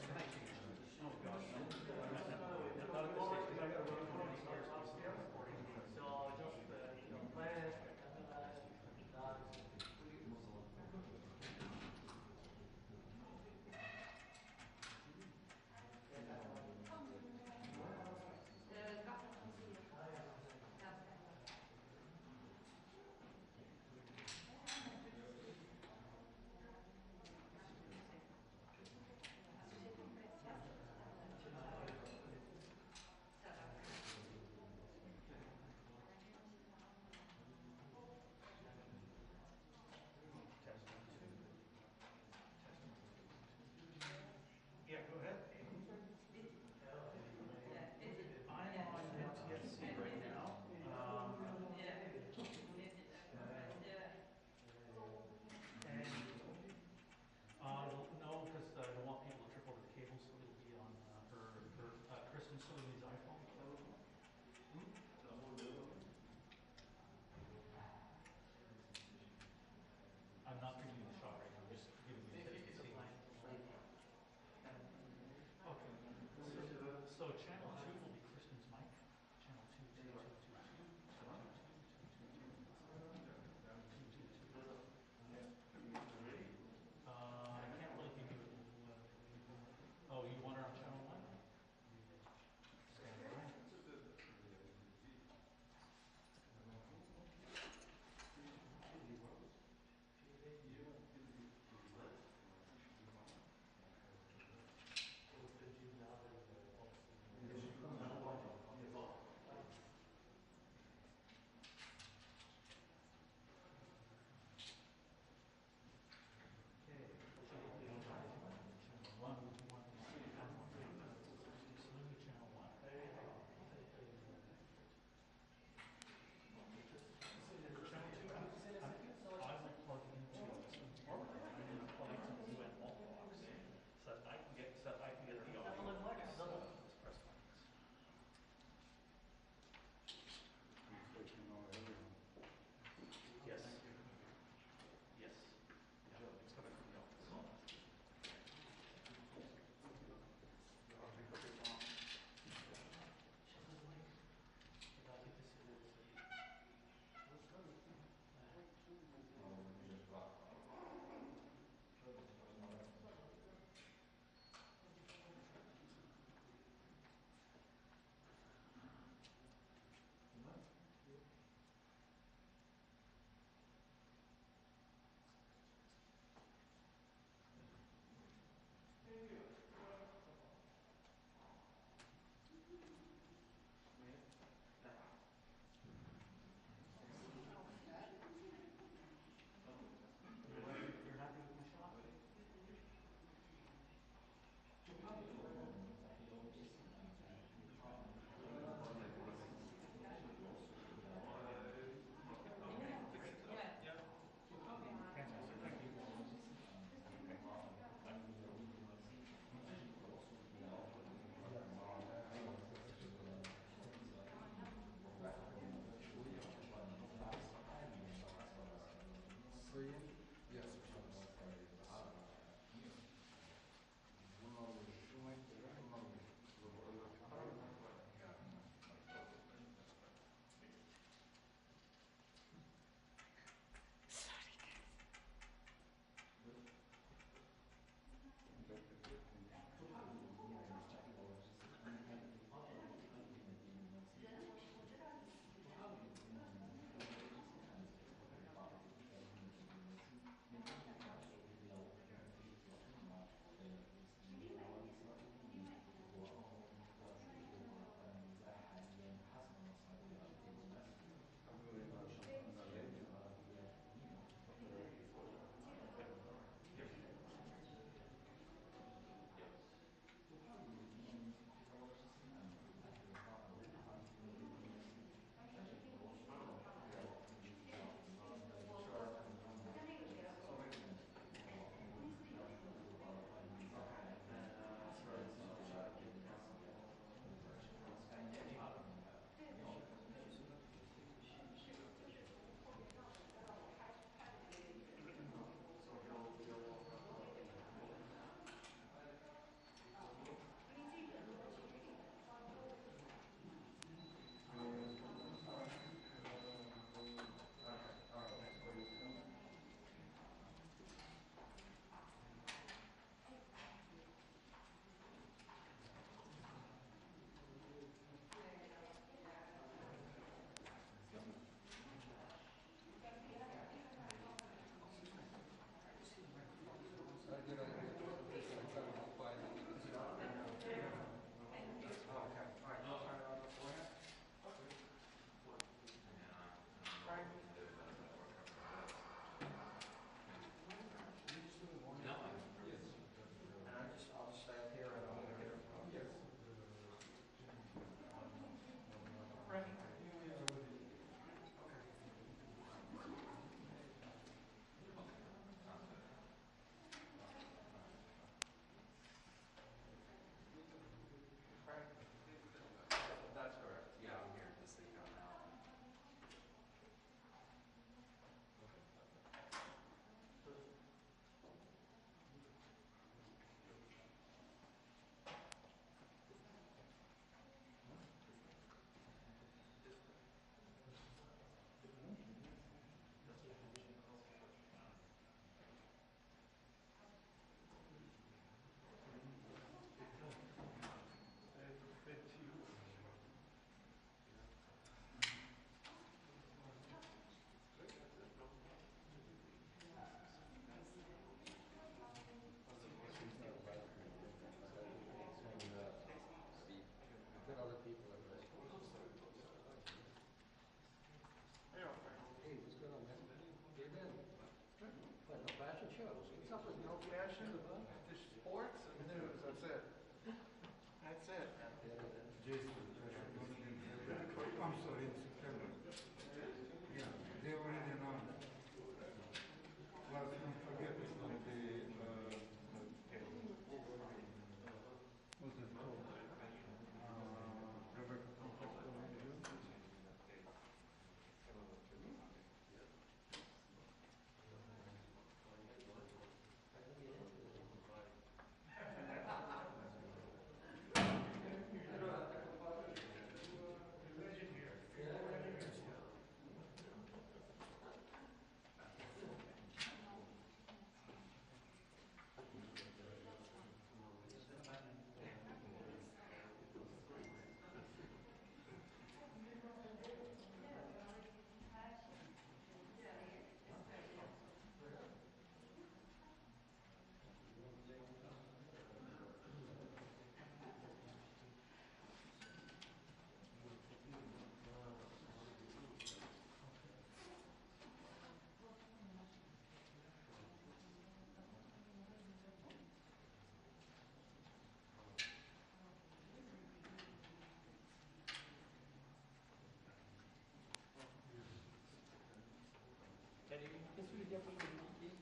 Speaker 12: Qu'est-ce que je veux dire pour communiquer?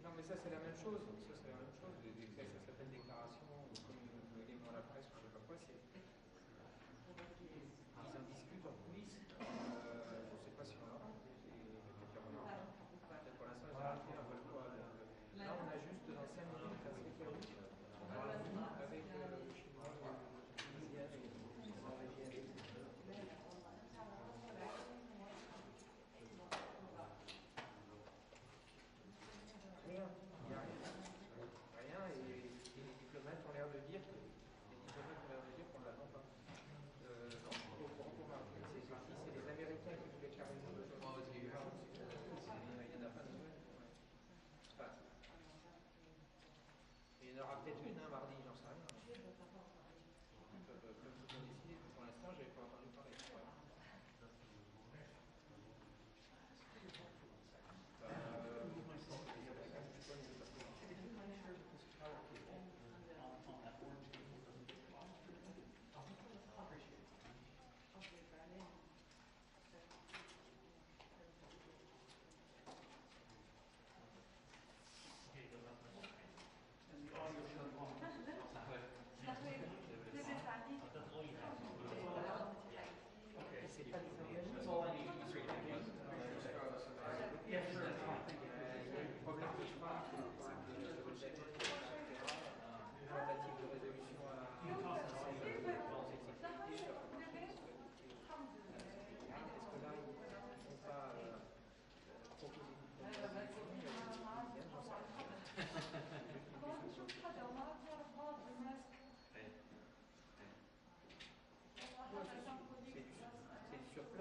Speaker 12: Non, mais ça, c'est la même chose. Ça, c'est la même chose. Ça s'appelle déclaration, communiqué dans la presse, je ne sais pas quoi. Ils en discutent en coulisses. Je ne sais pas si on aura. Pour l'instant, ils ont arrêté un peu le poids. Là, on a juste dans 5 minutes un spécialiste avec le chinois, le tunisien et le norvégien. Rien, il n'y a rien. Et les diplomates ont l'air de dire qu'on ne l'attend pas. C'est les Américains qui voulaient carrément le faire. Il y en a pas de nouvelles. Il y en aura peut-être une, mardi, j'en sais rien. Ils peuvent décider. Pour l'instant, je n'avais pas entendu parler. C'est sur place.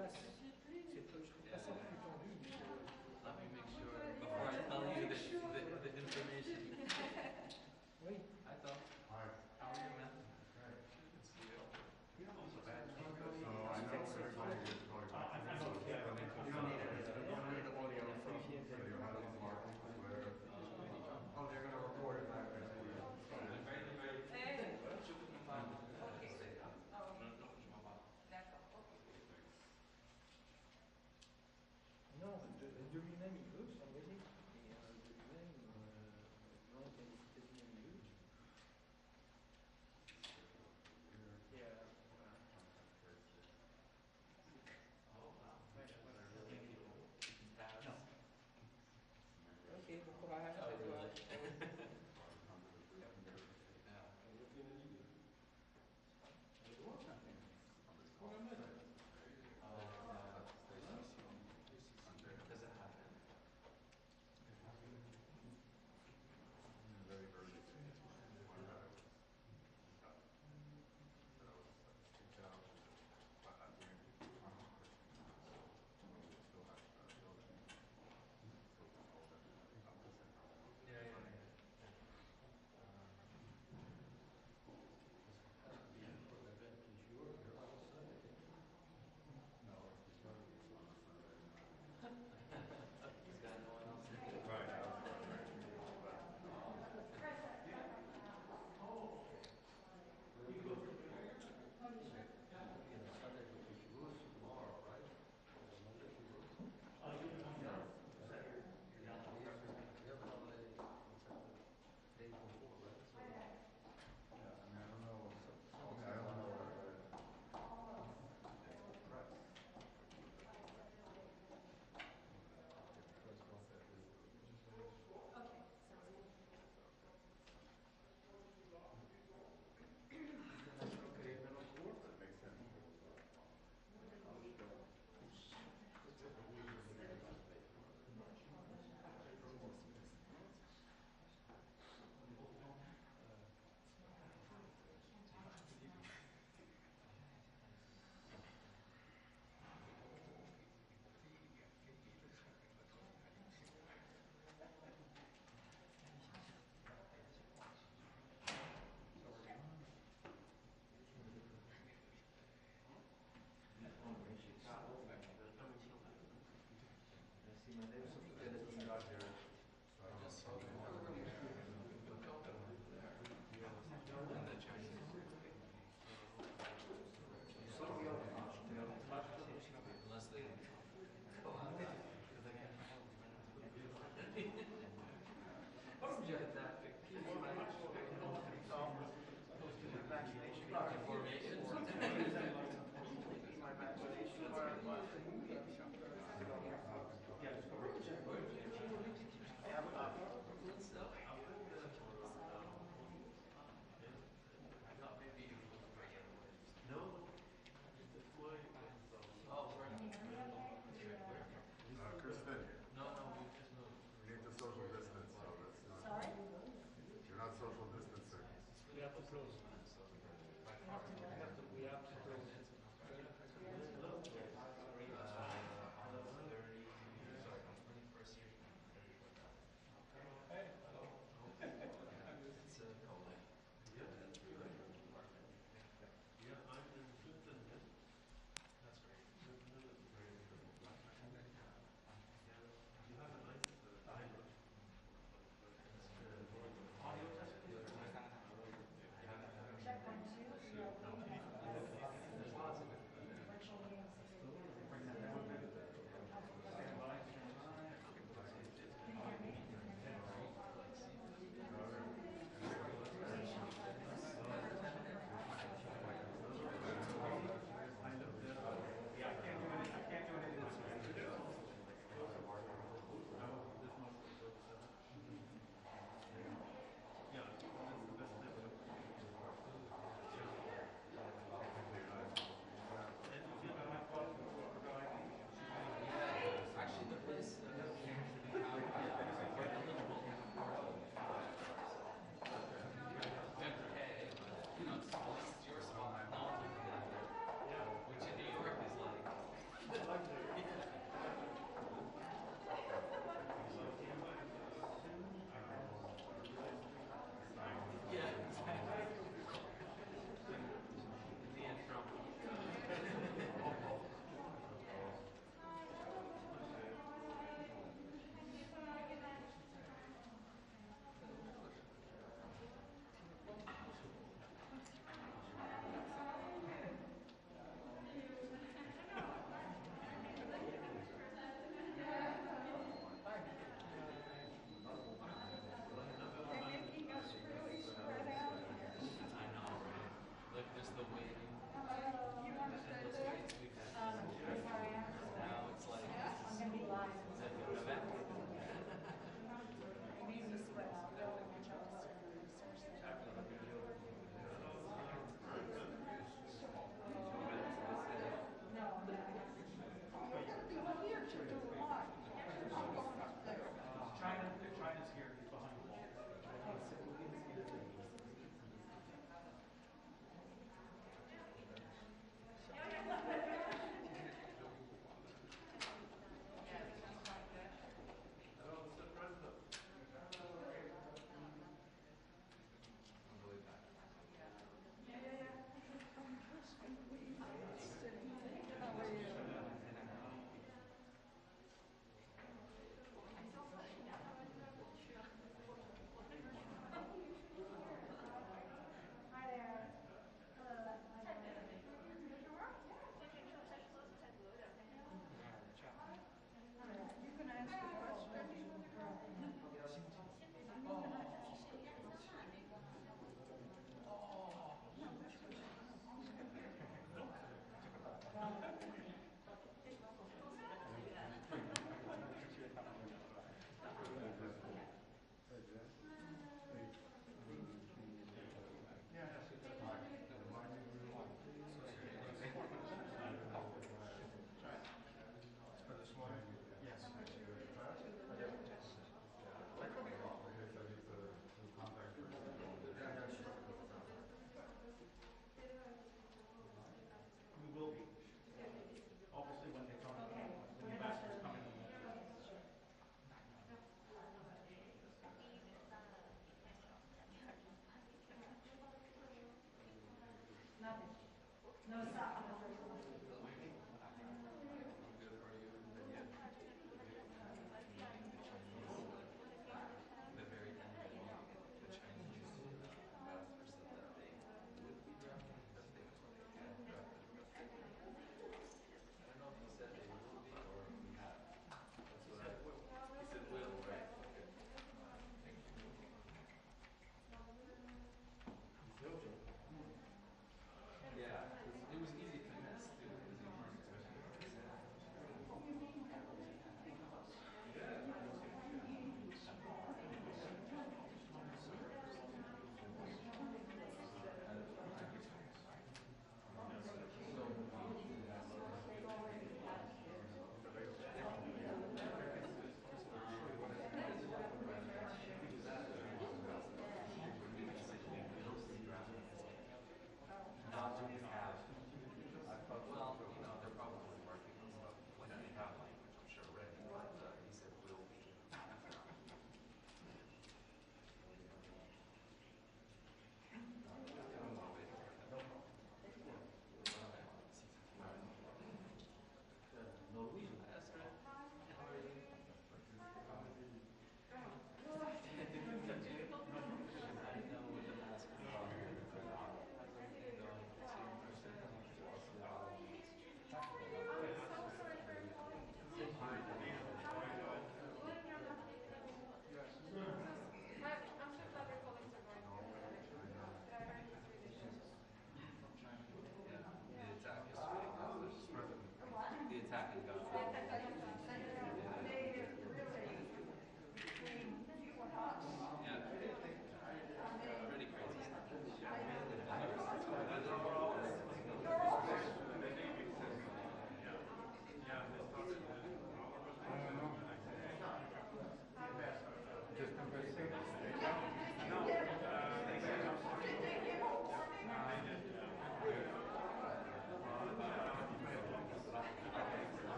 Speaker 13: Yeah, it was easy to miss.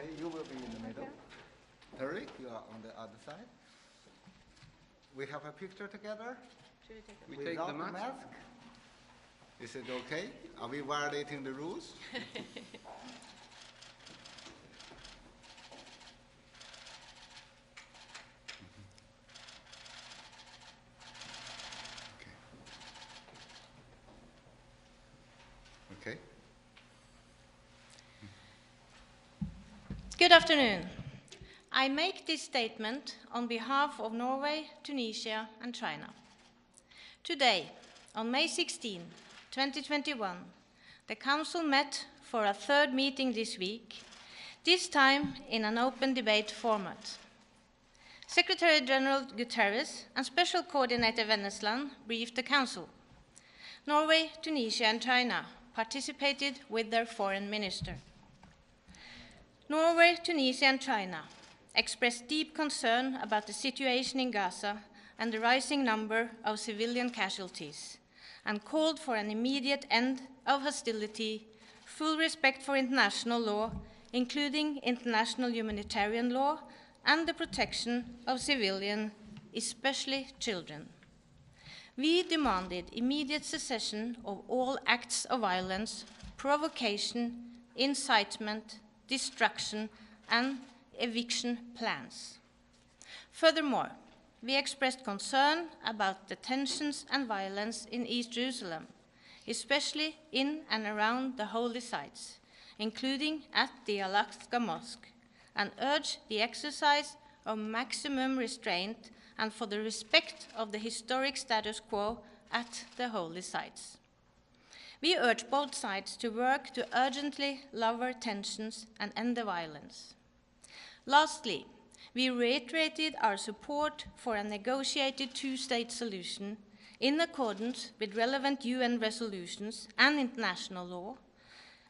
Speaker 16: Okay, you will be in the middle. Terry, you are on the other side. We have a picture together.
Speaker 13: We
Speaker 16: Without
Speaker 13: take the mask?
Speaker 16: Is it okay? Are we violating the rules? Okay.
Speaker 14: Good afternoon. I make this statement on behalf of Norway, Tunisia, and China. Today, on May 16, 2021, the Council met for a third meeting this week, this time in an open debate format. Secretary-General Guterres and Special Coordinator Vennesland briefed the Council. Norway, Tunisia, and China participated with their foreign minister. Norway, Tunisia, and China expressed deep concern about the situation in Gaza and the rising number of civilian casualties, and called for an immediate end of hostility, full respect for international law, including international humanitarian law, and the protection of civilians, especially children. We demanded immediate cessation of all acts of violence, provocation, incitement, destruction, and eviction plans. Furthermore, we expressed concern about the tensions and violence in East Jerusalem, especially in and around the holy sites, including at the Al-Aqsa Mosque, and urged the exercise of maximum restraint and for the respect of the historic status quo at the holy sites. We urge both sides to work to urgently lower tensions and end the violence. Lastly, we reiterated our support for a negotiated two-state solution in accordance with relevant UN resolutions and international law,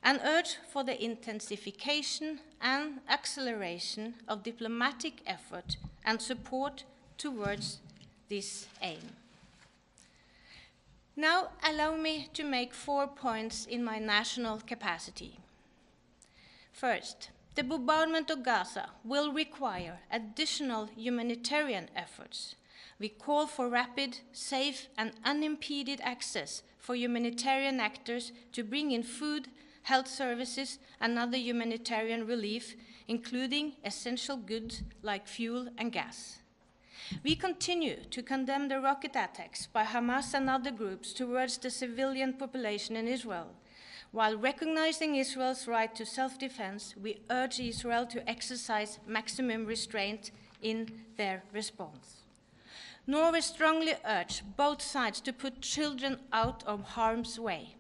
Speaker 14: and urge for the intensification and acceleration of diplomatic effort and support towards this aim. Now, allow me to make 4 points in my national capacity. First, the bombardment of Gaza will require additional humanitarian efforts. We call for rapid, safe, and unimpeded access for humanitarian actors to bring in food, health services, and other humanitarian relief, including essential goods like fuel and gas. We continue to condemn the rocket attacks by Hamas and other groups towards the civilian population in Israel. While recognizing Israel's right to self-defense, we urge Israel to exercise maximum restraint in their response. Norway strongly urges both sides to put children out of harm's way.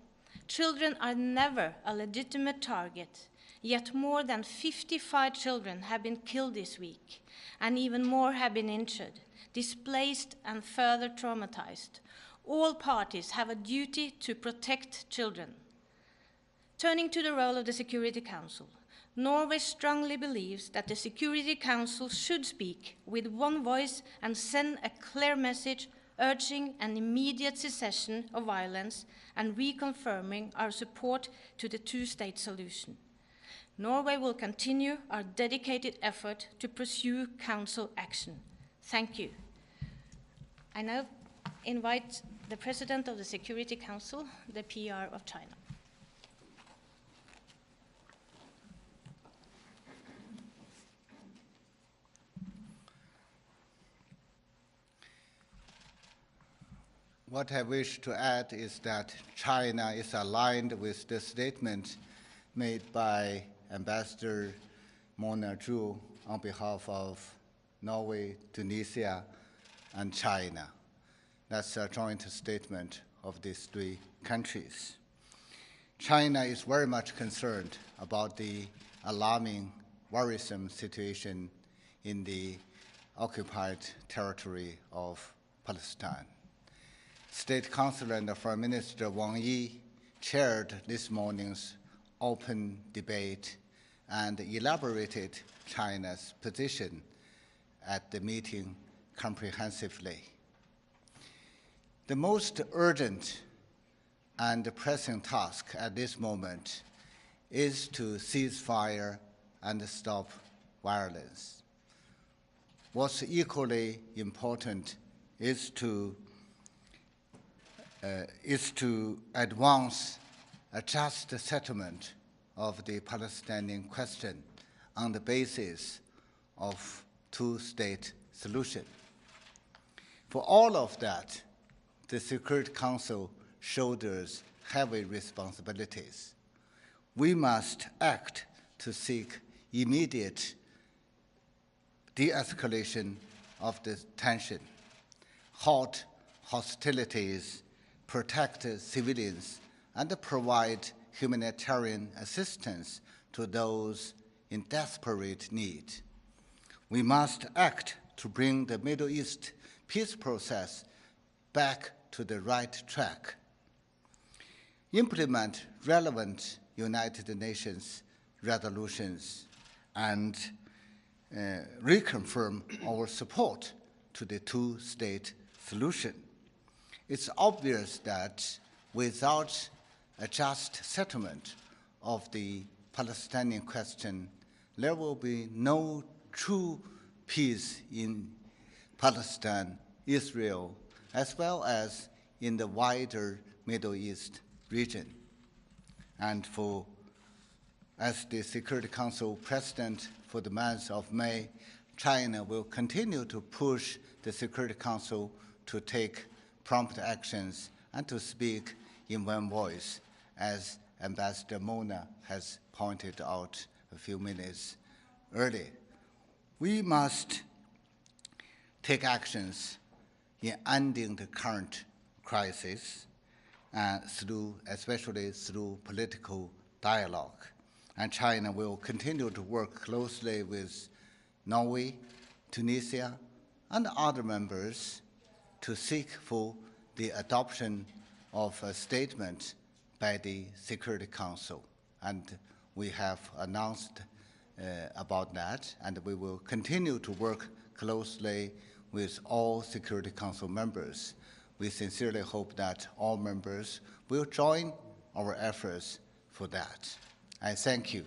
Speaker 14: Children are never a legitimate target, yet more than 55 children have been killed this week, and even more have been injured, displaced, and further traumatized. All parties have a duty to protect children. Turning to the role of the Security Council, Norway strongly believes that the Security Council should speak with one voice and send a clear message urging an immediate cessation of violence and reconfirming our support to the two-state solution. Norway will continue our dedicated effort to pursue Council action. Thank you. I now invite the President of the Security Council, the PR of China.
Speaker 16: What I wish to add is that China is aligned with the statement made by Ambassador Mona Zhu on behalf of Norway, Tunisia, and China. That's a joint statement of these three countries. China is very much concerned about the alarming, worrisome situation in the occupied territory of Palestine. State Councilor and Foreign Minister Wang Yi chaired this morning's open debate and elaborated China's position at the meeting comprehensively. The most urgent and pressing task at this moment is to cease fire and stop violence. What's equally important is to advance a just settlement of the Palestinian question on the basis of two-state solution. For all of that, the Security Council shoulders heavy responsibilities. We must act to seek immediate de-escalation of the tension, halt hostilities, protect civilians, and provide humanitarian assistance to those in desperate need. We must act to bring the Middle East peace process back to the right track. Implement relevant United Nations resolutions and reconfirm our support to the two-state solution. It's obvious that without a just settlement of the Palestinian question, there will be no true peace in Palestine, Israel, as well as in the wider Middle East region. And as the Security Council President for the month of May, China will continue to push the Security Council to take prompt actions and to speak in one voice, as Ambassador Mona has pointed out a few minutes earlier. We must take actions in ending the current crisis, especially through political dialogue. And China will continue to work closely with Norway, Tunisia, and other members to seek for the adoption of a statement by the Security Council. And we have announced about that, and we will continue to work closely with all Security Council members. We sincerely hope that all members will join our efforts for that. I thank you.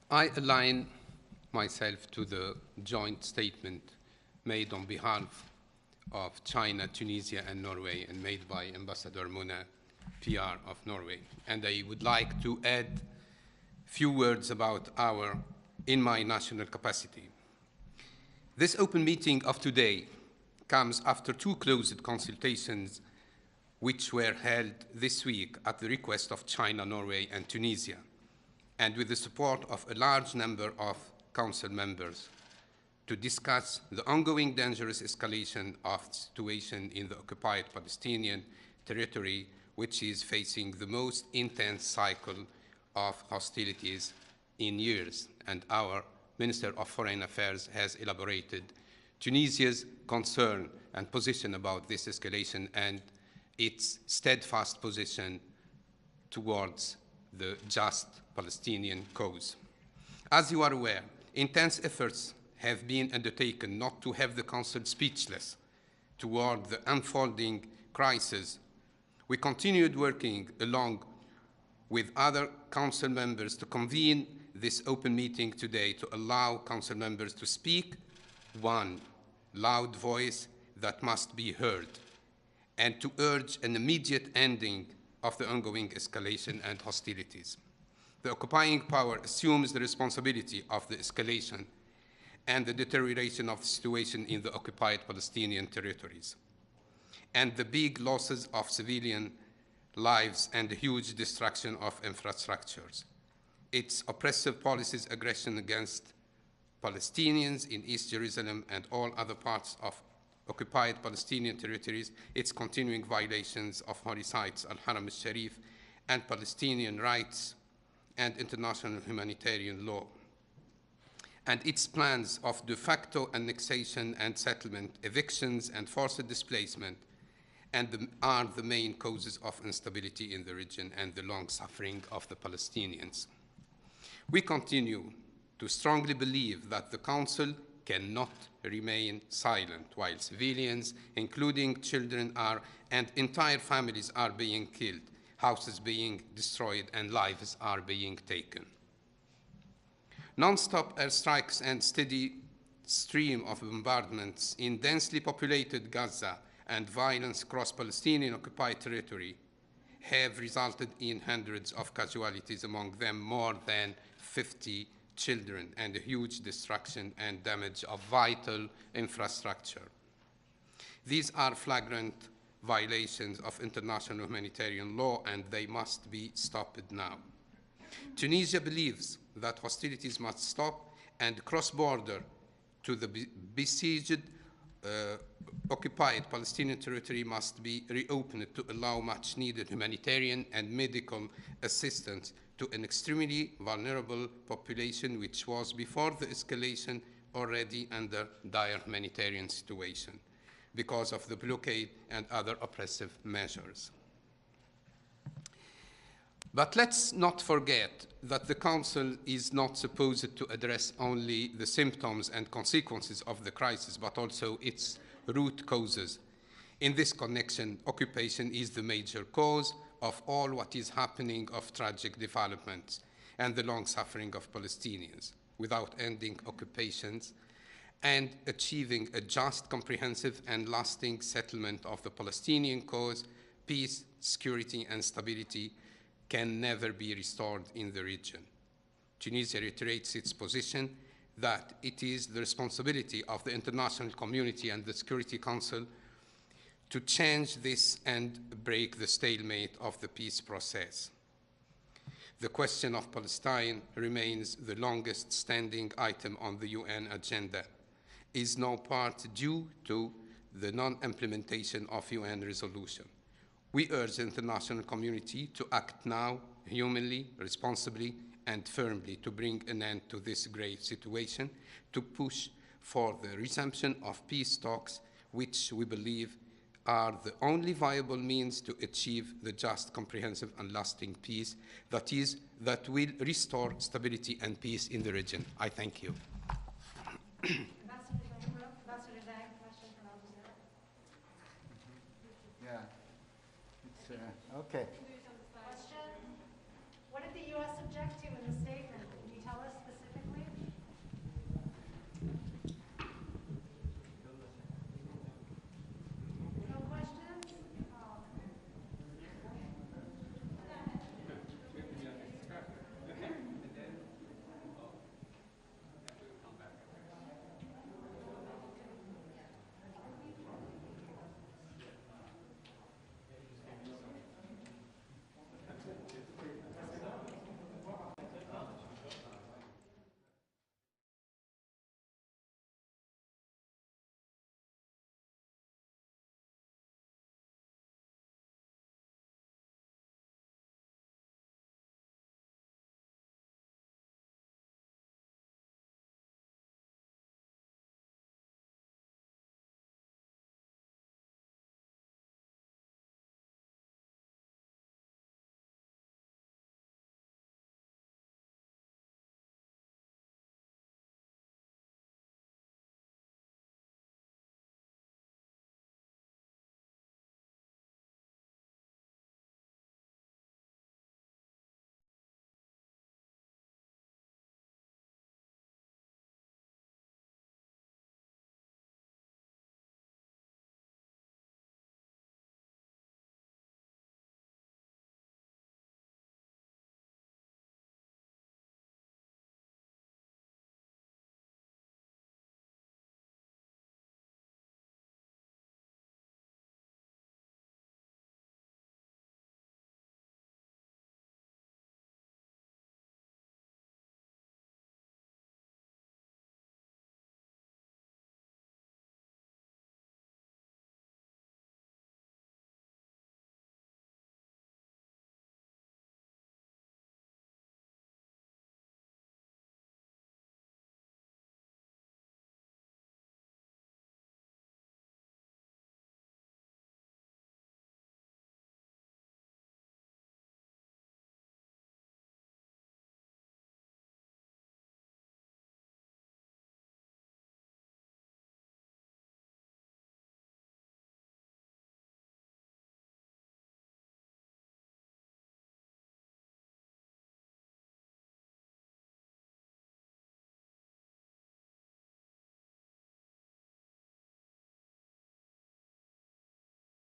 Speaker 13: I align myself to the joint statement made on behalf of China, Tunisia, and Norway, and made by Ambassador Mona, PR of Norway. And I would like to add a few words about in my national capacity. This open meeting of today comes after two closed consultations which were held this week at the request of China, Norway, and Tunisia, and with the support of a large number of Council members, to discuss the ongoing dangerous escalation of the situation in the occupied Palestinian territory, which is facing the most intense cycle of hostilities in years. And our Minister of Foreign Affairs has elaborated Tunisia's concern and position about this escalation and its steadfast position towards the just Palestinian cause. As you are aware, intense efforts have been undertaken not to have the Council speechless toward the unfolding crisis. We continued working along with other Council members to convene this open meeting today to allow Council members to speak one loud voice that must be heard, and to urge an immediate ending of the ongoing escalation and hostilities. The occupying power assumes the responsibility of the escalation and the deterioration of the situation in the occupied Palestinian territories, and the big losses of civilian lives and the huge destruction of infrastructures. Its oppressive policies, aggression against Palestinians in East Jerusalem and all other parts of occupied Palestinian territories, its continuing violations of holy sites, Al-Haram al-Sharif, and Palestinian rights and international humanitarian law, and its plans of de facto annexation and settlement, evictions and forced displacement, are the main causes of instability in the region and the long suffering of the Palestinians. We continue to strongly believe that the Council cannot remain silent while civilians, including children, and entire families are being killed, houses being destroyed, and lives are being taken. Non-stop airstrikes and steady stream of bombardments in densely populated Gaza and violence across Palestinian-occupied territory have resulted in hundreds of casualties, among them more than 50 children, and a huge destruction and damage of vital infrastructure. These are flagrant violations of international humanitarian law, and they must be stopped now. Tunisia believes that hostilities must stop and cross-border to the besieged occupied Palestinian territory must be reopened to allow much-needed humanitarian and medical assistance to an extremely vulnerable population which was, before the escalation, already under dire humanitarian situation because of the blockade and other oppressive measures. But let's not forget that the Council is not supposed to address only the symptoms and consequences of the crisis, but also its root causes. In this connection, occupation is the major cause of all what is happening, of tragic developments and the long suffering of Palestinians. Without ending occupations and achieving a just, comprehensive, and lasting settlement of the Palestinian cause, peace, security, and stability can never be restored in the region. Tunisia reiterates its position that it is the responsibility of the international community and the Security Council to change this and break the stalemate of the peace process. The question of Palestine remains the longest standing item on the UN agenda, is no part due to the non-implementation of UN resolution. We urge the international community to act now, humanly, responsibly, and firmly to bring an end to this grave situation, to push for the resumption of peace talks, which we believe are the only viable means to achieve the just, comprehensive, and lasting peace that will restore stability and peace in the region. I thank you.
Speaker 16: Yeah. Okay.